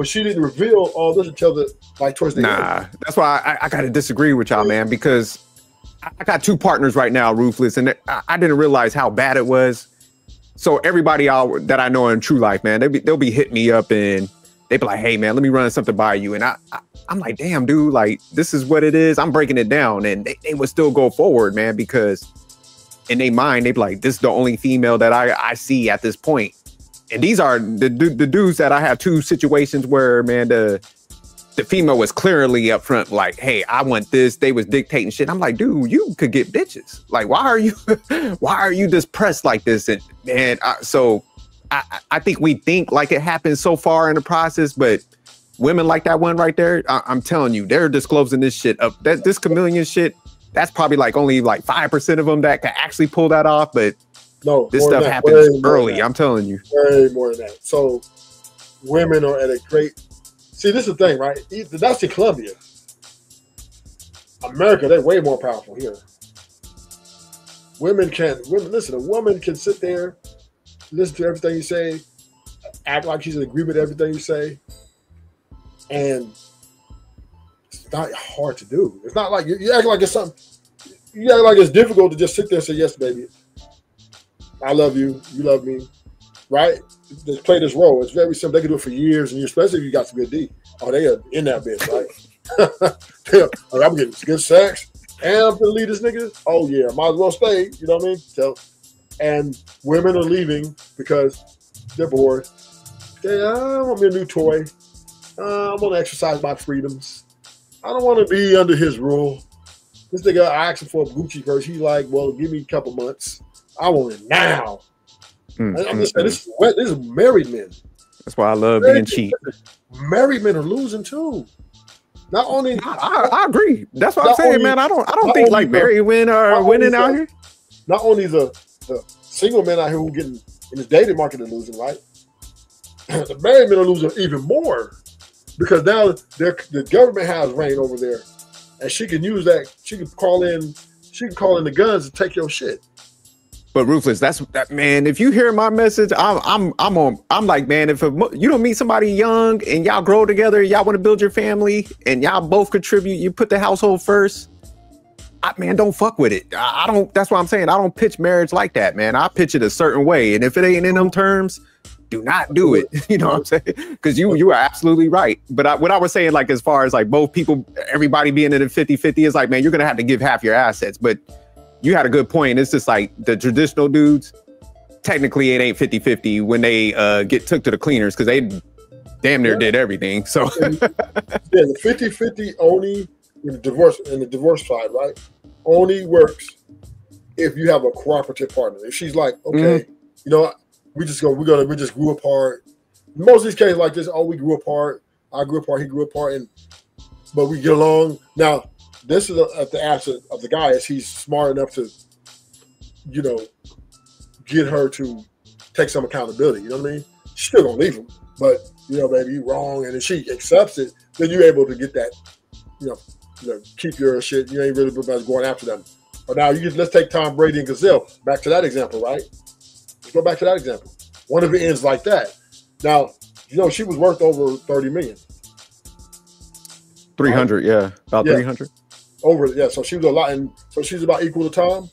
she didn't reveal all this until towards the end. That's why I gotta disagree with y'all, man, because I got 2 partners right now, Ruthless, and I didn't realize how bad it was. So everybody that I know in true life, man, they'll be hitting me up and they be like, "Hey, man, let me run something by you," and I'm like, "Damn, dude, like this is what it is." I'm breaking it down, and they would still go forward, man, because in their mind they be like, "This is the only female that I see at this point." And these are the dudes that I have 2 situations where, man, the female was clearly up front, like, "Hey, I want this." They was dictating shit. I'm like, dude, you could get bitches. Like, why are you just pressed like this? And man, I think we think like it happened so far in the process, but women like that one right there, I'm telling you, they're disclosing this shit up. This chameleon shit, that's probably like only like 5% of them that can actually pull that off. But no, this stuff happens early. I'm telling you, way more than that. So women are at a great. See, this is the thing, right? That's in Colombia. America, they're way more powerful here. Women listen. A woman can sit there, listen to everything you say, act like she's in agreement with everything you say, and it's not hard to do. It's not like you act like it's something. You act like it's difficult to just sit there and say, yes, baby, I love you, you love me, right? Just play this role. It's very simple. They can do it for years and years, especially if you got some good D. Oh, they are in that bitch, right? I'm getting good sex, and I'm gonna leave this nigga. Oh yeah, might as well stay. You know what I mean? So, and women are leaving because they're bored. I want me a new toy. I want to exercise my freedoms. I don't want to be under his rule. This nigga, I asked him for a Gucci purse. He's like, well, give me a couple months. I want it now. I'm just saying, this is married men. That's why I love being cheap. Married men are losing too. Not only I agree. That's what I'm saying, man. I don't think like married men are winning out here. Not only the single men out here who getting in the dating market are losing, right? The married men are losing even more because now the government has reign over there, and she can use that. She can call in the guns and take your shit. But Ruthless, that's that, man. If you hear my message, I'm like, man, if you don't meet somebody young and y'all grow together, y'all want to build your family and y'all both contribute, you put the household first. Man, don't fuck with it. I don't. That's what I'm saying. I don't pitch marriage like that, man. I pitch it a certain way, and if it ain't in them terms, do not do it. You know what I'm saying? Because you are absolutely right. But what I was saying, like as far as like both people, everybody being in a 50-50 is like, man, you're gonna have to give half your assets, but. You had a good point. It's just like the traditional dudes, technically it ain't 50-50 when they get took to the cleaners because they damn near did everything. So the 50-50 only in the divorce side, right? Only works if you have a cooperative partner. If she's like, okay, you know, we just grew apart. Most of these cases like this, we grew apart. I grew apart, he grew apart, but we get along. Now, this is at the asset of the guy is he's smart enough to, you know, get her to take some accountability. You know what I mean? She's still gonna leave him, but you know, baby, you wrong, and if she accepts it, then you're able to get that, you know, keep your shit. You ain't really about going after them. But now let's take Tom Brady and Gazelle back to that example, right? Let's go back to that example. One of it ends like that. Now, you know, she was worth over 30 million. 300, right? Yeah, about 300. So she was a lot, and so she's about equal to Tom.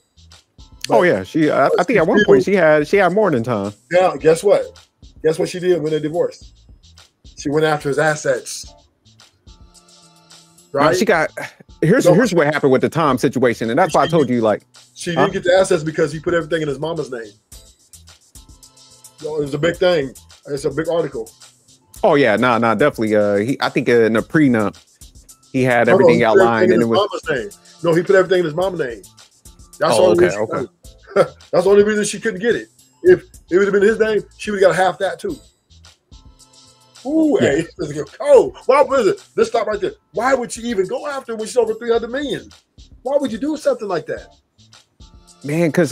But, I think at one point she had more than Tom. Yeah, guess what? Guess what she did when they divorced? She went after his assets. Right? She got here's what happened with the Tom situation, and that's why I told you like she didn't get the assets because he put everything in his mama's name. So it was a big thing. It's a big article. Oh yeah, definitely. I think in a prenup. He had everything outlined, and it was mama's name. No, he put everything in his mama's name. That's the only reason. Okay. That's the only reason she couldn't get it. If it would have been his name, she would have got half that too. Ooh, hey, why was it? Let's stop right there. Why would she even go after when she's over 300 million? Why would you do something like that? Man, because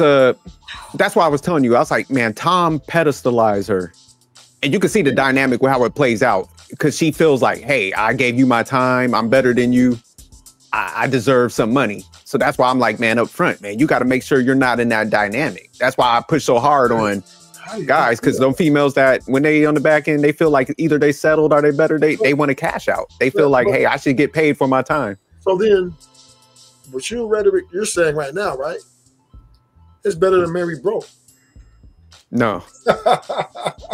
that's why I was telling you. I was like, man, Tom pedestalized her, and you can see the dynamic with how it plays out. Because she feels like, hey, I gave you my time. I'm better than you. I deserve some money. So that's why I'm like, man, up front, man, you got to make sure you're not in that dynamic. That's why I push so hard on guys, because those females that when they on the back end, they feel like either they settled or they better. They want to cash out. They feel like, hey, I should get paid for my time. So then, what rhetoric you're saying right now, right? It's better than marry broke. No,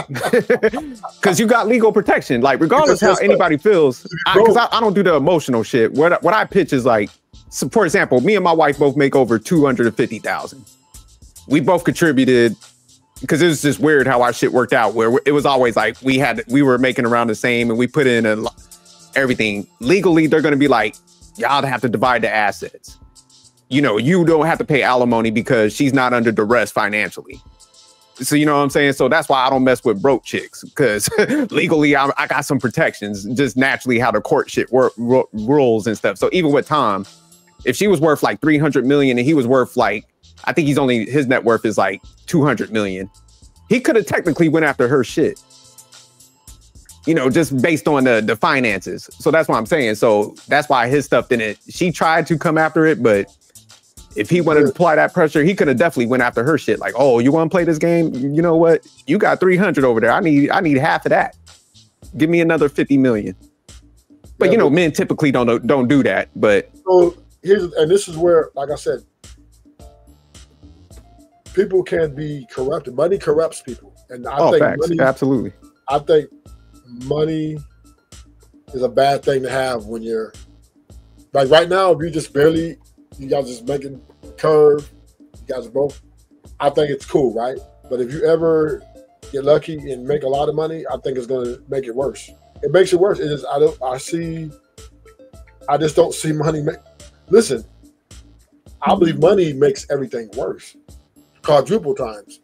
because you got legal protection. Like regardless how anybody feels, because I don't do the emotional shit. What I pitch is like, so for example, me and my wife both make over 250,000. We both contributed because it was just weird how our shit worked out. Where it was always like we were making around the same, and we put in everything legally. They're going to be like, y'all have to divide the assets. You know, you don't have to pay alimony because she's not under duress financially. So you know what I'm saying? So that's why I don't mess with broke chicks, because legally I got some protections, just naturally how the court shit rules and stuff. So even with Tom, if she was worth like 300 million and he was worth like, I think his net worth is like 200 million. He could have technically went after her shit. You know, just based on the finances. So that's what I'm saying. So that's why his stuff didn't, she tried to come after it, but if he wanted to apply that pressure, he could have definitely went after her shit. Like, oh, you want to play this game? You know what? You got 300 over there. I need half of that. Give me another 50 million. But you know, men typically don't do that. But so this is where, like I said, people can be corrupted. Money corrupts people, and I think facts. Money, absolutely. I think money is a bad thing to have when you're like right now. If you just barely, you guys just making curve, you guys are both. I think it's cool, right? But if you ever get lucky and make a lot of money, I think it's going to make it worse. It makes it worse. It is. I just don't see money. Listen, I believe money makes everything worse, quadruple times.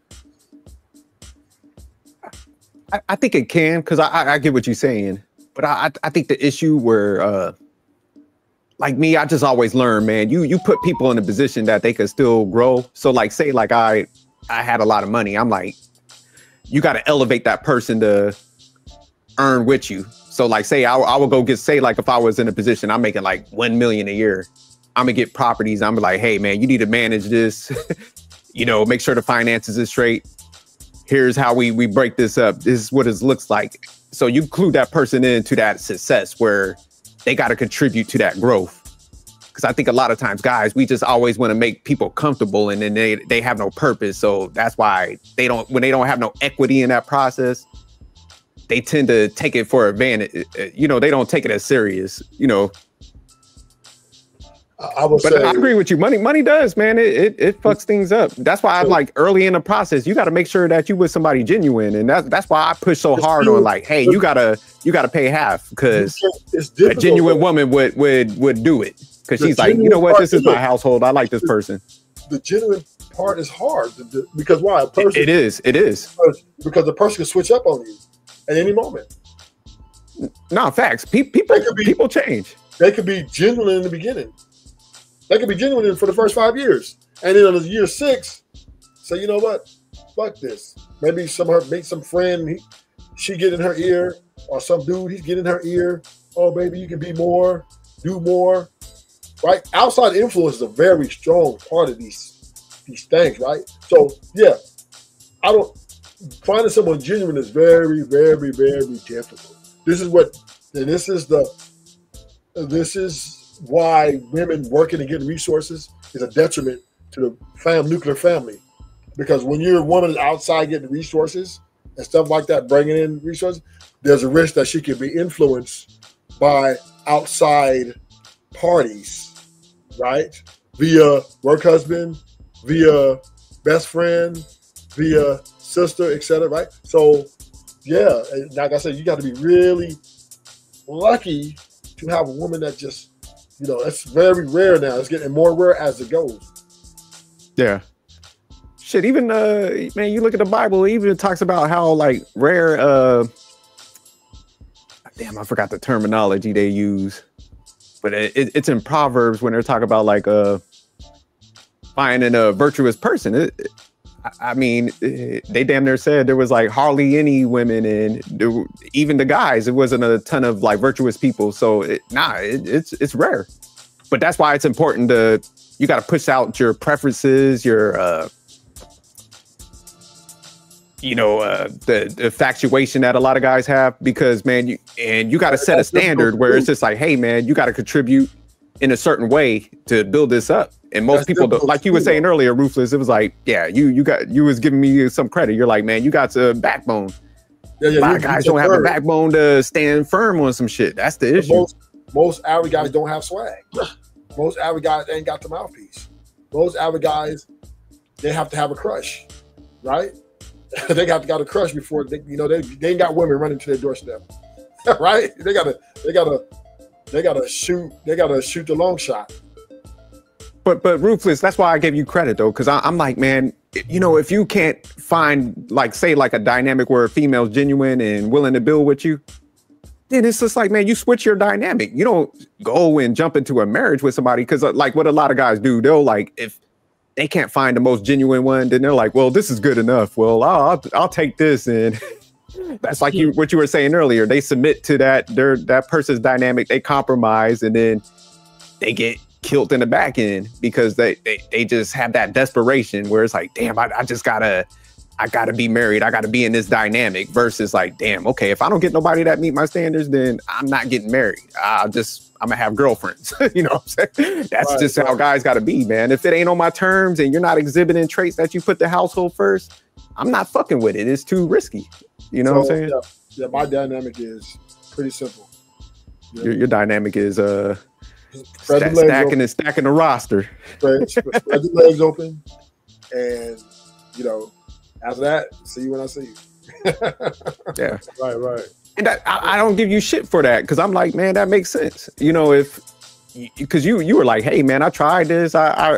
I think it can, because I get what you're saying, but I think the issue where, like me, I just always learn, man. You put people in a position that they could still grow. So like, say like I had a lot of money. I'm like, you got to elevate that person to earn with you. So like, say I would go say like if I was in a position, I'm making like 1 million a year. I'm gonna get properties. I'm like, hey man, you need to manage this. You know, make sure the finances is straight. Here's how we break this up. This is what it looks like. So you include that person into that success where they got to contribute to that growth. Because I think a lot of times, guys, we just always want to make people comfortable, and then they have no purpose. So that's why when they don't have no equity in that process, they tend to take it for advantage. You know, they don't take it as serious, you know. But I agree with you. Money does, man. It fucks things up. That's why I'm like early in the process, you got to make sure that you with somebody genuine, and that's why I push so hard on like, hey, you gotta pay half, because a genuine woman would do it, because she's like, you know what, this is my household. I like this person. The genuine part is hard because why? It is. Because the person can switch up on you at any moment. No, facts. People change. They could be genuine in the beginning. They could be genuine for the first 5 years, and then on year 6, say, you know what, fuck this. Maybe meet some friend, she get in her ear, or some dude, he's getting in her ear. Oh, baby, you can be more, do more, right? Outside influence is a very strong part of these things, right? So yeah, finding someone genuine is very, very, very difficult. This is why women working and getting resources is a detriment to the nuclear family. Because when you're a woman outside getting resources and stuff like that, bringing in resources, there's a risk that she can be influenced by outside parties, right? Via work husband, via best friend, via sister, etc., right? So yeah, like I said, you got to be really lucky to have a woman that just, you know, it's very rare now. It's getting more rare as it goes. Yeah. Shit, even man, you look at the Bible, it even talks about how like rare damn, I forgot the terminology they use. But it's in Proverbs when they're talking about like finding a virtuous person. I mean, they damn near said there was like hardly any women, and even the guys, it wasn't a ton of like virtuous people. So it's rare. But that's why it's important you got to push out your preferences, your the infatuation that a lot of guys have, because man, you got to set a standard where it's just like, hey man, you got to contribute in a certain way to build this up. And most people don't, like you were saying earlier, Ruthless, it was like, yeah, you was giving me some credit. You're like, man, you got a backbone. A lot of guys don't have a backbone to stand firm on some shit. That's the issue. Most average guys don't have swag. Most average guys ain't got the mouthpiece. Most average guys, they have to have a crush, right? They got a crush before they ain't got women running to their doorstep, right? They gotta shoot the long shot. But Ruthless, that's why I gave you credit though, because I'm like, man, you know, if you can't find like, say like a dynamic where a female's genuine and willing to build with you, then it's just like, man, you switch your dynamic. You don't go and jump into a marriage with somebody because like what a lot of guys do, they'll like, if they can't find the most genuine one, then they're like, well, this is good enough. Well, I'll take this. And that's like what you were saying earlier. They submit to that person's dynamic, they compromise, and then they get killed in the back end because they just have that desperation where it's like, damn, I gotta be married. I gotta be in this dynamic versus like, damn, okay, if I don't get nobody that meet my standards, then I'm not getting married. I'm gonna have girlfriends. You know what I'm saying? That's just how guys gotta be, man. If it ain't on my terms and you're not exhibiting traits that you put the household first, I'm not fucking with it. It's too risky. You know what I'm saying? Yeah, my dynamic is pretty simple. Your dynamic is stacking the roster. Spread the legs open, and you know, after that, see you when I see you. Yeah, right. And I don't give you shit for that because I'm like, man, that makes sense. You know, because you were like, hey, man, I tried this. I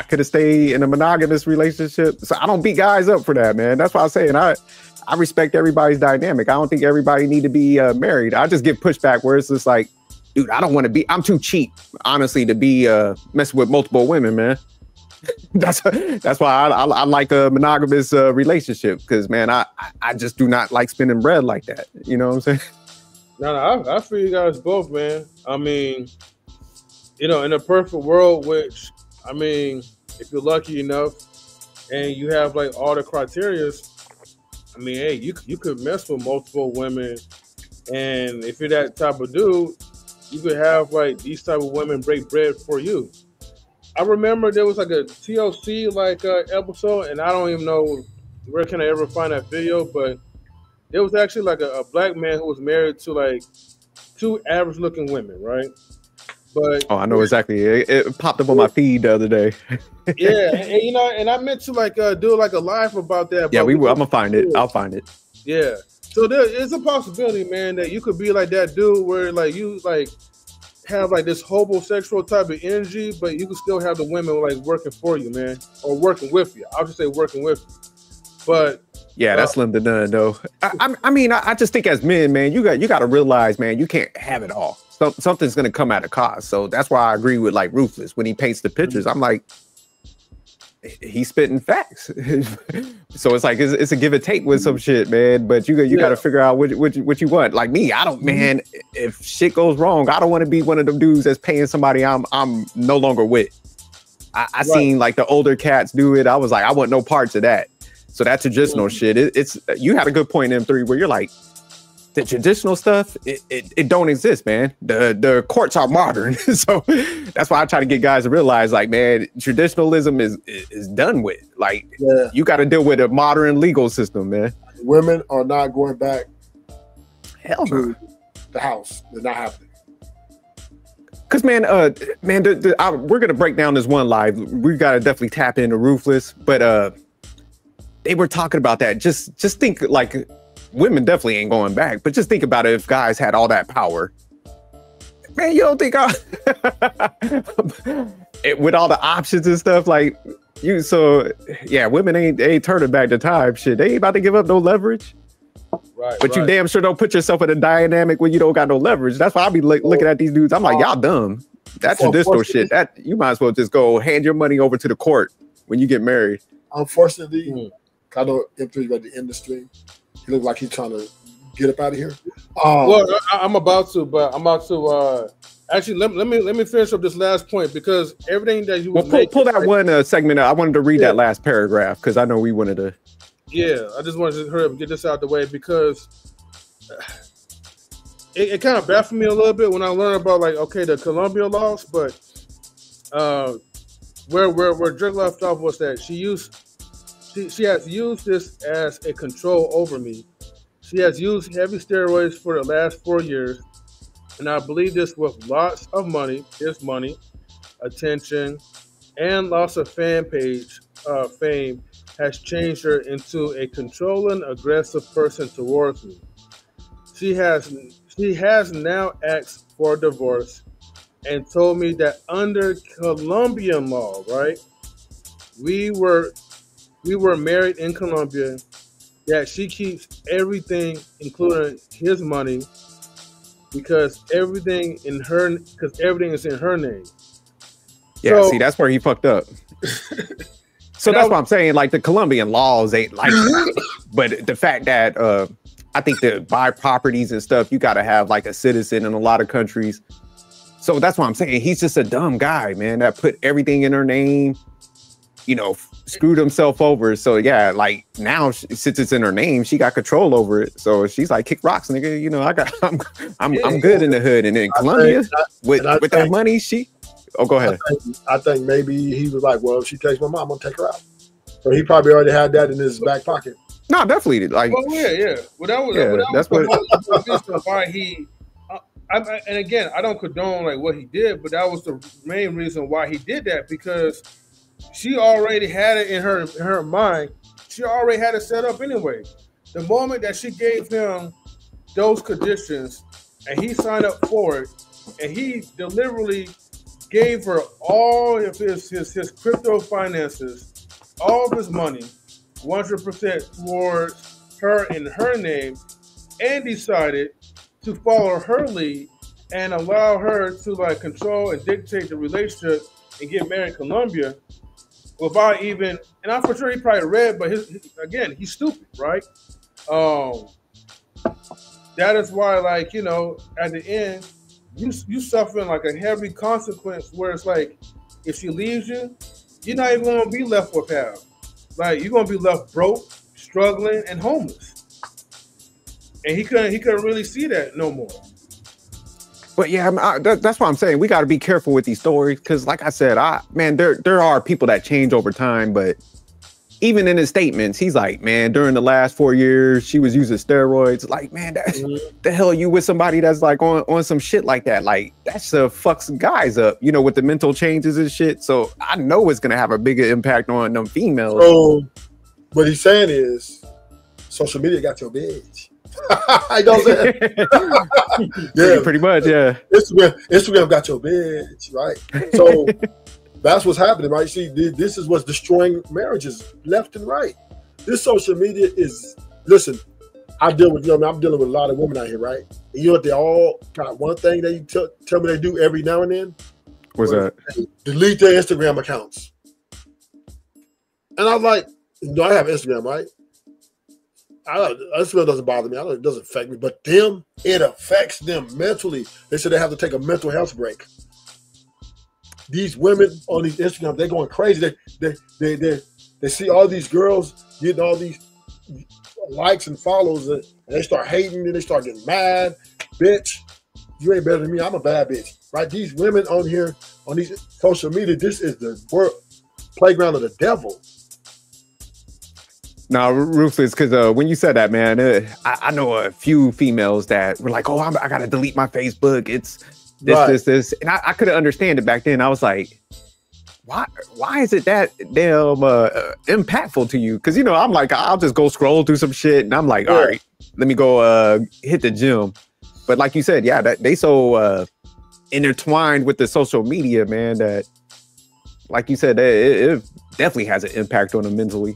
could have stayed in a monogamous relationship. So I don't beat guys up for that, man. That's why I'm saying I respect everybody's dynamic. I don't think everybody need to be married. I just get pushback where it's just like, dude, I don't want to be. I'm too cheap, honestly, to be messing with multiple women, man. That's why I like a monogamous relationship because, man, I just do not like spending bread like that. You know what I'm saying? No, I feel you guys both, man. I mean, you know, in a perfect world, which, I mean, if you're lucky enough and you have like all the criterias, I mean, hey, you could mess with multiple women, and if you're that type of dude, you could have like these type of women break bread for you. I remember there was like a TLC like episode, and I don't even know where can I ever find that video, but there was actually like a black man who was married to like two average looking women, right? But I know exactly. It popped up on my feed the other day. Yeah, and you know, and I meant to like do like a live about that. Yeah, we will. I'm gonna find it. I'll find it. Yeah, so there is a possibility, man, that you could be like that dude where like you like have like this homosexual type of energy, but you can still have the women like working for you, man, or working with you. I'll just say working with you. But yeah, that's slim to none, though. I mean, I just think as men, man, you got to realize, man, you can't have it all. Something's gonna come at a cost. So that's why I agree with like Ruthless when he paints the pictures. I'm like, he's spitting facts. So it's like it's a give and take with some shit, man. But you got to figure out what you want. Like me, I don't, man. If shit goes wrong, I don't want to be one of them dudes that's paying somebody I'm no longer with. I seen like the older cats do it. I was like, I want no parts of that. So that traditional shit, it's you had a good point in M3 where you're like, the traditional stuff, it don't exist, man. The courts are modern. So that's why I try to get guys to realize, like, man, traditionalism is done with. Like, you got to deal with a modern legal system, man. Women are not going back to the house. They're not happening. Cause man, we're gonna break down this one live. We gotta definitely tap into Ruthless, but they were talking about that. Just think like. Women definitely ain't going back, but just think about it. If guys had all that power, man, you don't think with all the options and stuff like you? So yeah, women ain't turning back the time. Shit, they ain't about to give up no leverage. Right. But you damn sure don't put yourself in a dynamic when you don't got no leverage. That's why I be looking at these dudes. I'm like, y'all dumb. That traditional shit. That you might as well just go hand your money over to the court when you get married. Unfortunately, I know M3 got the industry. He looks like he's trying to get up out of here. Well, I'm about to, but I'm about to. Actually, let me finish up this last point because everything that you pull that one segment. I wanted to read that last paragraph because I know we wanted to. Yeah, I just wanted to hurry up and get this out the way because it kind of baffled me a little bit when I learned about like the Colombian laws, but where Drake left off was that she has used this as a control over me. She has used heavy steroids for the last 4 years, and I believe this with lots of money, attention, and lots of fame has changed her into a controlling, aggressive person towards me. She has now asked for a divorce and told me that under Colombian law, right, we were married in Colombia, that she keeps everything, including his money, because everything is in her name. Yeah, see, that's where he fucked up. So that's what I'm saying. Like the Colombian laws ain't like that. But the fact that I think to buy properties and stuff, you got to have like a citizen in a lot of countries. So that's what I'm saying. He's just a dumb guy, man, that put everything in her name, you know, screwed himself over. So yeah, like now since it's in her name, she got control over it. So she's like, kick rocks, nigga. You know, I'm good in the hood. And in Colombia, with that money, oh, go ahead. I think maybe he was like, well, if she takes my mom, I'm gonna take her out. So he probably already had that in his back pocket. No, definitely. Like, well, yeah. Well, that's why he. And again, I don't condone like what he did, but that was the main reason why he did that, because she already had it in her mind. She already had it set up anyway. The moment that she gave him those conditions and he signed up for it, and he deliberately gave her all of his crypto finances, all of his money, 100% towards her in her name, and decided to follow her lead and allow her to like control and dictate the relationship and get married in Colombia without even, and I'm for sure he probably read, but again, he's stupid, right? That is why, like, you know, at the end, you suffering like a heavy consequence where it's like, if she leaves you, you're not even gonna be left with half. Like, you're gonna be left broke, struggling, and homeless. And he couldn't really see that no more. But yeah, that's what I'm saying. We got to be careful with these stories because, like I said, man, there are people that change over time. But even in his statements, he's like, man, during the last 4 years, she was using steroids. Like, man, the hell you with somebody that's like on some shit like that? Like, that's fucks guys up, you know, with the mental changes and shit. So I know it's gonna have a bigger impact on them females. So what he's saying is, social media got your bitch. I know that. Yeah, pretty much. Yeah, Instagram got your bitch, right? So that's what's happening, right? See, this is what's destroying marriages left and right. This social media is. Listen, I'm dealing with a lot of women out here, right? And you know what? They all got one thing that you tell me they do every now and then. What's that? Delete their Instagram accounts. And I'm like, I have Instagram, right? Instagram doesn't bother me. It doesn't affect me, but them, it affects them mentally. They said they have to take a mental health break. These women on these Instagram, they're going crazy. They see all these girls getting all these likes and follows, and they start hating, and they start getting mad. Bitch, you ain't better than me. I'm a bad bitch, right? These women on here, on these social media, this is the playground of the devil. No, Ruthless, because when you said that, man, I know a few females that were like, oh, I got to delete my Facebook. It's this. And I couldn't understand it back then. I was like, why is it that damn impactful to you? Because, you know, I'm like, I'll just go scroll through some shit. And I'm like, all right, let me go hit the gym. But like you said, yeah, they so intertwined with the social media, man, that, like you said, it definitely has an impact on them mentally.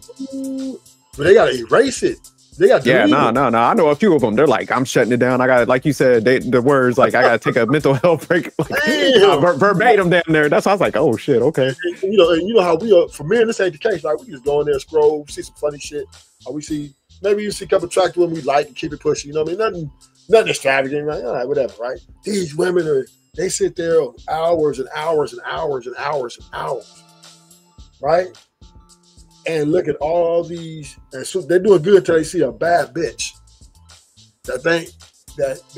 But they gotta erase it. They got no. I know a few of them. They're like, I'm shutting it down. I got, like you said, the words like I gotta take a mental health break. Like, verbatim down there. That's why I was like, oh shit, okay. And you know how we are for men. This ain't the case. Like we just go in there, scroll, see some funny shit. Or we see maybe a couple attractive women we like and keep it pushing. You know what I mean? Nothing extravagant. Like all right, whatever. Right? These women they sit there hours and hours and hours and hours and hours. Right? And look at all these, and so they're doing good until they see a bad bitch that they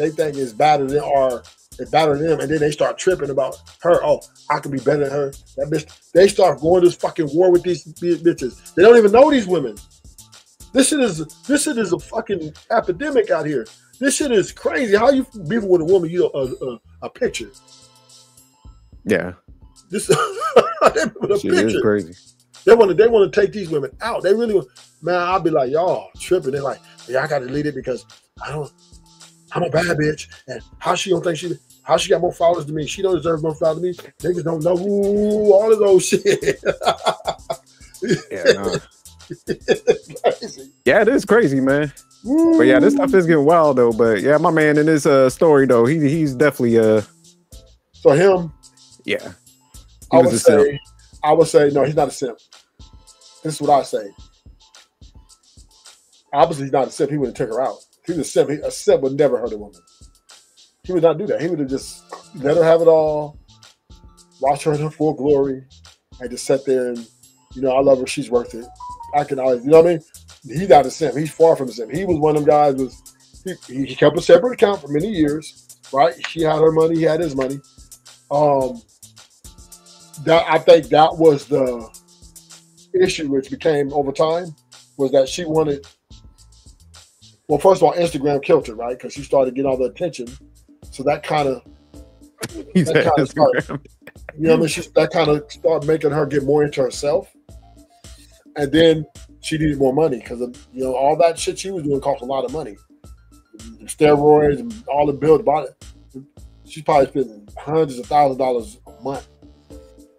think is better than or is better than them, and then they start tripping about her. Oh, I could be better than her. That bitch. They start going to this fucking war with these bitches. They don't even know these women. This shit is a fucking epidemic out here. This shit is crazy. How you beefing with a woman? You know, a picture. Yeah. This shit is crazy. They want to take these women out. They really want, man, I'll be like, y'all tripping. They're like, yeah, I got to delete it because I'm a bad bitch. And how she don't think how she got more followers than me? She don't deserve more followers than me. Niggas don't know all of those shit. Yeah, no. Yeah, it is crazy, man. But yeah, this stuff is getting wild though. But yeah, my man in this story though, he's definitely So him, yeah. I would say no, he's not a simp. This is what I say. Obviously, he's not a simp. He wouldn't take her out. If he was a simp. A simp would never hurt a woman. He would not do that. He would have just let her have it all, watch her in her full glory, and just sit there and, I love her. She's worth it. I can always, you know what I mean? He's not a simp. He's far from a simp. He was one of them guys. He kept a separate account for many years, right? She had her money. He had his money. That I think that was the issue, which became over time, was that she wanted. Well, first of all, Instagram killed her, right? Because she started getting all the attention. So that kind of started, that kind of started making her get more into herself. And then she needed more money because all that shit she was doing cost a lot of money. The steroids and all the bills about it. She's probably spending hundreds of thousands of dollars a month,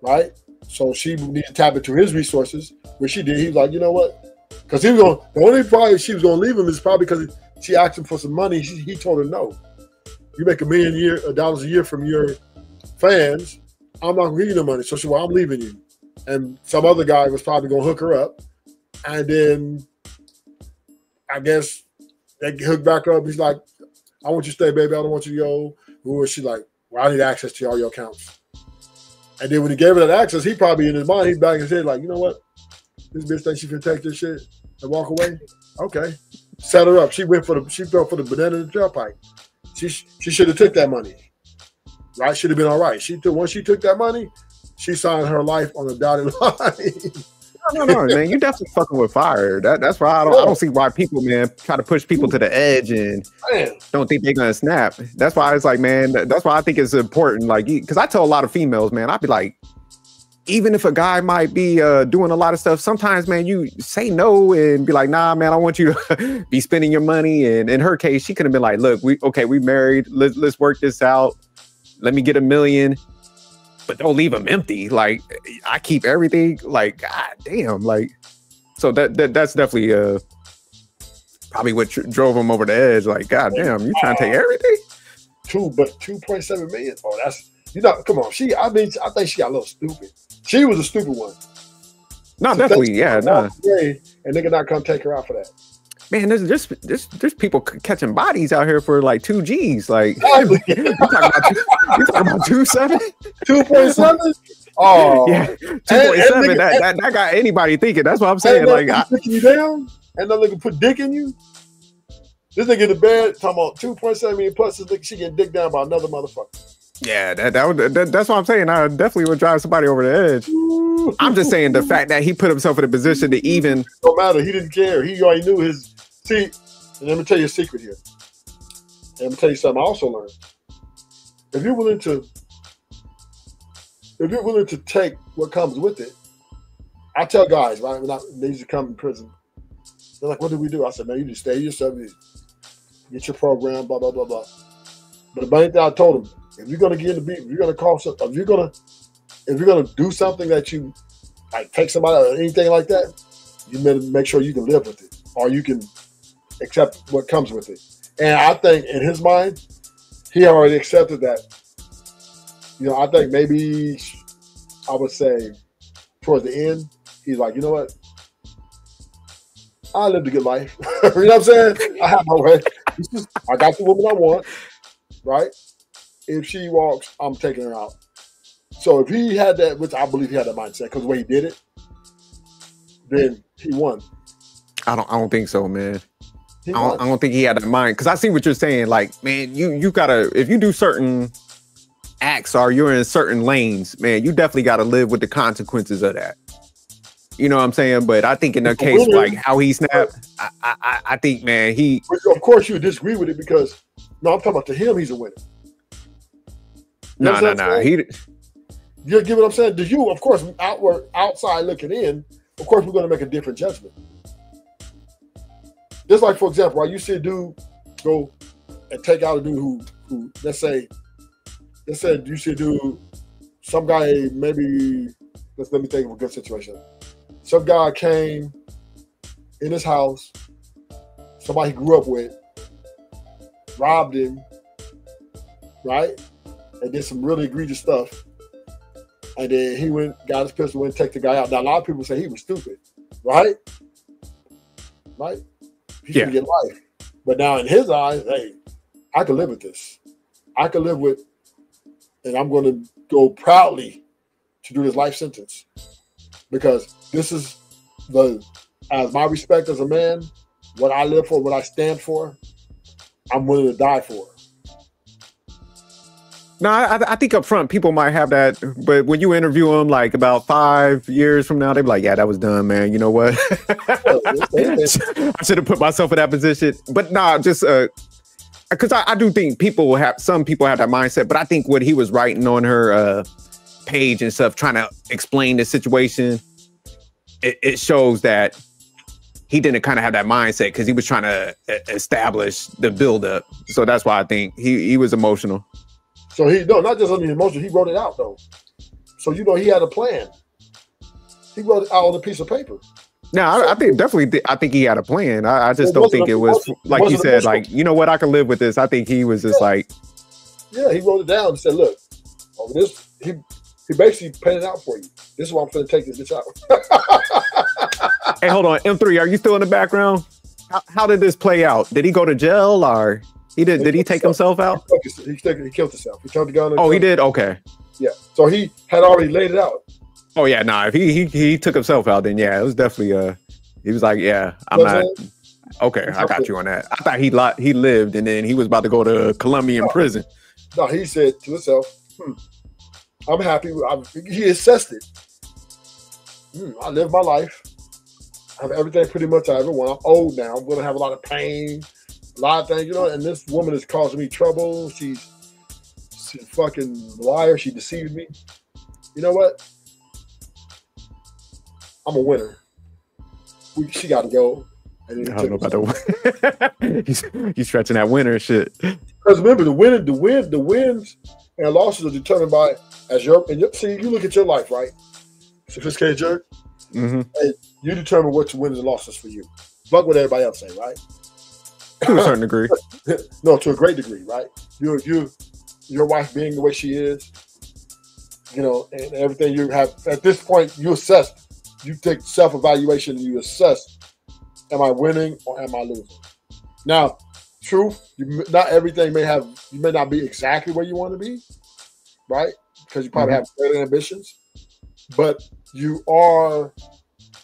right? So she needed to tap into his resources, which she did. He was like, you know what? Because he was going. The only probably she was going to leave him is probably because she asked him for some money. He told her no. You make $1 million dollars a year from your fans. I'm not going to give you no money. So she said, well, I'm leaving you. And some other guy was probably going to hook her up. And then I guess they hooked back up. He's like, I want you to stay, baby. I don't want you to go. Or she's like, well, I need access to all your accounts. And then when he gave her that access, he probably in his mind, he's back in his head like, you know what? This bitch thinks she can take this shit and walk away. Okay. Set her up. She fell for the banana in the tailpipe. She should have took that money. Right? Should have been all right. Once she took that money, she signed her life on the dotted line. No, man. You definitely fucking with fire. That's why I don't see why people, man, try to push people to the edge and don't think they're gonna snap. That's why it's like, man, that's why I think it's important. Like, because I tell a lot of females, man, I'd be like, even if a guy might be doing a lot of stuff, sometimes, man, you say no and be like, nah, man, I want you to be spending your money. And in her case, she could have been like, look, we married. Let's work this out. Let me get $1 million. But don't leave them empty. Like, I keep everything. Like, god damn. Like, so that's definitely probably what drove him over the edge. Like, god damn, you trying to take everything? 2.7 million. Oh, that's come on. I think she got a little stupid. She was a stupid one. No, so definitely, yeah, no. And they could not come take her out for that. Man, there's people catching bodies out here for like 2 G's. Like, you talking about 2.7? 2.7? Oh, yeah, 2.7. That got anybody thinking. That's what I'm saying. Like, picking you down, and that nigga put dick in you. This nigga in the bed talking about 2.7 million plus. This nigga, she getting dick down by another motherfucker. Yeah, that's what I'm saying. I definitely would drive somebody over the edge. I'm just saying the fact that he put himself in a position to even. No matter, he didn't care. He already knew his. See, and let me tell you a secret here. And let me tell you something I also learned. If you're willing to take what comes with it, I tell guys, right, when they used to come in prison, they're like, what do we do? I said, man, you just stay yourself, get your program, blah, blah, blah, blah. But the main thing I told them, if you're gonna get in the beat, if you're gonna call something, if you're gonna do something that you like take somebody or anything like that, you better make sure you can live with it or you can accept what comes with it. And I think in his mind, he already accepted that. I think maybe I would say towards the end, he's like, you know what? I lived a good life. You know what I'm saying? I have my way. I got the woman I want, right? If she walks, I'm taking her out. So if he had that, which I believe he had that mindset, because the way he did it, then he won. I don't think so, man. I don't think he had that mind, because I see what you're saying. Like, man, you gotta, if you do certain acts or you're in certain lanes, man, you definitely gotta live with the consequences of that. You know what I'm saying? But I think in the case like how he snapped, I think, man, he. Of course, you would disagree with it because no, I'm talking about to him, he's a winner. No. You get what I'm saying? Do you, of course, outside looking in, of course, we're going to make a different judgment. Just like, for example, right, you see a dude go and take out a dude who let's say you see a dude, some guy maybe, let me think of a good situation. Some guy came in his house, somebody he grew up with robbed him, right? And did some really egregious stuff. And then he went, got his pistol, went and take the guy out. Now, a lot of people say he was stupid, right? Right? He should get life. But now in his eyes, hey, I can live with this. I can live with, and I'm going to go proudly to do this life sentence. Because this is as my respect as a man, what I live for, what I stand for, I'm willing to die for. No, I think up front people might have that, but when you interview them like about 5 years from now, they're like, yeah, that was done, man. You know what? I should have put myself in that position. But nah, just because I do think some people have that mindset, but I think what he was writing on her page and stuff, trying to explain the situation, it shows that he didn't kind of have that mindset because he was trying to establish the buildup. So that's why I think he was emotional. So not just on the emotion, he wrote it out though. So he had a plan. He wrote it out on a piece of paper. No, I think definitely. I think he had a plan. I just don't think it was like you said. Like, you know what, I can live with this. I think he was just like, yeah, he wrote it down and said, look, over this, he basically penned it out for you. This is why I'm going to take this bitch out. Hey, hold on, M3, are you still in the background? How did this play out? Did he go to jail or he did? Did he take himself out? He killed himself. He turned the gun. Oh, he did. Okay. Yeah. So he had already laid it out. Oh yeah, nah. If he took himself out, then yeah, it was definitely he was like, yeah, I'm not. Okay, I got you on that. I thought he lived and then he was about to go to Colombian prison. No, he said to himself, I'm happy. He assessed it. I live my life. I have everything pretty much I ever want. I'm old now. I'm going to have a lot of pain, a lot of things, and this woman is causing me trouble. She's a fucking liar. She deceived me. You know what? I'm a winner. She got to go. And I don't know about the he's stretching that winner shit. Because remember, the wins and losses are determined by see, you look at your life, right? Sophisticated jerk. Mm-hmm. And you determine what's wins and losses for you. Fuck what everybody else say, right? To a certain degree. No, to a great degree, right? Your wife being the way she is, and everything you have at this point, you assess. You take self-evaluation and you assess, am I winning or am I losing? Now, true, not everything you may not be exactly where you want to be, right? Because you probably have greater ambitions, but you are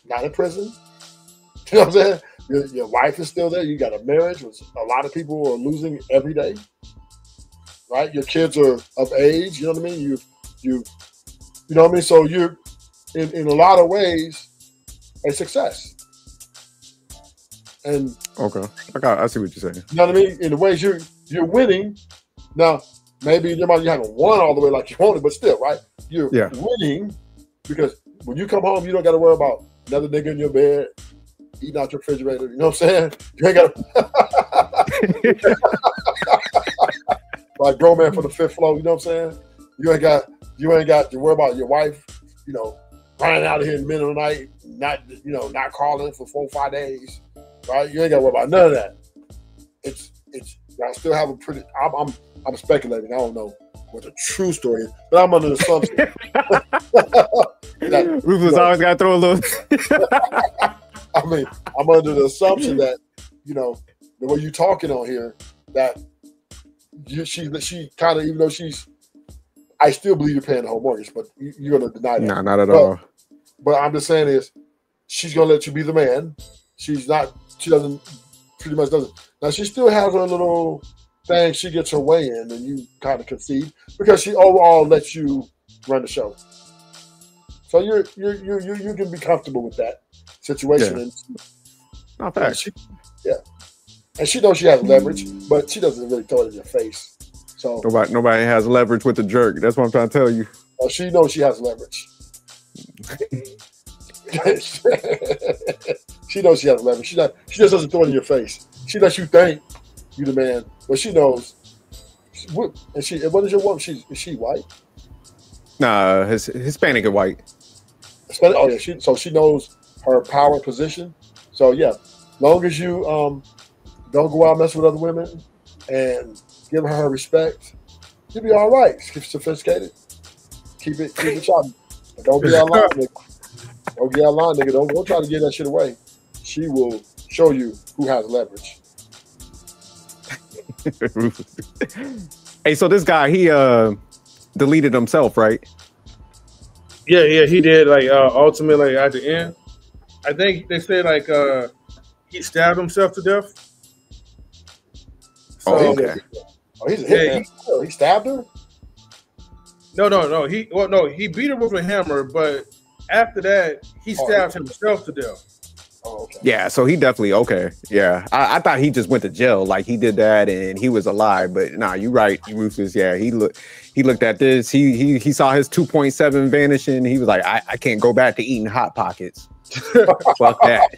not in prison. You know what I'm saying? Your wife is still there. You got a marriage, which a lot of people are losing every day, right? Your kids are of age. You know what I mean? You know what I mean? So you're in a lot of ways a success. And okay, I see what you're saying. You know what I mean? In the ways you're winning. Now, maybe you haven't won all the way like you wanted, but still, right? You're winning because when you come home, you don't got to worry about another nigga in your bed eating out your refrigerator. You know what I'm saying? You ain't got to like grown man from the fifth floor. You know what I'm saying? You ain't got to worry about your wife. Running out of here in the middle of the night, not calling for 4 or 5 days, right? You ain't got to worry about none of that. It's. I still have a pretty. I'm speculating. I don't know what the true story is, but I'm under the assumption. Rufus always got to throw a little. I mean, I'm under the assumption that the way you're talking on here, that she kind of, even though I still believe you're paying the whole mortgage, but you're going to deny that. No, not at all. But I'm just saying is, she's going to let you be the man. She doesn't. Now, she still has her little thing. She gets her way in, and you kind of concede because she overall lets you run the show. So you can be comfortable with that situation. Yeah. Not bad. And she knows she has leverage, but she doesn't really throw it in your face. So nobody has leverage with the jerk. That's what I'm trying to tell you. She knows she has leverage. She knows she has leverage. She just doesn't throw it in your face. She lets you think you the man, but she knows. What is your woman? Is she white? Nah, Hispanic and white. Hispanic. Oh yeah. So she knows her power position. So yeah, long as you don't go out messing with other women, and give her respect, you'll be all right. Keep sophisticated. Keep it choppy. But don't be out line, nigga. Don't get out line, nigga. Don't try to get that shit away. She will show you who has leverage. Hey, so this guy, he deleted himself, right? Yeah, he did. Like ultimately, like, at the end, I think they say like he stabbed himself to death. So, okay. Oh, he's a hitman. Yeah, he stabbed her? No. He beat her with a hammer, but after that, he stabbed himself to death. Oh, okay. Yeah, so he definitely Yeah, I thought he just went to jail, like he did that and he was alive. But nah, you right, Rufus. Yeah, he looked at this. He saw his 2.7 vanish and he was like, I can't go back to eating Hot Pockets. Fuck that.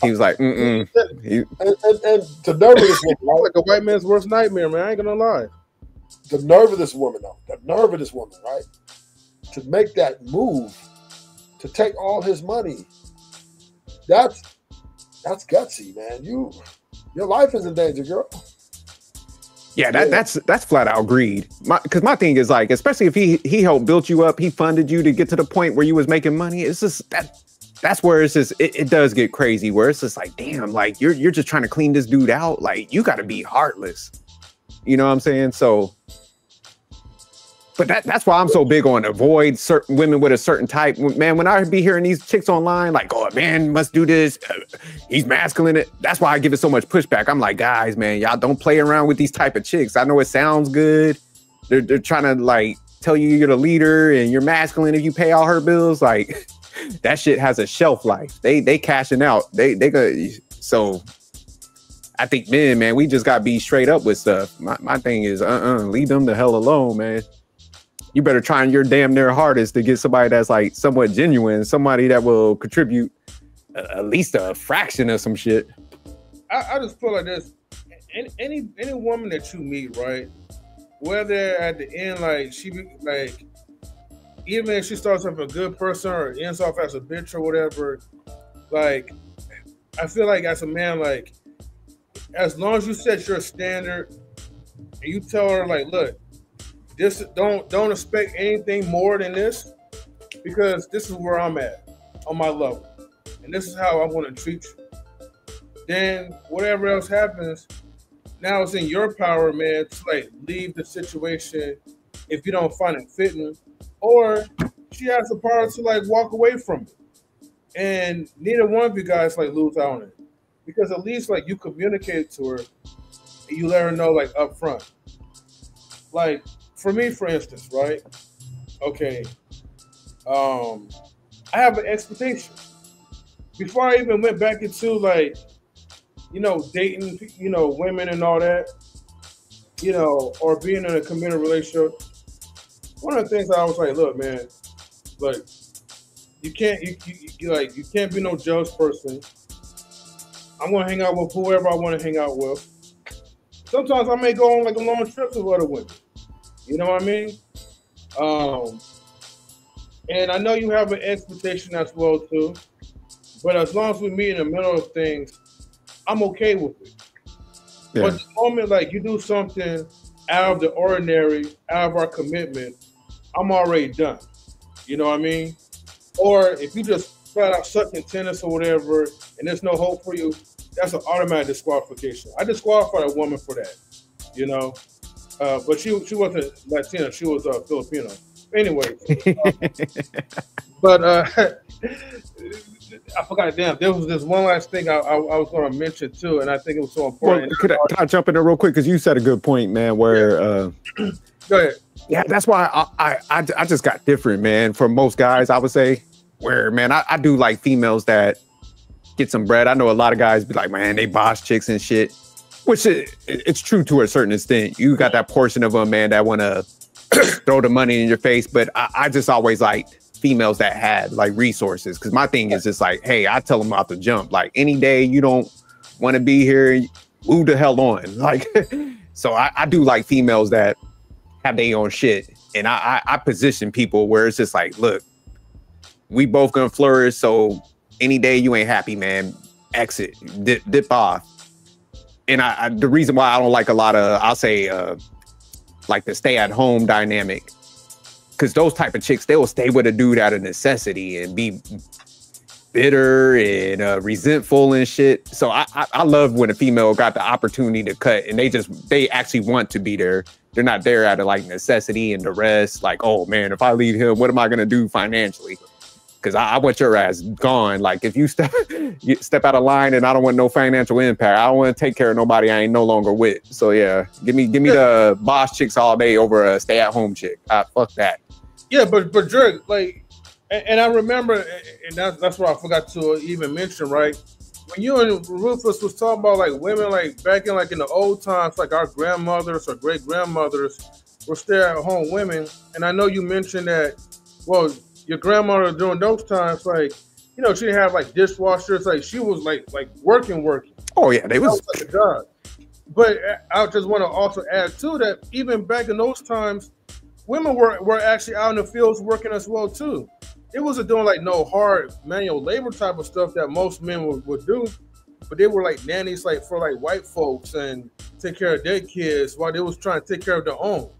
He was like, And the nerve of this woman, like a white man's worst nightmare, man. I ain't gonna lie. The nerve of this woman, though. The nerve of this woman, right? To make that move, to take all his money. That's gutsy, man. Your life is in danger, girl. Yeah, that's flat out greed. Because my thing is like, especially if he helped build you up, he funded you to get to the point where you was making money. It's just that's where it's just it does get crazy. Where it's just like, damn, like you're just trying to clean this dude out. Like you got to be heartless. You know what I'm saying? So. But that's why I'm so big on avoid certain women with a certain type. Man, when I be hearing these chicks online, like, oh, man must do this. He's masculine. That's why I give it so much pushback. I'm like, guys, man, y'all don't play around with these type of chicks. I know it sounds good. They're trying to, like, tell you you're the leader and you're masculine if you pay all her bills. Like, that shit has a shelf life. They cashing out. They go. So I think, man, we just got to be straight up with stuff. My thing is, leave them the hell alone, man. You better try your damn near hardest to get somebody that's like somewhat genuine, somebody that will contribute at least a fraction of some shit. I just feel like this. Any woman that you meet, right? Whether at the end, like even if she starts off a good person or ends off as a bitch or whatever, like I feel like as a man, like as long as you set your standard and you tell her like, look. This don't expect anything more than this because this is where I'm at on my level and this is how I want to treat you. Then whatever else happens, now it's in your power, man, to like leave the situation if you don't find it fitting, or she has the power to like walk away from it. And neither one of you guys like lose out on it because at least like you communicate to her and you let her know like up front. Like for me, for instance, right? Okay. I have an expectation. Before I even went back into like, dating, women and all that, or being in a committed relationship, one of the things I was like, look, man, like you can't be no jealous person. I'm gonna hang out with whoever I want to hang out with. Sometimes I may go on like a long trip with other women. You know what I mean? And I know you have an expectation as well too. But as long as we meet in the middle of things, I'm okay with it. Yeah. But the moment like you do something out of the ordinary, out of our commitment, I'm already done. You know what I mean? Or if you just flat out suck in tennis or whatever, and there's no hope for you, that's an automatic disqualification. I disqualified a woman for that. But she wasn't Latina. She was Filipino. Anyway, but I forgot. Damn, there was this one last thing I was going to mention too, and I think it was so important. Well, could I jump in there real quick because you said a good point, man. Where go ahead. Yeah, that's why I just got different, man. For most guys, I would say, where man, I do like females that get some bread. I know a lot of guys be like, man, they boss chicks and shit. Which it's true to a certain extent. You got that portion of them, man, that want to throw the money in your face. But I just always like females that had like resources. Because my thing is just like, hey, I tell them out the jump. Like any day you don't want to be here, move the hell on. Like, so I do like females that have their own shit. And I position people where it's just like, look, we both gonna flourish. So any day you ain't happy, man, exit, dip off. and the reason why I don't like a lot of, I'll say, like the stay-at-home dynamic, because those type of chicks, they will stay with a dude out of necessity and be bitter and resentful and shit. So I love when a female got the opportunity to cut and they actually want to be there. They're not there out of like necessity and duress. Like, oh man, if I leave him, what am I gonna do financially? Because I want your ass gone. Like if you step out of line and I don't want no financial impact, I don't want to take care of nobody I ain't no longer with. So yeah, give me the boss chicks all day over a stay-at-home chick. Fuck that. Yeah, but Drake, like, and I remember, and that's what I forgot to even mention, right? When you and Rufus was talking about like women, like back in the old times, like our grandmothers or great grandmothers were stay-at-home women, and I know you mentioned that. Well, your grandmother during those times, like, you know, she didn't have like dishwashers, like she was like working. Oh yeah, they was like a job. But I just want to also add to that, even back in those times, women were actually out in the fields working as well too. It wasn't doing like no hard manual labor type of stuff that most men would do, but they were like nannies, like for like white folks and take care of their kids while they was trying to take care of their own,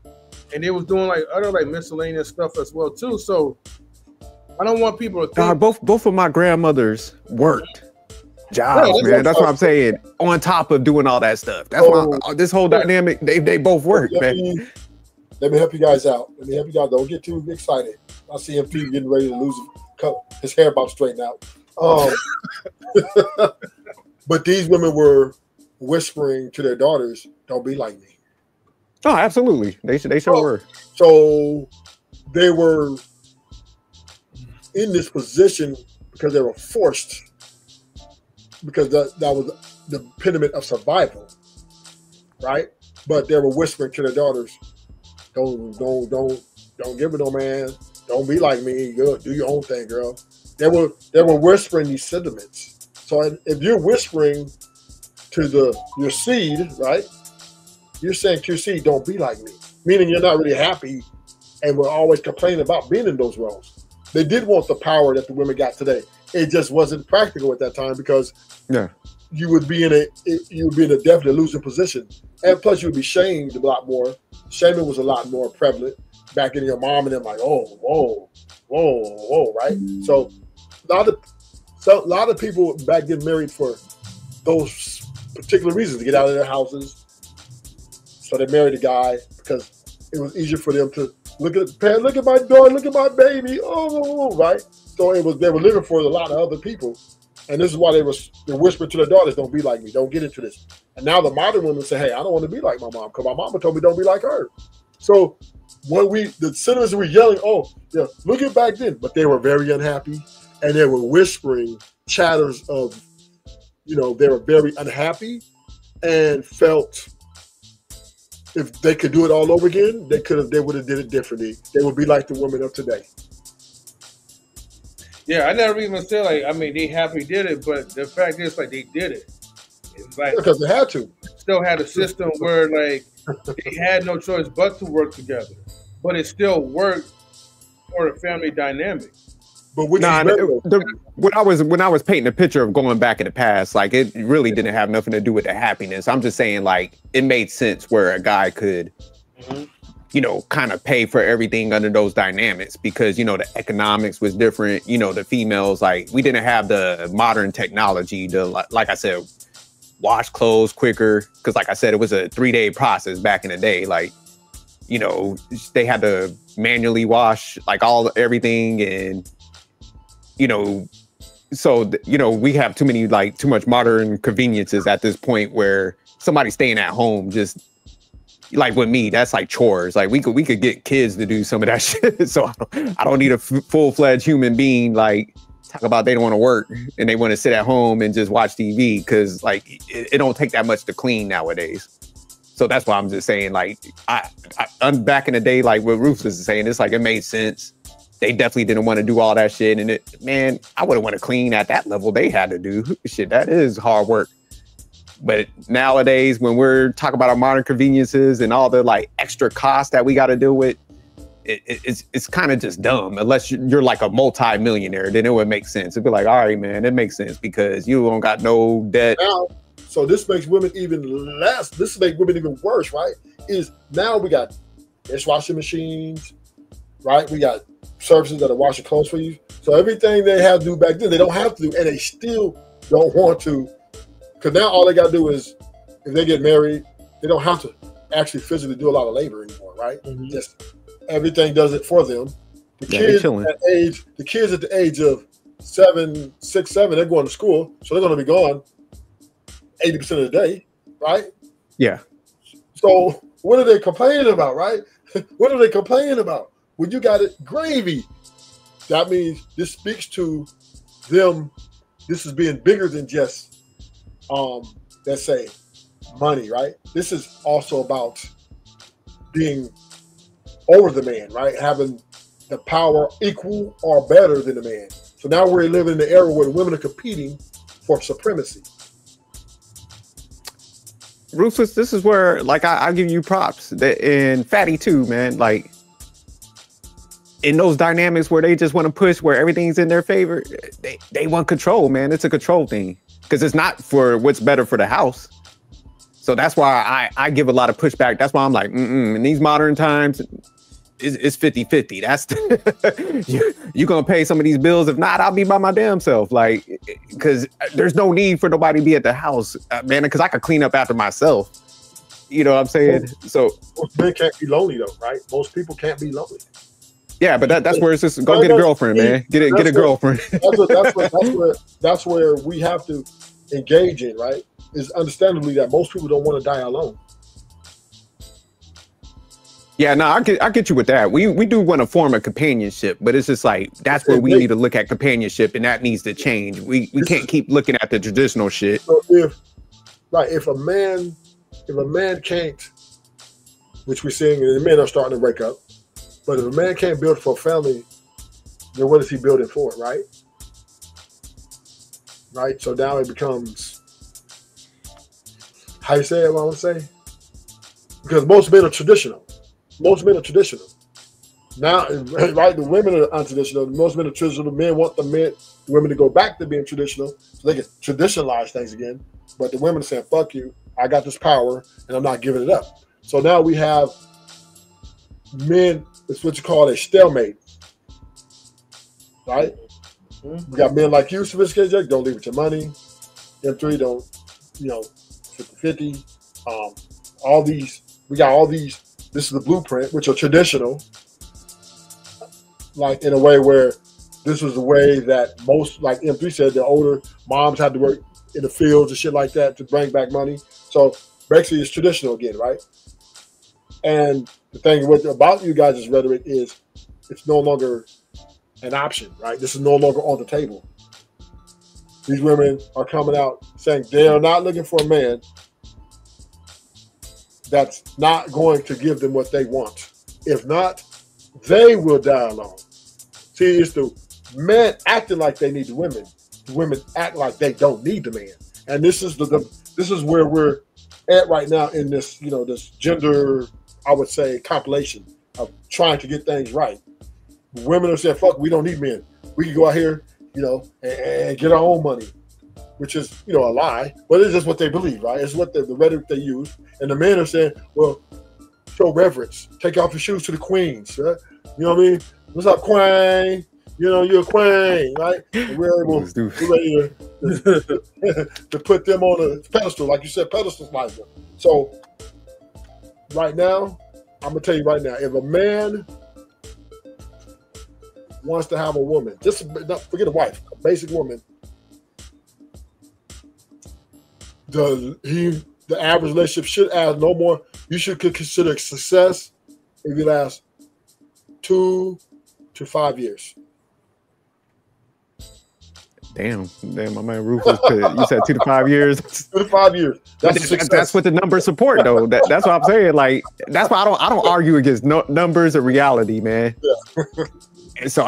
and they was doing like other like miscellaneous stuff as well too. So I don't want people to think both of my grandmothers worked jobs, man. That's what I'm saying. On top of doing all that stuff, that's why this whole dynamic. They both work, man. Let me help you guys out. Don't get too excited. I see him getting ready to lose his hair about straighten out. But these women were whispering to their daughters, "Don't be like me." Oh, absolutely. They sure were. So they were in this position because they were forced, because that was the impediment of survival, right? But they were whispering to their daughters, don't give it no man. Don't be like me. Girl, do your own thing, girl. They were whispering these sentiments. So if you're whispering to your seed, right? You're saying to your seed, don't be like me. Meaning you're not really happy and we're always complaining about being in those roles. They did want the power that the women got today. It just wasn't practical at that time because you would be in a definitely losing position. And plus you would be shamed a lot more. Shaming was a lot more prevalent back in your mom and them like, oh, whoa, right? So a lot of people back get married for those particular reasons, to get out of their houses. So they married a guy because it was easier for them to look at my daughter, look at my baby, right? So they were living for a lot of other people. And this is why they whispering to their daughters, don't be like me, don't get into this. And now the modern women say, hey, I don't want to be like my mom because my mama told me don't be like her. So the senators were yelling, oh, yeah, look at back then, but they were very unhappy and they were whispering chatters of, they were very unhappy and felt if they could do it all over again, they would have did it differently. They would be like the women of today. Yeah, I never even said they happily did it, but the fact is they did it. It's like because they had to. Still had a system where they had no choice but to work together, but it still worked for the family dynamic. But when I was painting a picture of going back in the past, it really didn't have nothing to do with the happiness. I'm just saying it made sense where a guy could, kind of pay for everything under those dynamics because, the economics was different. The females, we didn't have the modern technology to, like I said, wash clothes quicker. Cause like I said, it was a 3-day process back in the day. They had to manually wash everything and, so, we have too much modern conveniences at this point where somebody staying at home just with me, that's chores. We could get kids to do some of that shit. So I don't need a full-fledged human being talk about they don't want to work and they want to sit at home and just watch TV because it don't take that much to clean nowadays. So that's why I'm just saying I'm back in the day, what Ruth was saying, it's it made sense. They definitely didn't want to do all that shit. And I wouldn't want to clean at that level they had to do. Shit, that is hard work. But nowadays, when we're talking about our modern conveniences and all the extra costs that we got to deal with, it's kind of just dumb. Unless you're a multi-millionaire, then it would make sense. It'd be all right, man, it makes sense because you don't got no debt. So this makes women even less. This makes women even worse, right? Is now we got dishwashing machines, right? We got services that are washing clothes for you. So everything they had to do back then, they don't have to do, and they still don't want to. Because now all they got to do is, if they get married, they don't have to actually physically do a lot of labor anymore, right? Mhm. Just everything does it for them. The kids at the age of 7, 6, 7, they're going to school, so they're going to be gone 80% of the day, right? Yeah. So what are they complaining about, right? What are they complaining about? When you got it gravy, that means this speaks to them. This is being bigger than just, let's say, money, right? This is also about being over the man, right? Having the power equal or better than the man. So now we're living in an era where women are competing for supremacy. Ruthless, this is where, like, I give you props. And Fatty too, man. Like, in those dynamics where they just want to push, where everything's in their favor, they want control, man. It's a control thing. Because it's not for what's better for the house. So that's why I give a lot of pushback. That's why I'm like, in these modern times, it's 50-50. That's you're gonna pay some of these bills. If not, I'll be by my damn self. Like, because there's no need for nobody to be at the house, man. Because I could clean up after myself. You know what I'm saying? So most men can't be lonely though, right? Most people can't be lonely. Yeah, but that's where it's just go get a girlfriend, man. Get a girlfriend. That's where we have to engage in, right? Is understandably that most people don't want to die alone. Yeah, no, I get you with that. We do want a form of companionship, but it's just like that's where we need to look at companionship, and that needs to change. We can't keep looking at the traditional shit. So if a man can't, which we're seeing, and the men are starting to wake up, but if a man can't build for a family, then what is he building for, right? Right. So now it becomes, how you say it? What I would say, because most men are traditional. Most men are traditional. Now, right, the women are untraditional. Most men are traditional. Men want the women to go back to being traditional so they can traditionalize things again. But the women are saying, fuck you, I got this power and I'm not giving it up. So now we have men, it's what you call a stalemate. Right? We got men like you, sophisticated, don't leave with your money. M3 don't, 50-50. All these, we got all these. This is the blueprint, which are traditional, like in a way where this was the way that most, like M3 said, the older moms had to work in the fields and shit like that to bring back money. So basically it's traditional again, right? And the thing about you guys' rhetoric is it's no longer an option, right? This is no longer on the table. These women are coming out saying they are not looking for a man that's not going to give them what they want. If not, they will die alone. See, it's the men acting like they need the women. The women act like they don't need the man. And this is this is where we're at right now in this, this gender, I would say, compilation of trying to get things right. Women are saying, fuck, we don't need men. We can go out here, and get our own money. Which is, a lie, but it's just what they believe, right? It's what the rhetoric they use. And the men are saying, well, show reverence. Take off your shoes to the queens, right? You know what I mean? What's up, queen? You're a queen, right? And we're ready to put them on a pedestal, like you said, pedestalize them. So right now, I'm going to tell you right now, if a man wants to have a woman, just forget a wife, a basic woman, the average relationship should add no more. You should consider success if you last 2 to 5 years. Damn, my man Rufus you said 2 to 5 years. 2 to 5 years. That's what the numbers support, though. That's what I'm saying. Like, that's why I don't argue against numbers or reality, man. Yeah. And so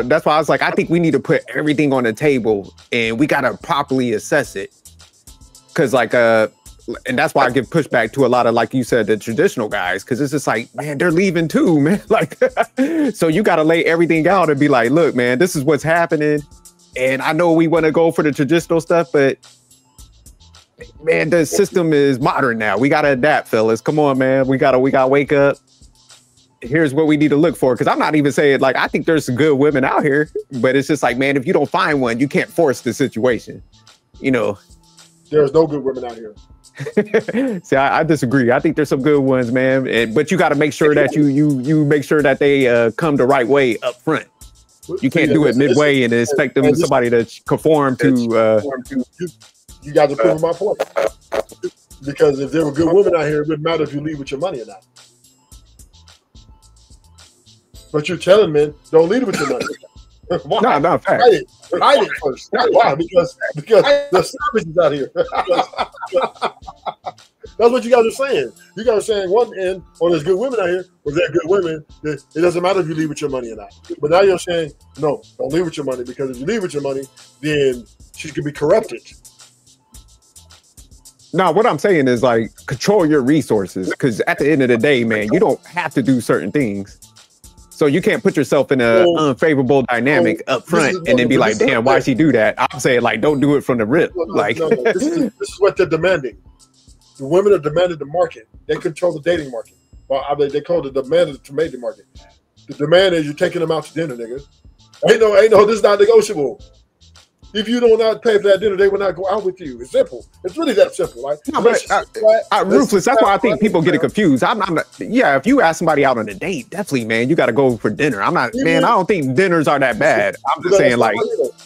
that's why I was like, I think we need to put everything on the table and we gotta properly assess it. Cause like and that's why I give pushback to a lot of, like you said, the traditional guys, because it's just like, man, they're leaving too, man. Like, so you got to lay everything out and be like, look, man, this is what's happening. And I know we want to go for the traditional stuff, but man, the system is modern now. We gotta adapt, fellas. Come on, man. We gotta wake up. Here's what we need to look for. Because I'm not even saying, like, I think there's some good women out here, but it's just like, man, if you don't find one, you can't force the situation. You know, there's no good women out here. See, I disagree. I think there's some good ones, man. But you got to make sure that you make sure that they come the right way up front. You can't do it midway and expect them somebody to conform to. You guys are proving my point. Because if there were good women out here, it wouldn't matter if you leave with your money or not. But you're telling men, don't leave with your money. Why? No, fact. Hide it first. Why? Because the savages out here. That's what you guys are saying. You guys are saying one end, or there's good women out here, or there's good women. It doesn't matter if you leave with your money or not. But now you're saying, no, don't leave with your money, because if you leave with your money, then she could be corrupted. No, what I'm saying is, like, control your resources, because at the end of the day, man, you don't have to do certain things. So you can't put yourself in an unfavorable dynamic up front and then be like, damn, why'd she do that? I'm saying, like, don't do it from the rip. This is what they're demanding. The women are demanding the market. They control the dating market. Well, they call it the demand of the dating market. The demand is you're taking them out to dinner, nigga. Ain't no, this is not negotiable. If you do not pay for that dinner, they will not go out with you. It's simple. It's really that simple, right? No, but Ruthless, that's why I think people get it confused. Yeah, if you ask somebody out on a date, definitely, man, you got to go for dinner. I don't think dinners are that bad. I'm just saying, like,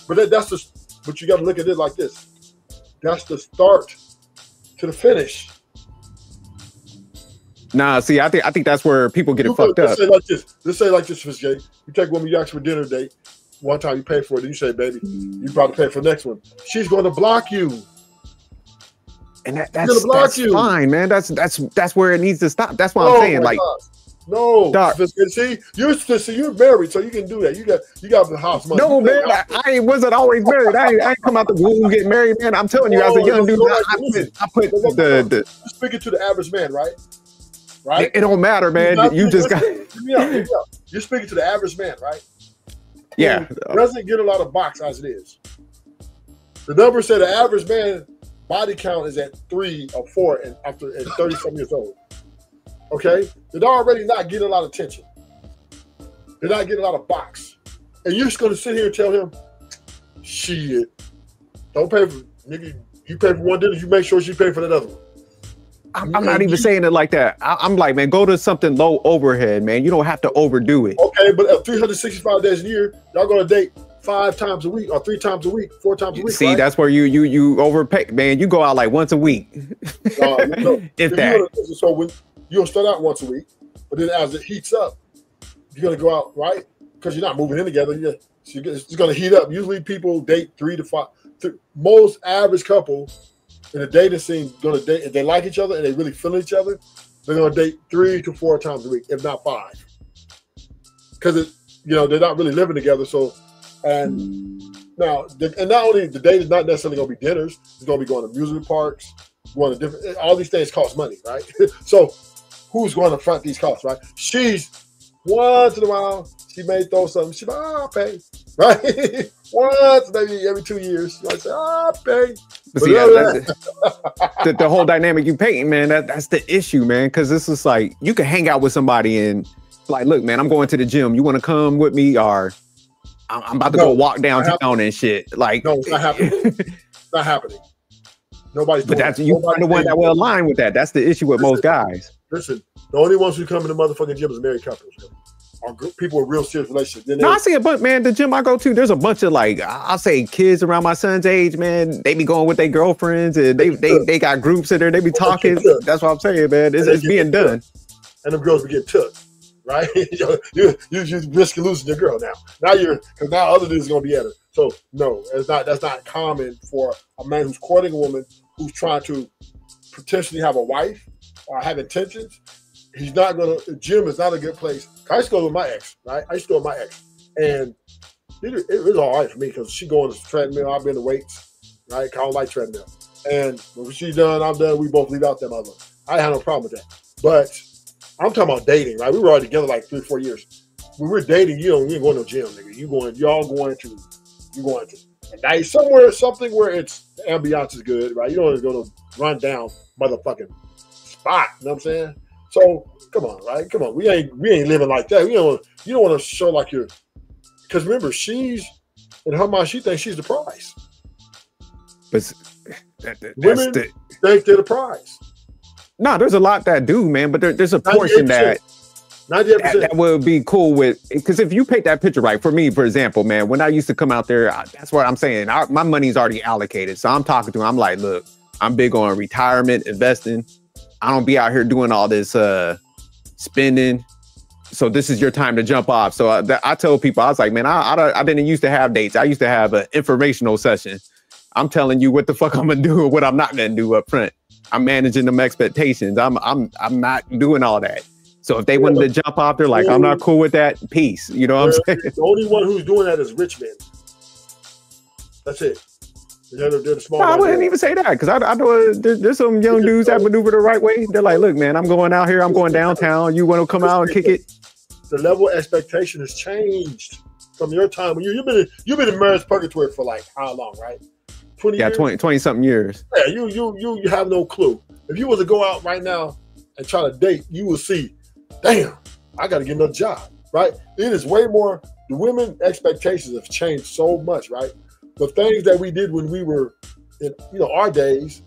but you got to look at it like this. That's the start to the finish. Nah, see, I think that's where people get it fucked up. Let's say like this, Jay. You take a woman, you ask for dinner date. One time you pay for it, and you say, baby, you probably pay for the next one. She's going to block you. And that's fine, man. That's where it needs to stop. That's what I'm saying. Like, no, see, you're married, so you can do that. You got the house money. No, man, I wasn't always married. I ain't come out the womb getting married, man. I'm telling you, as a young dude, I put the you're speaking to the average man, right? Right? It don't matter, man. You just got. You're speaking to the average man, right? Yeah, doesn't get a lot of box as it is. The numbers say the average man body count is at 3 or 4 and after 30-something years old. Okay, they're already not getting a lot of attention. They're not getting a lot of box, and you're just going to sit here and tell him, "Shit, don't pay for nigga. You pay for one dinner, you make sure she pay for that other one." I'm not even saying it like that. I'm like, man, go to something low overhead, man. You don't have to overdo it. Okay, but 365 days a year, y'all gonna date 5 times a week or 3 times a week, 4 times a week. See, right? That's where you overpay, man. You go out like once a week. If that. So when you'll start out once a week, but then as it heats up, you're gonna go out, right? Because you're not moving in together. It's gonna heat up. Usually people date 3 to 5. Most average couple in a dating scene gonna date, if they like each other and they really feel each other, they're gonna date 3 to 4 times a week, if not 5. Because they're not really living together. So, and not only the date is not necessarily gonna be dinners, it's gonna be going to amusement parks, going to different. All these things cost money, right? So, who's going to front these costs, right? She's once in a while she may throw something. She's like, I'll pay, right? Once, maybe every 2 years, she might say, I'll pay. See, the whole dynamic you painting, man, that's the issue, man. Because this is like, you can hang out with somebody and like, look, man, I'm going to the gym. You want to come with me? Or I'm about to go walk downtown and shit. Like, no, it's not happening. It's not happening. Nobody's doing But you find the one that will align with that. That's the issue with most guys. Listen, the only ones who come in the motherfucking gym is married couples. Or people with real serious relationships. No, I see a bunch, man. The gym I go to, there's a bunch of like, I'll say kids around my son's age, man. They be going with their girlfriends and they got groups in there. They be talking. That's what I'm saying, man. It's being done. And them girls be getting took, right? you risk losing your girl now. Because now other dudes are gonna be at her. So no, that's not common for a man who's courting a woman who's trying to potentially have a wife or have intentions. He's not gonna. The gym is not a good place. I used to go with my ex, right? I used to go with my ex, and it was all right for me because she go on the treadmill, I've been the weights, right? I don't like treadmill. And when she's done, I'm done. We both leave out that mother. I had no problem with that. But I'm talking about dating, right? We were already together like 3 or 4 years. When we're dating, we ain't going to no gym, nigga. Y'all going to a night somewhere, something where it's the ambiance is good, right? You don't want to go to run down motherfucking spot. You know what I'm saying? So come on, right? Come on. We ain't living like that. You don't want to show like you're, because remember, she's in her mind, she thinks she's the prize. But Women think they're the prize. No, there's a lot that do, man, but there's a portion that would be cool with, because if you paint that picture right, for me, for example, man, when I used to come out there, that's what I'm saying. My money's already allocated. So I'm talking to him. I'm like, look, I'm big on retirement, investing. I don't be out here doing all this spending. So this is your time to jump off. So I tell people, I was like, man, I didn't used to have dates. I used to have an informational session. I'm telling you what the fuck I'm gonna do and what I'm not gonna do up front. I'm managing them expectations. I'm not doing all that. So if they wanted to jump off, they're like, I'm not cool with that. Peace. You know what I'm saying? The only one who's doing that is rich men. That's it. They're the small. No, I wouldn't even say that, because I know there's some young dudes that maneuver the right way. They're like, look, man, I'm going out here. I'm going downtown. You want to come out and kick it? The level of expectation has changed from your time when you've been in marriage purgatory for like how long, right? 20 years? 20 something years. Yeah, you have no clue. If you was to go out right now and try to date, you will see, damn, I got to get another job, right? It is way more. The women expectations have changed so much, right? The things that we did when we were in, our days,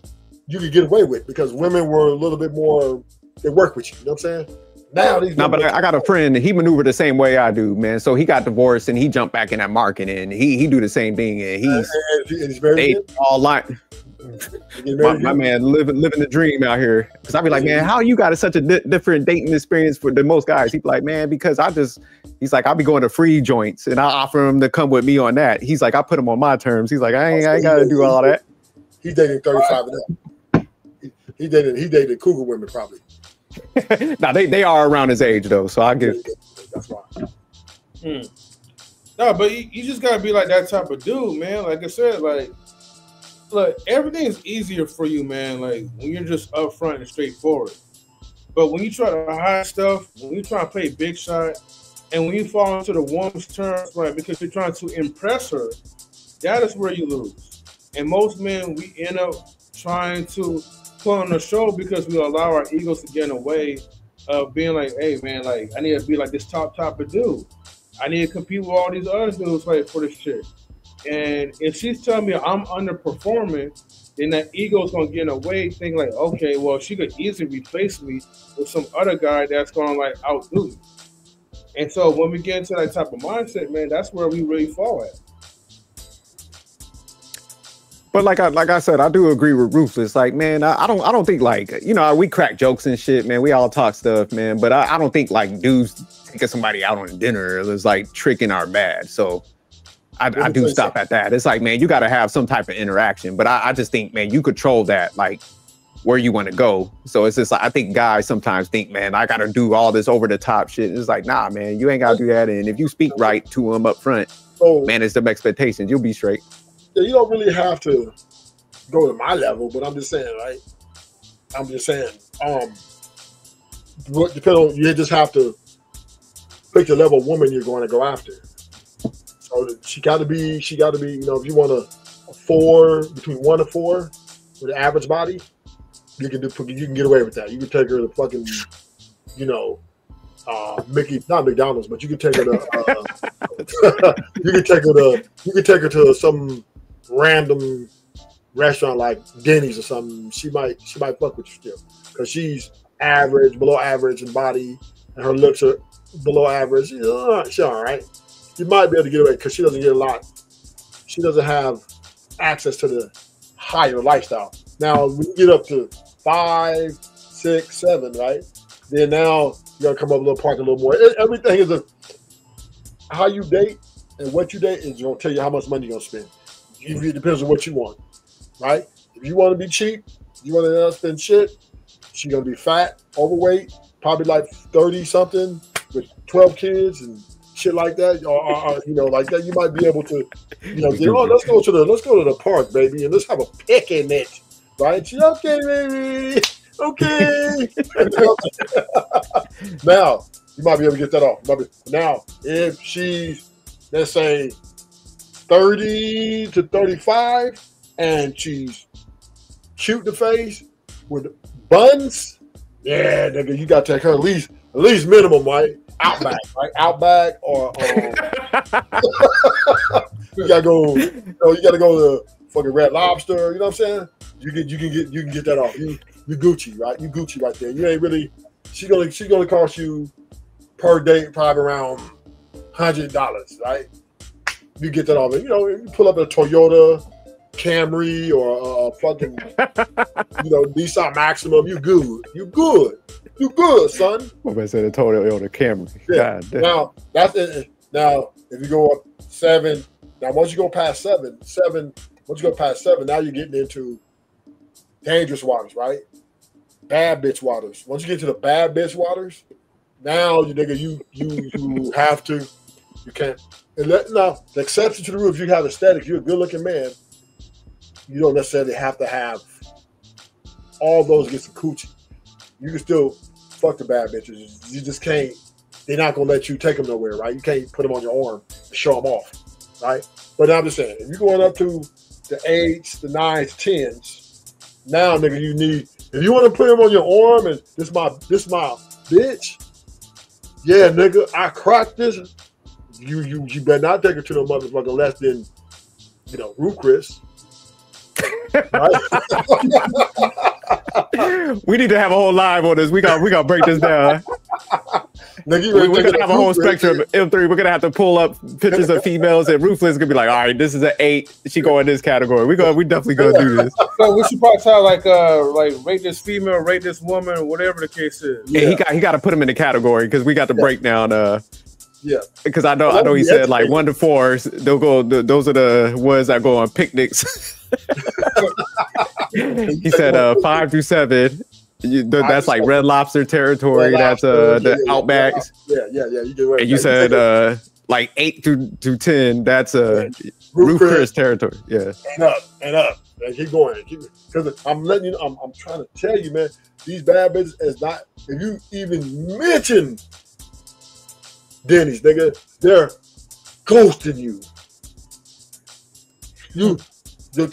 you could get away with because women were a little bit more. They work with you. You know what I'm saying? Now these. No, but I got a friend. He maneuvered the same way I do, man. So he got divorced and he jumped back in that market, and he do the same thing, and he's very good. all line. My man living the dream out here. Because I be like, man, how you got such a different dating experience than most guys? He be like, man, because he's like, I'll be going to free joints and I offer him to come with me on that. He's like, I put him on my terms. He's like, I ain't got to do all that. He's dating 35 and up. He dated cougar women probably. Now they are around his age though, so I get. That's why. No, but you just gotta be like that type of dude, man. Like I said, like, look, everything is easier for you, man. Like when you're just upfront and straightforward. But when you try to hide stuff, when you try to play big shot, and when you fall into the woman's terms, right, because you're trying to impress her, that is where you lose. And most men, we end up trying to put on a show because we allow our egos to get in the way of being like, hey, man, like, I need to be like this top of dude. I need to compete with all these other dudes like for this shit. And if she's telling me I'm underperforming, then that ego's gonna get in the way, thinking like, okay, well, she could easily replace me with some other guy that's gonna like outdo me. And so when we get into that type of mindset, man, that's where we really fall at. But like I said, I do agree with Ruthless. Like, man, I don't think like, we crack jokes and shit, man. We all talk stuff, man. But I don't think like dudes taking somebody out on dinner is like tricking our bad. So I do stop at that. It's like, man, you got to have some type of interaction. But I just think, man, you control that, like where you want to go. So it's just like, I think guys sometimes think, man, I got to do all this over the top shit. It's like, nah, man, you ain't got to do that. And if you speak right to them up front, manage them expectations, you'll be straight. Yeah, you don't really have to go to my level, but I'm just saying, right? I'm just saying, you just have to pick the level of woman you're going to go after. So she got to be, if you want a 4, between 1 and 4 with an average body, you can get away with that. You can take her to fucking, not McDonald's, but you can take her to, you can take her to some random restaurant like Denny's or something. She might fuck with you still because she's average, below average in body, and her looks are below average. She's all right. You might be able to get away because she doesn't get a lot. She doesn't have access to the higher lifestyle. Now when you get up to 5, 6, 7, right? Then now you gotta come up a little part a little more. Everything is how you date and what you date is gonna tell you how much money you're gonna spend. It depends on what you want, right? If you want to be cheap, you want to not spend shit, she's going to be fat, overweight, probably like 30 something with 12 kids and shit like that. Or like that, you might be able to, let's go to the park, baby, and let's have a picnic, right? She's okay, baby. Okay. Now, you might be able to get that off. Now, if she's, let's say, 30 to 35, and she's cute in the face with buns, yeah, nigga, you got to take her at least minimum, right? Outback, right? Outback or you gotta go. You gotta go to fucking Red Lobster. You know what I'm saying? You can get that off. You Gucci, right? You Gucci right there. You ain't really. She gonna cost you per date probably around $100, right? You get that off. You know, you pull up a Toyota Camry or a fucking Nissan Maximum. You good. You good, son. I said a Toyota Camry. Yeah. God damn. Now that's it. Now if you go up 7, now once you go past 7, once you go past 7, now you're getting into dangerous waters, right? Bad bitch waters. Once you get to the bad bitch waters, now you have to, you can't. And now the exception to the rule, if you have aesthetics, you're a good looking man. You don't necessarily have to have all those get some coochie. You can still fuck the bad bitches. You just can't. They're not gonna let you take them nowhere, right? You can't put them on your arm and show them off, right? But I'm just saying, if you're going up to the 8s, the 9s, 10s, now nigga, you need. If you want to put them on your arm and this my bitch, yeah, nigga, I cracked this. You better not take her to no motherfucker less than, Ruth Chris. Right? We need to have a whole live on this. We got break this down. Nigga, we're gonna have a whole spectrum of M3. We're gonna have to pull up pictures of females, and Ruthless is gonna be like, all right, this is an 8. She go in this category. We definitely gonna do this. So we should probably try like rate this female, rate this woman, whatever the case is. Yeah, he got to put them in the category because we got the breakdown. Yeah, because I know he said like 1 to 4s. They'll go. Those are the ones that go on picnics. He said 5 through 7. That's like Red Lobster territory. That's the Outbacks. Yeah. You get away. And you said like 8 through 10. That's Ruth Chris territory. Yeah. And up. And keep going. Because I'm letting you know. I'm trying to tell you, man. These bad bitches is not. If you even mention Denny's, nigga, they're ghosting you. They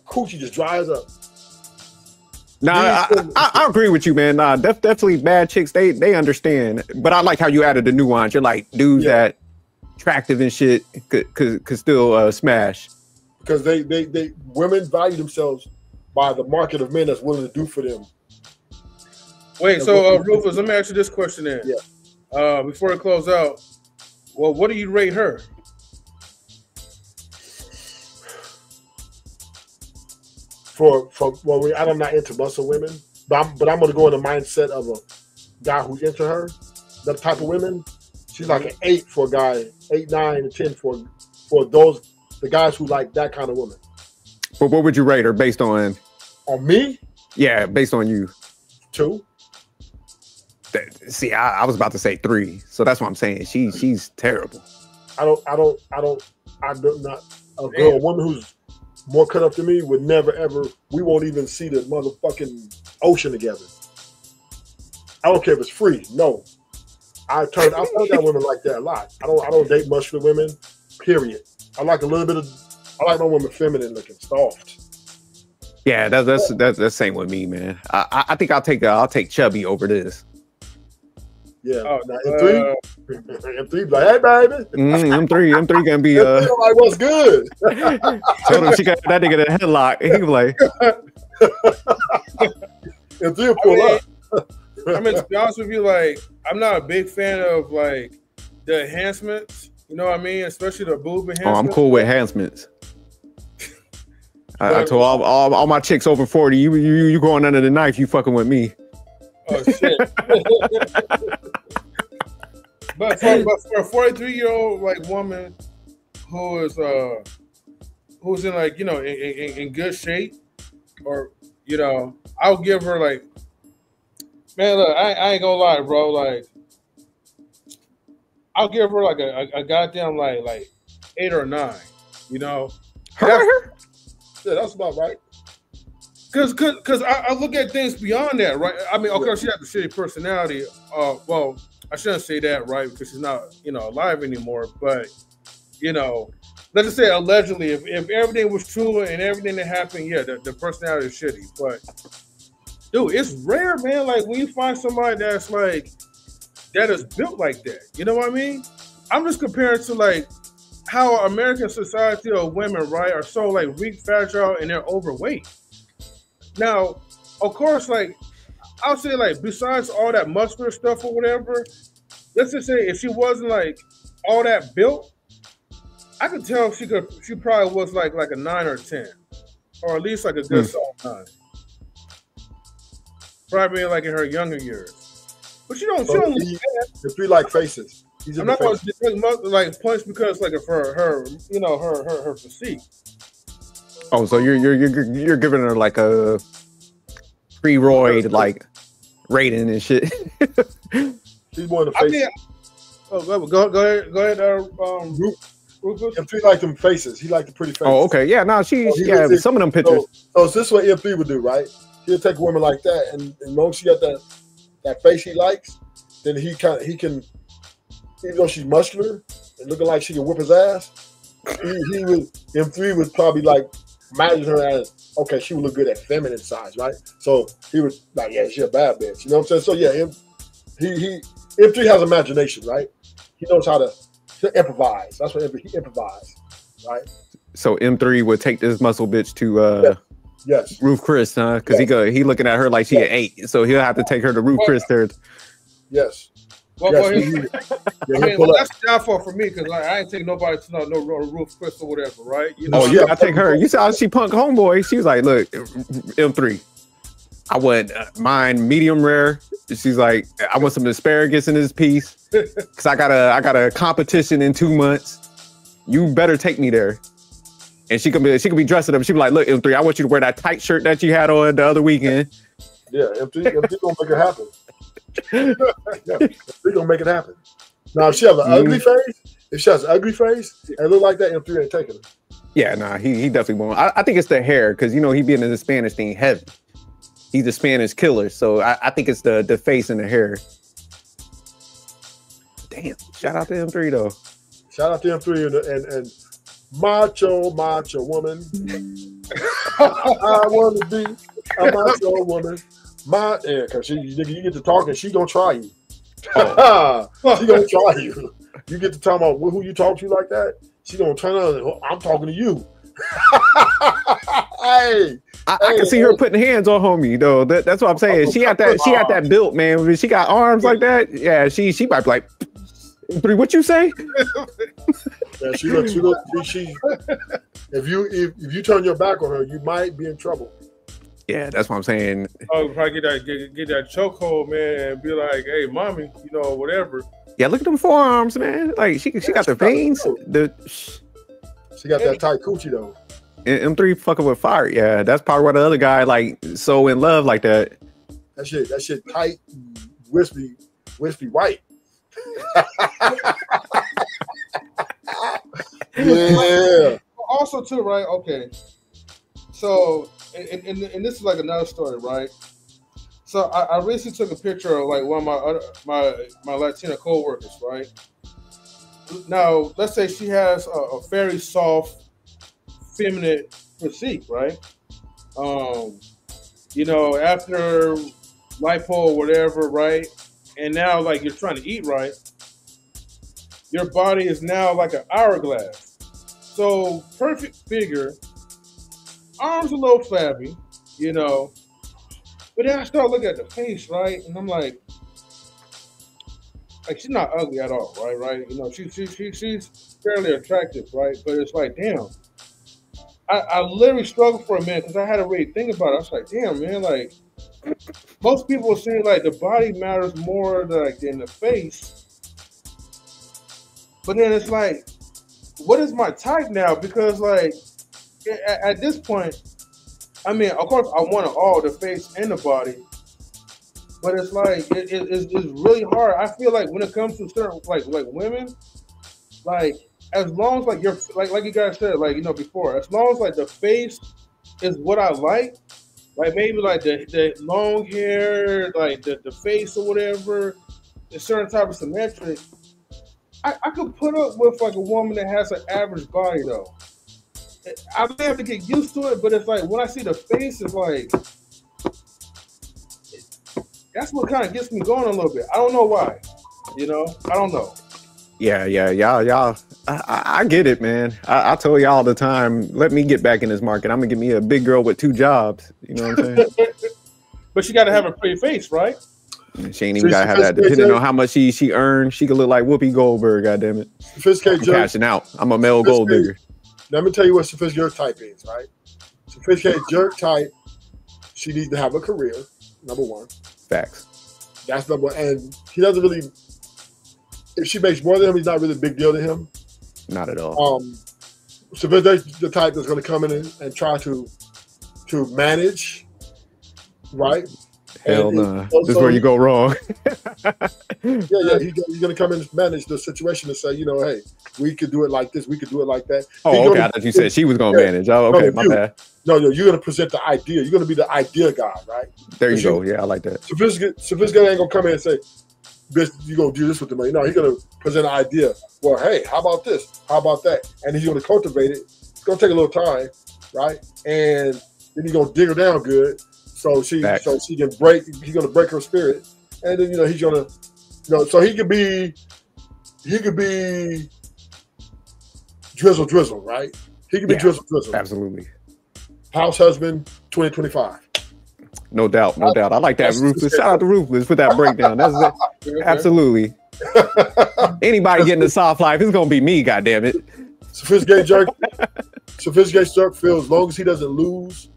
coochie just dries up. Nah, I agree with you, man. Nah, definitely bad chicks. They understand, but I like how you added the nuance. You're like dudes that attractive and shit could still smash because they women value themselves by the market of men that's willing to do for them. Wait, so Rufus, let me ask you this question then. Yeah. Before we close out, well, what do you rate her? I'm not into muscle women, but I'm gonna go in the mindset of a guy who's into her. That type of women, she's like an 8 for a guy, 8, 9, and 10 for the guys who like that kind of woman. But what would you rate her based on? On me? Yeah, based on you. 2. See, I was about to say 3, so that's what I'm saying. She's terrible. A woman who's more cut up than me would never ever. We won't even see the motherfucking ocean together. I don't care if it's free. No, I've turned down women like that a lot. I don't date muscular women. Period. I like a little bit of. I like my woman feminine looking, soft. Yeah, that's the same with me, man. I think I'll take chubby over this. Yeah. M3, M3 like, hey baby. M3 gonna be like, what's good? Told him she got that nigga in a headlock. He was like, M3 pull up. I mean, to be honest with you, like, I'm not a big fan of like the enhancements. You know what I mean? Especially the boob enhancements. Oh, I'm cool with enhancements. I told all my chicks over 40, you going under the knife, you fucking with me. Oh shit! but for a 43-year-old like woman who's in like in good shape, or I'll give her like, man, look, I ain't gonna lie, bro. Like, I'll give her like a goddamn like 8 or 9. Her? Yeah, that's about right. Because I look at things beyond that, right? I mean, of course, she has a shitty personality. Well, I shouldn't say that, right? Because she's not, alive anymore. But, let's just say allegedly, if everything was true and everything that happened, yeah, the personality is shitty. But dude, it's rare, man. Like when you find somebody that's like that is built like that. You know what I mean? I'm just comparing to like how American society of women, right, are so like weak, fragile, and they're overweight. Now, of course, like I'll say, like besides all that muscular stuff or whatever, let's just say if she wasn't like all that built, I could tell she probably was like a 9 or 10, or at least like a good solid 9. Probably like in her younger years. But she don't. The three like faces. I'm not going to take like points because like of her you know her physique. Oh, so you're giving her like a pre-roid like rating and shit. She's more in the face. Go ahead. Rufus. M3 like them faces. He like the pretty faces. Oh, okay. Yeah, no, some of them pictures. So this is what M3 would do, right? He'll take a woman like that, and as long as she got that face he likes, then he can, even though she's muscular and looking like she can whip his ass, M3 would probably like imagine her as, okay, she would look good at feminine size, right? So he would like, yeah, she's a bad bitch. You know what I'm saying? So yeah, M3 has imagination, right? He knows how to improvise. That's what he improvises, right? So M3 would take this muscle bitch to yes. Ruth Chris, huh? Because he looking at her like she an 8, so he'll have to take her to Ruth Chris there. Yes. Well, that's the downfall for me because I ain't taking nobody to no Ruth Chris or whatever, right? You know, I take her. You saw how she punked homeboy. She was like, "Look, M3, I want mine medium rare." She's like, "I want some asparagus in this piece because I got a competition in 2 months. You better take me there." And she could be dressing up. She be like, "Look, M3, I want you to wear that tight shirt that you had on the other weekend." Yeah, M3 gonna make it happen. Yeah, M3 gonna make it happen. Now, if she has an ugly face, and look like that, M3 ain't taking her. Yeah, nah, he definitely won't. I think it's the hair because he being in the Spanish thing heavy. He's a Spanish killer, so I think it's the face and the hair. Damn! Shout out to M3 though. Shout out to M3 and macho woman. I want to be a macho woman. Because you get to talking, she gonna try you. She gonna try you. You get to talk about who you talk to like that, she gonna turn on. I'm talking to you. I can see her putting hands on homie though. That's what I'm saying. She got that built, man. When she got arms like that, yeah, she might be like, "3, what you say?" Yeah, she if you turn your back on her, you might be in trouble. Yeah, that's what I'm saying. Oh, probably get that chokehold, man, and be like, "Hey, mommy, whatever." Yeah, look at them forearms, man. Like she got the veins. She got that tight coochie though. And M3 fucking with fire. Yeah, that's probably why the other guy like so in love like that. That shit tight, wispy white. Yeah. Also, too, right? Okay. So, and this is like another story, right? So, I recently took a picture of like one of my Latina coworkers, right? Now, let's say she has a very soft, feminine physique, right? After lipo or whatever, right? And now, like, you're trying to eat right. Your body is now like an hourglass. So, perfect figure. Arms a little flabby, But then I start looking at the face, right? And I'm like she's not ugly at all, right? She's fairly attractive, right? But it's like, damn. I literally struggled for a minute because I had to really think about it. I was like, damn, man, like most people are saying like the body matters more than the face. But then it's like, what is my type now? Because like at this point, I mean, of course, I want it all, the face and the body. But it's like it's really hard. I feel like when it comes to certain like women, like as long as like you're like you guys said, like before, as long as like the face is what I like maybe like the long hair, like the face or whatever, a certain type of symmetric. I could put up with like a woman that has an average body though. I may have to get used to it, but it's like when I see the face, it's like that's what kind of gets me going a little bit. I don't know why. You know, I don't know. Yeah, y'all. I get it, man. I tell y'all all the time, let me get back in this market. I'm gonna get me a big girl with 2 jobs. You know what I'm saying? But she got to have a pretty face, right? She ain't even gotta have that. Depending on how much she earned, she could look like Whoopi Goldberg. Goddamn it! Sophisticated I'm cashing out. I'm a male gold digger. Let me tell you what sophisticated type is, right? Sophisticated jerk type, she needs to have a career, number one. Facts. That's number one. And he doesn't really, if she makes more than him, he's not really a big deal to him. Not at all. Sophisticated the type that's going to come in and try to manage, right? Hell no. This is where you go wrong. Yeah. He's going to come in and manage the situation and say, you know, hey, we could do it like this. We could do it like that. Oh, okay. I thought you said she was going to manage. Oh, okay. My bad. No, you're going to present the idea. You're going to be the idea guy, right? There you go. Yeah, I like that. Sophisticated ain't going to come in and say, bitch, you're going to do this with the money. No, he's going to present an idea. Well, hey, how about this? How about that? And he's going to cultivate it. It's going to take a little time, right? And then he's going to dig her down good. So she can break. He's gonna break her spirit, and then he's gonna, so he could be drizzle, right? He could be drizzle. Absolutely. House husband 2025. No doubt. I like that. Ruthless. Shout out to Ruthless for that breakdown. That's absolutely. Anybody getting a soft life, it's gonna be me. Goddamn it. Sophisticated jerk feels as long as he doesn't lose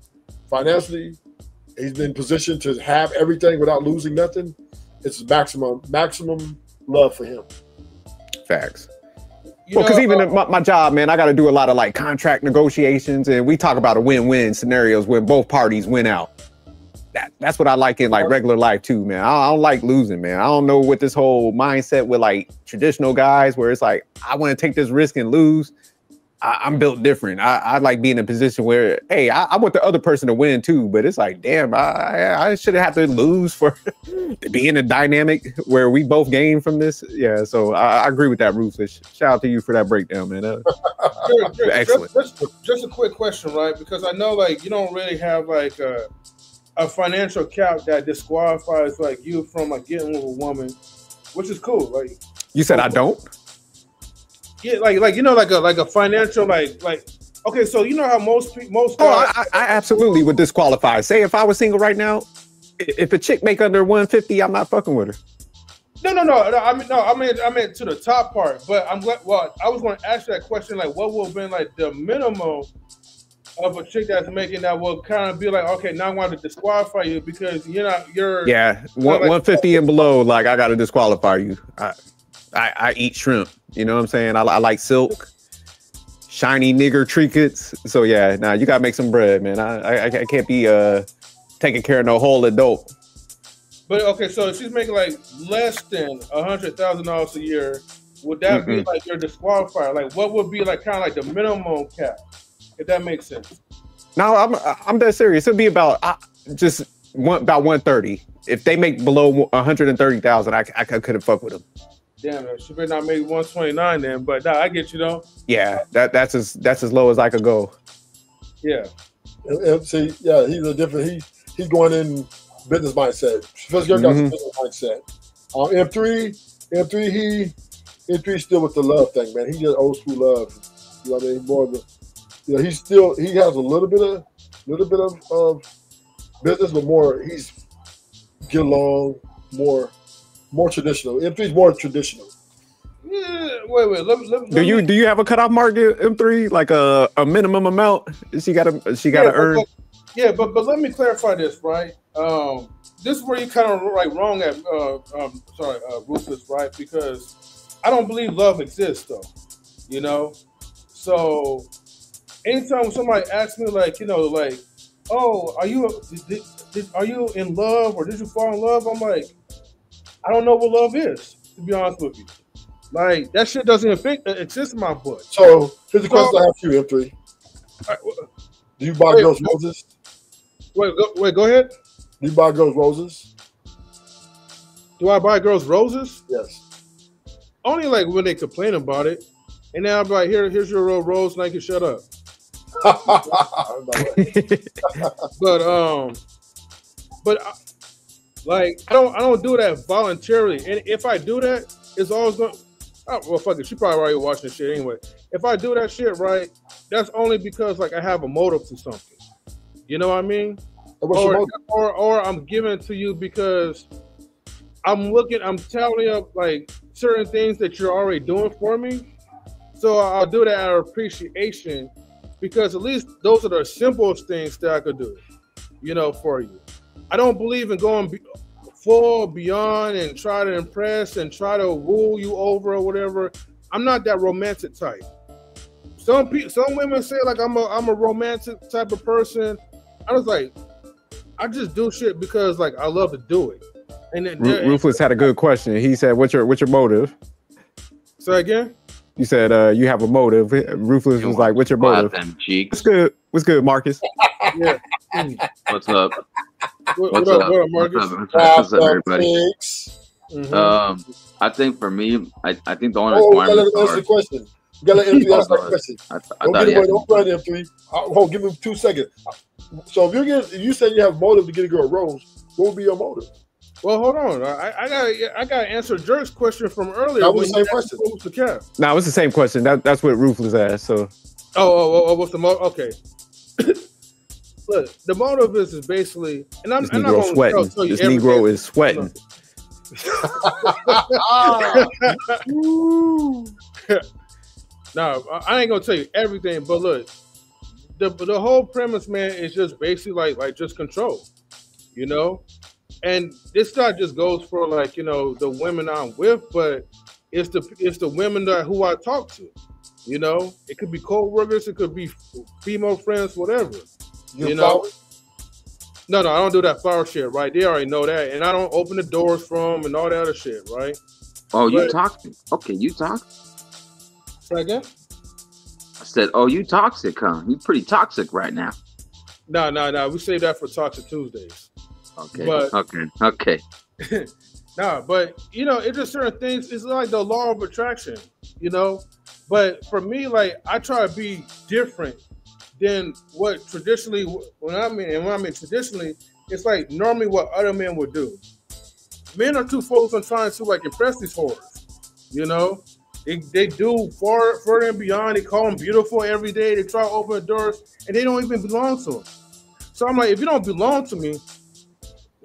financially. He's been positioned to have everything without losing nothing. It's maximum love for him. Facts. Well, because even in my job, man, I got to do a lot of like contract negotiations, and we talk about a win-win scenarios when both parties win out. That's what I like in like regular life too, man. I don't like losing, man. I don't know what this whole mindset with like traditional guys where it's like I want to take this risk and lose. I'm built different. I like being in a position where, hey, I want the other person to win too, but it's like, damn, I shouldn't have to lose for to be in a dynamic where we both gain from this. Yeah, so I agree with that, Ruthless. Shout out to you for that breakdown, man. Excellent. Just a quick question, right? Because I know like you don't really have like a financial cap that disqualifies like you from like getting with a woman, which is cool. Like you said, I don't. Yeah, like a financial like okay, so you know how most guys, I absolutely would disqualify. Say if I was single right now, if a chick make under 150, I'm not fucking with her. No. I mean to the top part. But I'm glad. Well, I was going to ask you that question. Like, what would have been like the minimum of a chick that's making that will kind of be like, okay, now I want to disqualify you because you're 150 and below. Like I got to disqualify you. I eat shrimp. You know what I'm saying? I like silk, shiny nigger trinkets. So yeah, nah, you gotta make some bread, man. I can't be taking care of no whole adult. But okay, so if she's making like less than $100,000 a year, would that be like your disqualifier? Like what would be like kind of like the minimum cap, if that makes sense? No, I'm dead serious. It'll be about about 130. If they make below 130,000, I couldn't fuck with them. Damn, she better not make 129 then. But nah, I get you though. Yeah, that's as low as I could go. Yeah. See, yeah, he's a different. He's going in business mindset. Sophisticated got some business mindset. M3 still with the love thing, man. He just old school love. You know what I mean? More of the, he has a little bit of business, but more he's get along more traditional. M3's more traditional. Yeah, wait. Let do you have a cutoff mark M3 like a minimum amount? She got to earn. But let me clarify this, right? This is where you kind of like wrong at Ruthless, right? Because I don't believe love exists though. You know, so anytime somebody asks me like, oh, are you in love or did you fall in love? I'm like, I don't know what love is, to be honest with you. Like, that shit doesn't exist in my book. So, here's the question I have for you, M3. Do you buy girls roses? Wait, go ahead. Do you buy girls roses? Do I buy girls roses? Yes. only like when they complain about it, and then I'll be like, here's your rose, and I can shut up. But like I don't do that voluntarily, and if I do that, it's always going. Oh, well, fuck it. She probably already watching shit anyway. If I do that shit right, that's only because like I have a motive to something. You know what I mean? Or I'm giving it to you because I'm telling you like certain things that you're already doing for me. So I'll do that out of appreciation because at least those are the simplest things that I could do, you know, for you. I don't believe in going full beyond and try to impress and try to woo you over or whatever. I'm not that romantic type. Some women say like I'm a romantic type of person. I was like, I just do shit because like I love to do it. And Ruthless had a good question. He said, "What's your motive?" Say again. You said you have a motive. Ruthless was like, "What's your motive?" Cheeks. What's good, Marcus? Yeah. What's up? What up, Marcus? What's up, everybody? Mm-hmm. I think for me, I think the only requirement. Answer the question. You gotta let M3 answer that question. Don't run M3. Hold, give me 2 seconds. So if you say you have motive to get a girl rose, what would be your motive? Well, hold on. I got to answer Jerk's question from earlier. That was the same question. No, it's the same question. That's what Ruthless asked. So. Oh, what's the motive? Okay. Look, the motive is basically, and I'm not going to sweating. This Negro is sweating. No, I ain't gonna tell you everything, but look, the whole premise, man, is just basically like just control, you know. And this not just goes for like, you know, the women I'm with, but it's the women who I talk to, you know. It could be co-workers, it could be female friends, whatever. You know. No, I don't do that flower shit, right? They already know that, and I don't open the doors for them and all that other shit, right? Oh, you toxic? Okay, you toxic? Say again? I said, oh, you toxic, huh? You pretty toxic right now. No. We save that for Toxic Tuesdays. Okay. But, okay. But you know, it's just certain things. It's like the law of attraction, you know. But for me, like I try to be different than what traditionally. When I mean traditionally, it's like normally what other men would do. Men are too focused on trying to like impress these whores, you know. They do further and beyond. They call them beautiful every day. They try to open the doors, and they don't even belong to them. So I'm like, if you don't belong to me,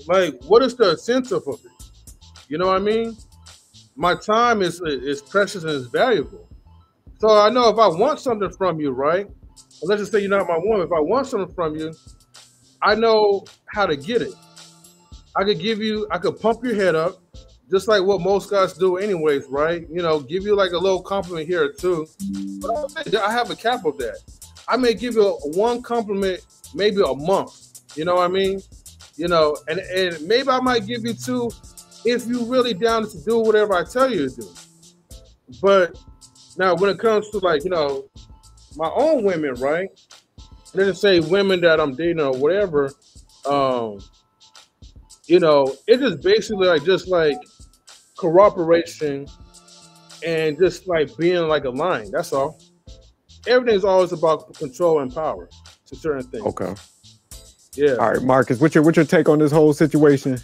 like, what is the incentive of it? You know what I mean? My time is precious and is valuable. So I know if I want something from you, right? Let's just say you're not my woman. If I want something from you, I know how to get it. I could pump your head up, just like what most guys do anyways, right? You know, give you like a little compliment here or two. But I have a cap of that. I may give you one compliment maybe a month. You know what I mean? You know, and maybe I might give you two if you really down to do whatever I tell you to do. But now when it comes to like, you know, my own women, right? Let's say women that I'm dating or whatever, you know, it is basically like just like cooperation and just like being like aligned. That's all. Everything's always about control and power to certain things. Okay. Yeah. All right, Marcus, what's your take on this whole situation?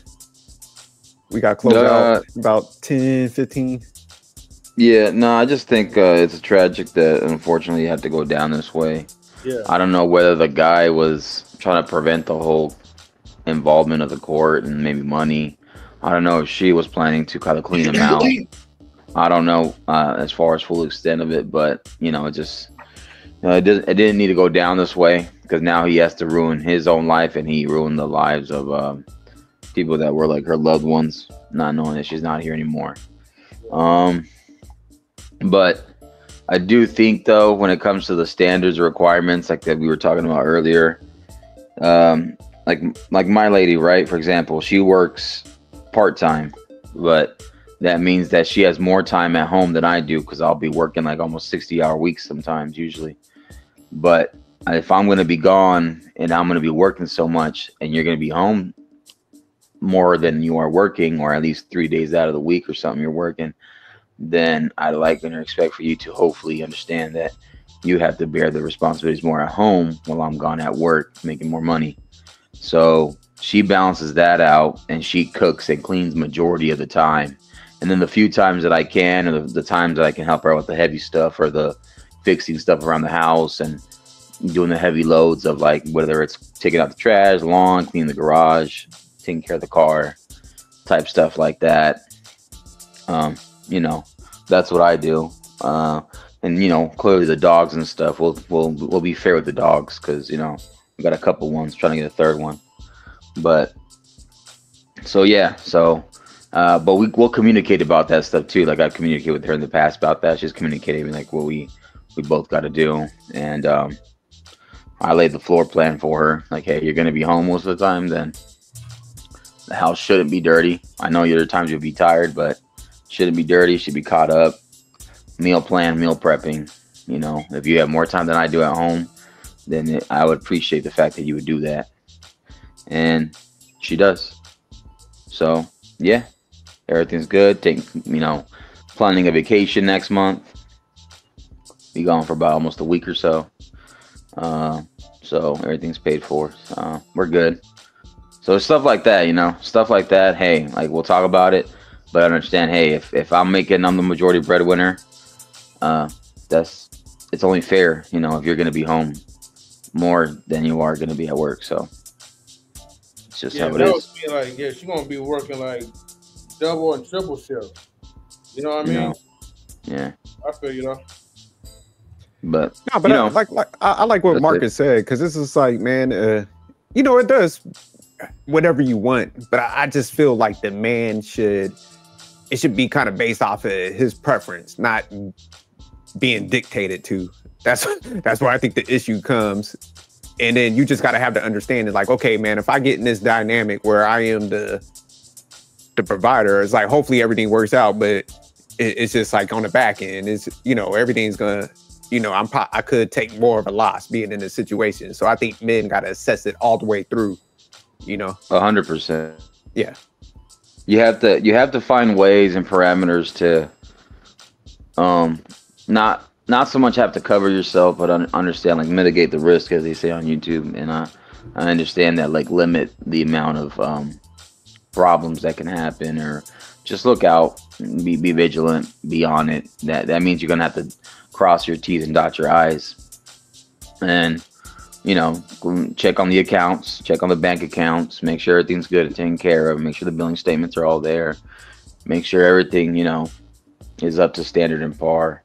We got close out about 10, 15. Yeah, no, I just think it's tragic that unfortunately it had to go down this way. Yeah. I don't know whether the guy was trying to prevent the whole involvement of the court and maybe money. I don't know if she was planning to kind of clean him out. I don't know as far as full extent of it, but you know, it just it didn't need to go down this way because now he has to ruin his own life and he ruined the lives of people that were like her loved ones, not knowing that she's not here anymore. But I do think though, when it comes to the standards or requirements like that we were talking about earlier, like my lady, right? For example, she works part-time, but that means that she has more time at home than I do because I'll be working like almost 60-hour weeks sometimes usually. But if I'm going to be gone and I'm going to be working so much and you're going to be home more than you are working, or at least 3 days out of the week or something you're working, then I like and expect for you to hopefully understand that you have to bear the responsibilities more at home while I'm gone at work making more money. So she balances that out, and she cooks and cleans majority of the time. And then the few times that I can, or the times that I can help her out with the heavy stuff or the fixing stuff around the house and doing the heavy loads of, like, whether it's taking out the trash, lawn, cleaning the garage, taking care of the car, type stuff like that. You know, that's what I do. And, you know, clearly the dogs and stuff, we'll be fair with the dogs, because, you know, we got a couple ones, trying to get a third one. But so yeah, but we'll communicate about that stuff too. Like, I've communicated with her in the past about that. She's communicating like what we both got to do, and I laid the floor plan for her. Like, hey, you're gonna be home most of the time, then the house shouldn't be dirty. I know there are times you'll be tired, but shouldn't be dirty. Should be caught up. Meal plan, meal prepping. You know, if you have more time than I do at home, then I would appreciate the fact that you would do that. And she does. So yeah, everything's good. Planning a vacation next month. Be gone for about almost a week or so. So everything's paid for. We're good. So stuff like that, you know, stuff like that. Hey, like, we'll talk about it, but I understand. Hey, if I'm the majority breadwinner, it's only fair, you know, if you're gonna be home more than you are gonna be at work. So it's just how it is. Like, yeah, she's gonna be working like double and triple shift. You know what I mean? know? Yeah. I feel you know. But no, but I like what Marcus said, because this is like, man, you know, it does whatever you want, but I just feel like the man should be kind of based off of his preference, not being dictated to. That's where I think the issue comes. And then you just got to have the understanding, like, okay, man, if I get in this dynamic where I am the provider, it's like, hopefully everything works out, but it's just like on the back end, it's, you know, everything's gonna, you know, I could take more of a loss being in this situation. So I think men got to assess it all the way through, you know. 100%. Yeah. You have to find ways and parameters to not so much have to cover yourself, but understand, like, mitigate the risk, as they say on YouTube. And I understand that, like, limit the amount of problems that can happen, or just look out, be vigilant, be on it. That means you're gonna have to cross your T's and dot your I's, and, you know, check on the accounts, check on the bank accounts, make sure everything's good and taken care of, make sure the billing statements are all there, make sure everything, you know, is up to standard and par,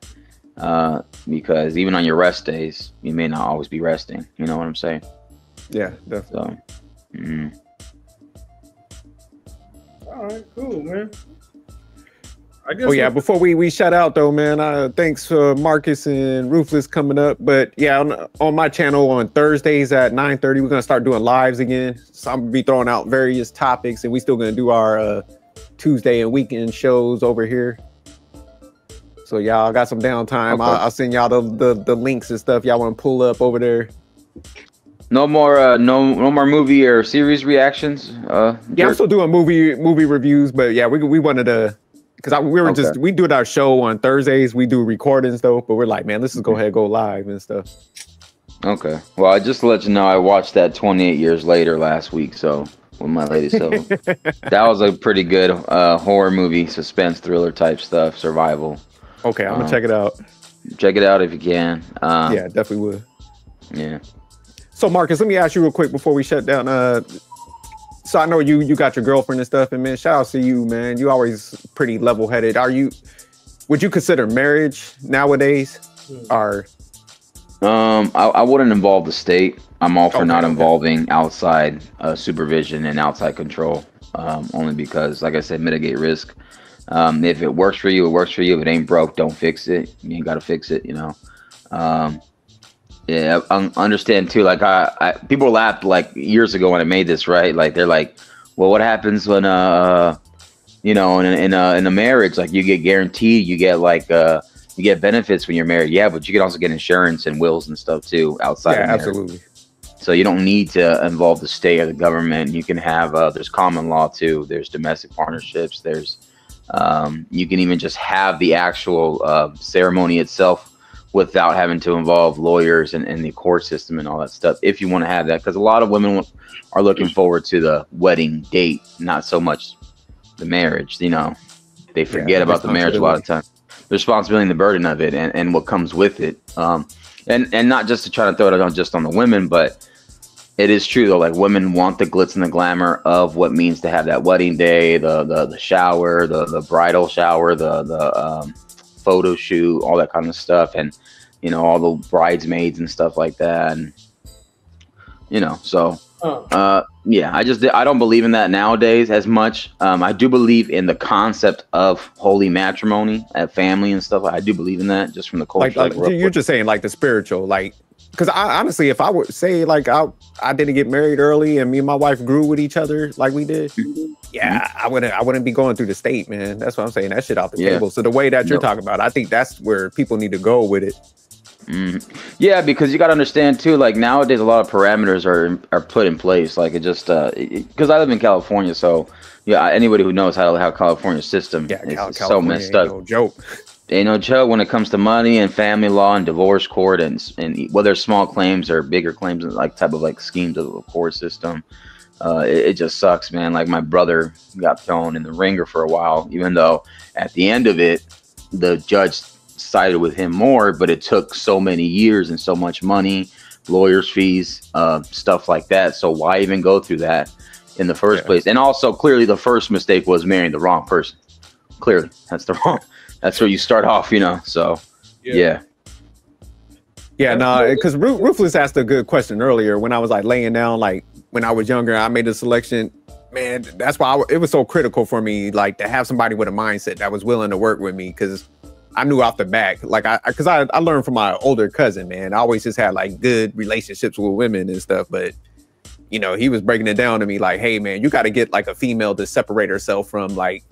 because even on your rest days, you may not always be resting. You know what I'm saying? Yeah, definitely. So, all right, cool, man. I guess. Oh yeah, before we shout out though, man, thanks for Marcus and Ruthless coming up. But yeah, on my channel on Thursdays at 9:30, we're gonna start doing lives again. So I'm gonna be throwing out various topics, and we still gonna do our Tuesday and weekend shows over here. So y'all got some downtime. Okay. I'll send y'all the links and stuff y'all want to pull up over there. No more movie or series reactions. Yeah, I'm still doing movie reviews, but yeah, we wanted to. Because we do our show on Thursdays. We do recordings though, but we're like, man, let's just go ahead and go live and stuff. Okay. Well, just to let you know, I watched that 28 Years Later last week. So with my lady, so that was a pretty good horror movie, suspense thriller type stuff, survival. Okay, I'm gonna check it out. Check it out if you can. Yeah, definitely would. Yeah. So Marcus, let me ask you real quick before we shut down. So I know you got your girlfriend and stuff, and man, shout out to you, man. You always pretty level-headed. Would you consider marriage nowadays? Or I wouldn't involve the state. I'm all for not involving outside supervision and outside control. Only because, like I said, mitigate risk. If it works for you, it works for you. If it ain't broke, don't fix it. You ain't gotta fix it, you know. Yeah, I understand too. Like, people laughed like years ago when I made this, right? Like, they're like, "Well, what happens when you know, in a marriage? Like, you get guaranteed, you get like you get benefits when you're married. Yeah, but you can also get insurance and wills and stuff too outside. Yeah, absolutely. So you don't need to involve the state or the government. You can have there's common law too. There's domestic partnerships. There's You can even just have the actual ceremony itself without having to involve lawyers and the court system and all that stuff, if you want to have that. Because a lot of women are looking forward to the wedding date, not so much the marriage. You know, they forget about the marriage a lot of times. The responsibility and the burden of it, and what comes with it. And not just to try to throw it on just on the women, but it is true though. Like, women want the glitz and the glamour of what it means to have that wedding day, the shower, the bridal shower, the photo shoot, all that kind of stuff, and you know, all the bridesmaids and stuff like that, and you know, so yeah, I don't believe in that nowadays as much. I do believe in the concept of holy matrimony at family and stuff. I do believe in that, just from the culture. Like you're just saying, like the spiritual, like, because I honestly, if I would say like I didn't get married early and me and my wife grew with each other like we did, yeah, I wouldn't be going through the state, man. That's what I'm saying. That shit off the table. So the way that you're talking about, I think that's where people need to go with it. Yeah, because you got to understand too, like nowadays a lot of parameters are put in place. Like, it just because I live in California, so yeah, anybody who knows how California system is so messed up. No joke. Ain't no joke when it comes to money and family law and divorce court and whether small claims or bigger claims, like type of like schemes of the court system. It just sucks, man. Like, my brother got thrown in the ringer for a while, even though at the end of it, the judge sided with him more, but it took so many years and so much money, lawyers' fees, stuff like that. So why even go through that in the first place? And also, clearly, the first mistake was marrying the wrong person. Clearly, that's where you start off, you know. So yeah. No, because Ruthless asked a good question earlier when I was like laying down, like when I was younger, I made a selection. Man, that's why it was so critical for me, like, to have somebody with a mindset that was willing to work with me, because I knew off the back, like, because I learned from my older cousin, man. I always just had like good relationships with women and stuff, but you know, he was breaking it down to me like, hey man, you got to get like a female to separate herself from like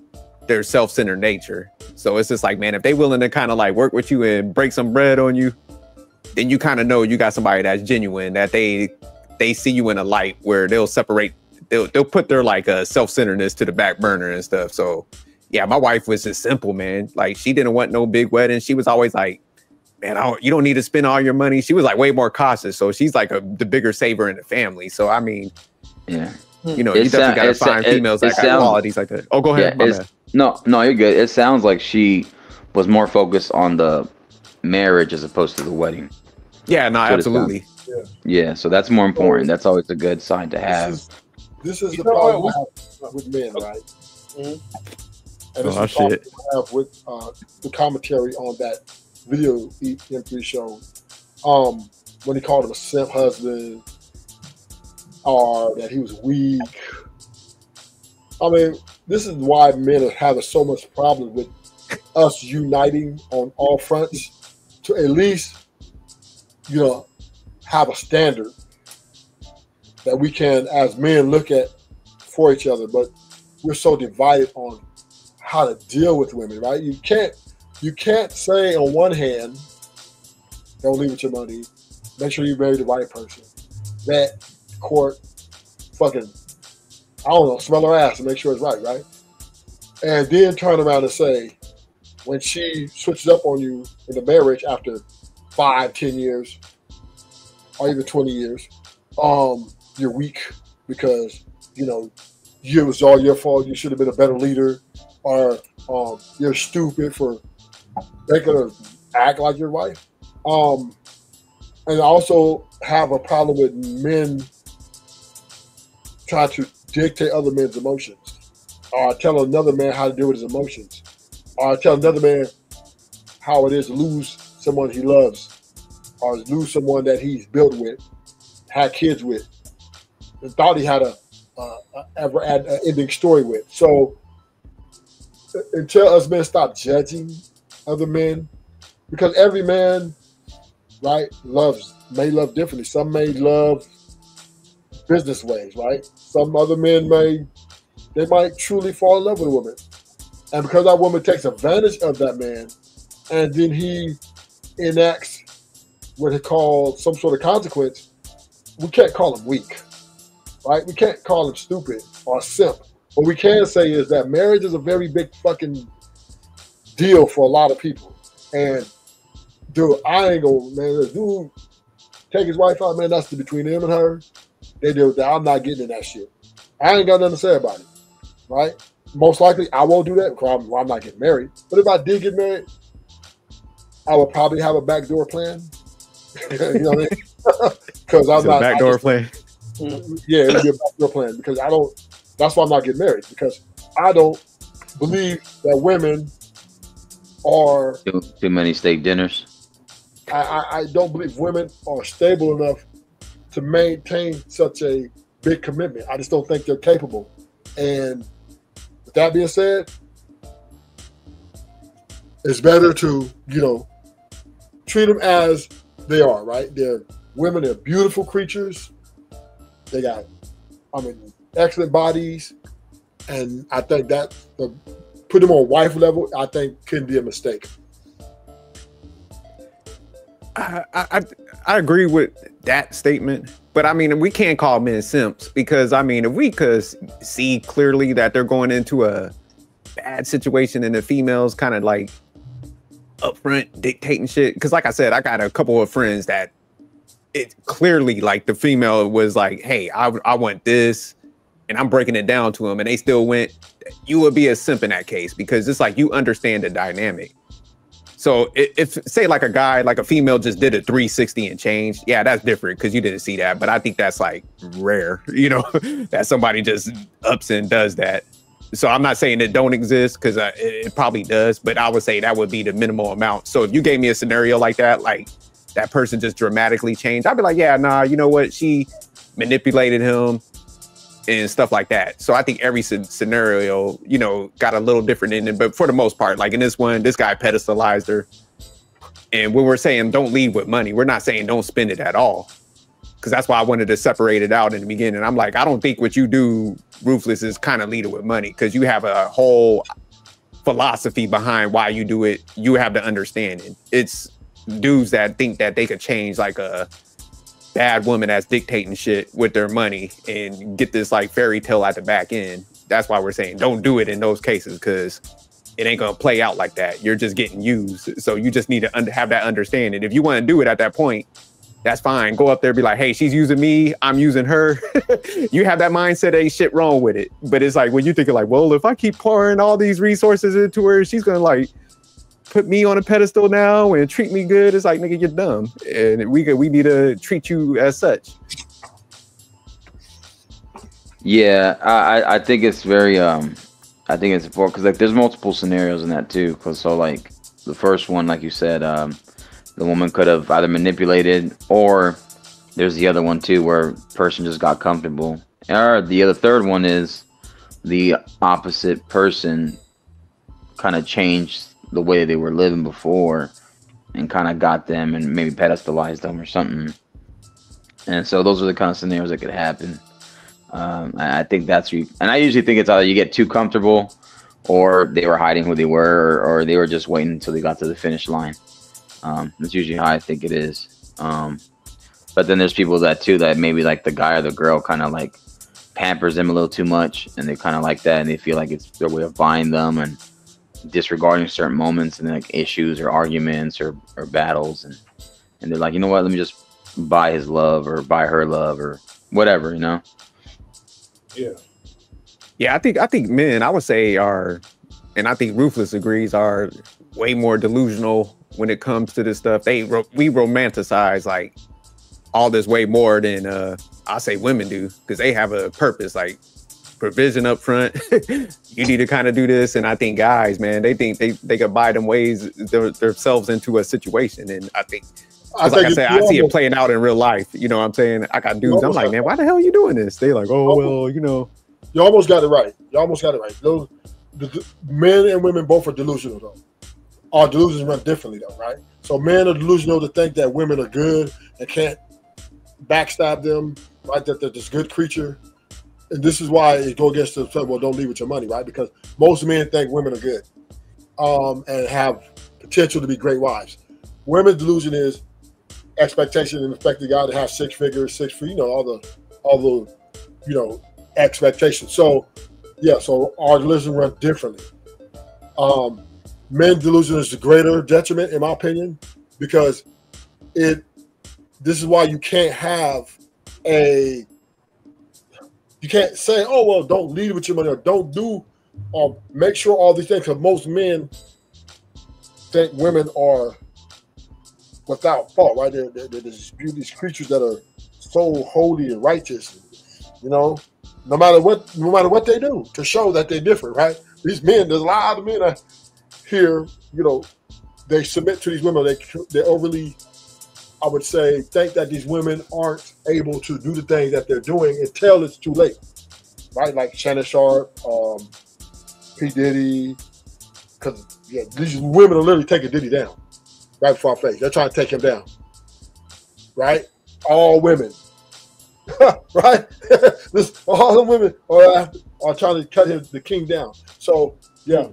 their self-centered nature. So it's just like, man, if they willing to kind of like work with you and break some bread on you, then you kind of know you got somebody that's genuine, that they see you in a light where they'll separate, they'll put their like self-centeredness to the back burner and stuff. So yeah, my wife was just simple, man. Like, she didn't want no big wedding. She was always like, man, you don't need to spend all your money. She was like way more cautious. So she's like the bigger saver in the family. So I mean, yeah, you know, you definitely got to find females that got qualities like that. Oh, go ahead. Yeah, no, you're good. It sounds like she was more focused on the marriage as opposed to the wedding. Yeah, no, absolutely. Yeah, so that's more important. That's always a good sign to have. This is the problem with men, right? And this is the problem we have with the commentary on that video M3 show. When he called him a simp husband, or that he was weak. I mean, this is why men are having so much problem with us uniting on all fronts to at least, you know, have a standard that we can, as men, look at for each other. But we're so divided on how to deal with women, right? You can't say on one hand, don't leave with your money, make sure you marry the right person. That court fucking, I don't know, smell her ass and make sure it's right? And then turn around and say, when she switches up on you in the marriage after 5, 10 years, or even 20 years, you're weak because, you know, it was all your fault. You should have been a better leader, or you're stupid for making her act like your wife. And I also have a problem with men trying to dictate other men's emotions, or tell another man how to deal with his emotions, or tell another man how it is to lose someone he loves, or lose someone that he's built with, had kids with, and thought he had a ending story with. So until us men stop judging other men, because every man, right, may love differently. Some may love business ways, right? Some other men might truly fall in love with a woman. And because that woman takes advantage of that man, and then he enacts what he called some sort of consequence, we can't call him weak, right? We can't call him stupid or simp. what we can say is that marriage is a very big fucking deal for a lot of people. And dude, I ain't gonna, man, this dude take his wife out, man, that's between him and her. They deal with that. I'm not getting in that shit. I ain't got nothing to say about it, right? Most likely, I won't do that because I'm not getting married. But if I did get married, I would probably have a backdoor plan. You know what I mean? Because I'm not backdoor plan. Yeah, it would be a backdoor plan because I don't. That's why I'm not getting married, because I don't believe that women are too many steak dinners. I don't believe women are stable enough to maintain such a big commitment. I just don't think they're capable. And with that being said, it's better to, you know, treat them as they are, right? They're women, they're beautiful creatures. They got, excellent bodies. And I think that put them on wife level, I think couldn't be a mistake. I agree with that statement, but I mean, we can't call men simps because I mean, if we could see clearly that they're going into a bad situation and the females kind of like upfront dictating shit, because like I said, I got a couple of friends that it clearly like the female was like, hey, I want this, and I'm breaking it down to them, and they still went. You would be a simp in that case because it's like you understand the dynamic. So if say like a guy, like a female just did a 360 and changed, yeah, that's different because you didn't see that. But I think that's like rare, you know, that somebody just ups and does that. So I'm not saying it don't exist because it probably does, but I would say that would be the minimal amount. So if you gave me a scenario like that person just dramatically changed, I'd be like, yeah, nah, you know what? She manipulated him and stuff like that. So I think every scenario, you know, got a little different in it. But for the most part, like in this one, this guy pedestalized her. And when we're saying don't lead with money, we're not saying don't spend it at all. Because that's why I wanted to separate it out in the beginning. I'm like, I don't think what you do, Ruthless, is kind of lead it with money. Because you have a whole philosophy behind why you do it. You have the understanding. It's dudes that think that they could change like a bad woman that's dictating shit with their money and get this like fairy tale at the back end. That's why we're saying don't do it in those cases because it ain't gonna play out like that. You're just getting used. So you just need to have that understanding. If you want to do it at that point, that's fine. Go up there, be like, hey, she's using me, I'm using her. You have that mindset, ain't shit wrong with it. But it's like when you think like, well, if I keep pouring all these resources into her, she's gonna like put me on a pedestal now and treat me good. It's like, nigga, you're dumb. And we need to treat you as such. Yeah, I think it's very I think it's important because like there's multiple scenarios in that too. Because so like the first one, like you said, the woman could have either manipulated, or there's the other one too where person just got comfortable. Or the other third one is the opposite person kind of changed the way they were living before and kind of got them and maybe pedestalized them or something. And so those are the kind of scenarios that could happen. I think that's and I usually think it's either you get too comfortable or they were hiding who they were or they were just waiting until they got to the finish line. That's usually how I think it is. But then there's people that maybe like the guy or the girl kind of like pampers them a little too much and they kind of like that and they feel like it's their way of buying them and disregarding certain moments and like issues or arguments or battles and they're like, you know what, let me just buy his love or buy her love or whatever, you know. Yeah, I think men, I would say are, and I think Ruthless agrees, are way more delusional when it comes to this stuff. We romanticize like all this way more than I say women do, because they have a purpose, like provision up front. You need to kind of do this. And I think guys, man, they think they could buy them ways themselves into a situation. And I think, like I said, I see it playing out in real life. You know what I'm saying? I got dudes, I'm like, man, why the hell are you doing this? They like, oh, well, you know. You almost got it right. Those the men and women both are delusional, though. Our delusions run differently, though, right? So men are delusional to think that women are good and can't backstab them, right? That they're this good creature. And this is why it go against the, well, don't leave with your money, right? Because most men think women are good and have potential to be great wives. Women's delusion is expectation and expect the guy to have six figures, you know, all the, you know, expectations. So Yeah, so our delusion runs differently. Men's delusion is the greater detriment, in my opinion, because this is why you can't have you can't say, oh, well, don't lead with your money or don't do, make sure all these things, because most men think women are without fault, right? They're these creatures that are so holy and righteous, you know, no matter what they do to show that they're different, right? These men, there's a lot of men here, you know, they submit to these women. They overly, I would say, think that these women aren't able to do the things that they're doing until it's too late, right? Like Shannon Sharp, P. Diddy, because these women are literally taking Diddy down right before our face. They're trying to take him down, right? All women, right? All the women are trying to cut the king down. So yeah,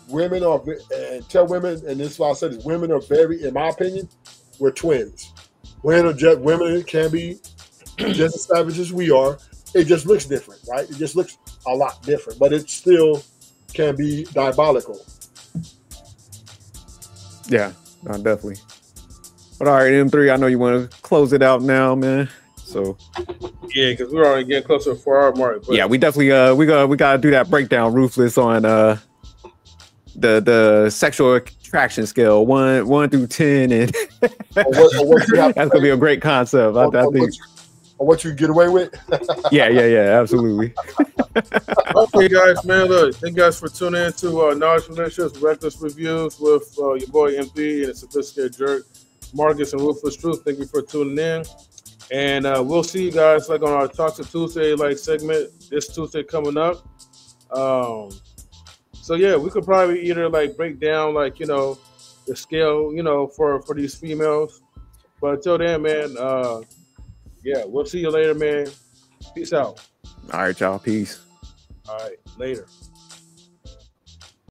women are, and tell women, and this is why I said this, women are very, in my opinion, we're twins. Women can be just as savage as we are. It just looks different, right? It just looks a lot different, but it still can be diabolical. Yeah, no, definitely. But all right, M3, I know you want to close it out now, man. So yeah, because we're already getting closer to 4 hour mark. But yeah, we definitely we gotta do that breakdown, Ruthless, on the sexual attraction scale, 1 through 10, and that's gonna be a great concept. I think. Or what you get away with. yeah, absolutely. Okay, guys, man, look, thank you guys for tuning in to Knowledge Relationships Reckless Reviews with your boy MP and the Sophisticated Jerk, Marcus and Ruthless Truth. Thank you for tuning in, and we'll see you guys like on our Talk to Tuesday segment this Tuesday coming up. So yeah, we could probably either break down the scale for these females, but until then, man, yeah, we'll see you later, man. Peace out. All right, y'all. Peace. All right, later.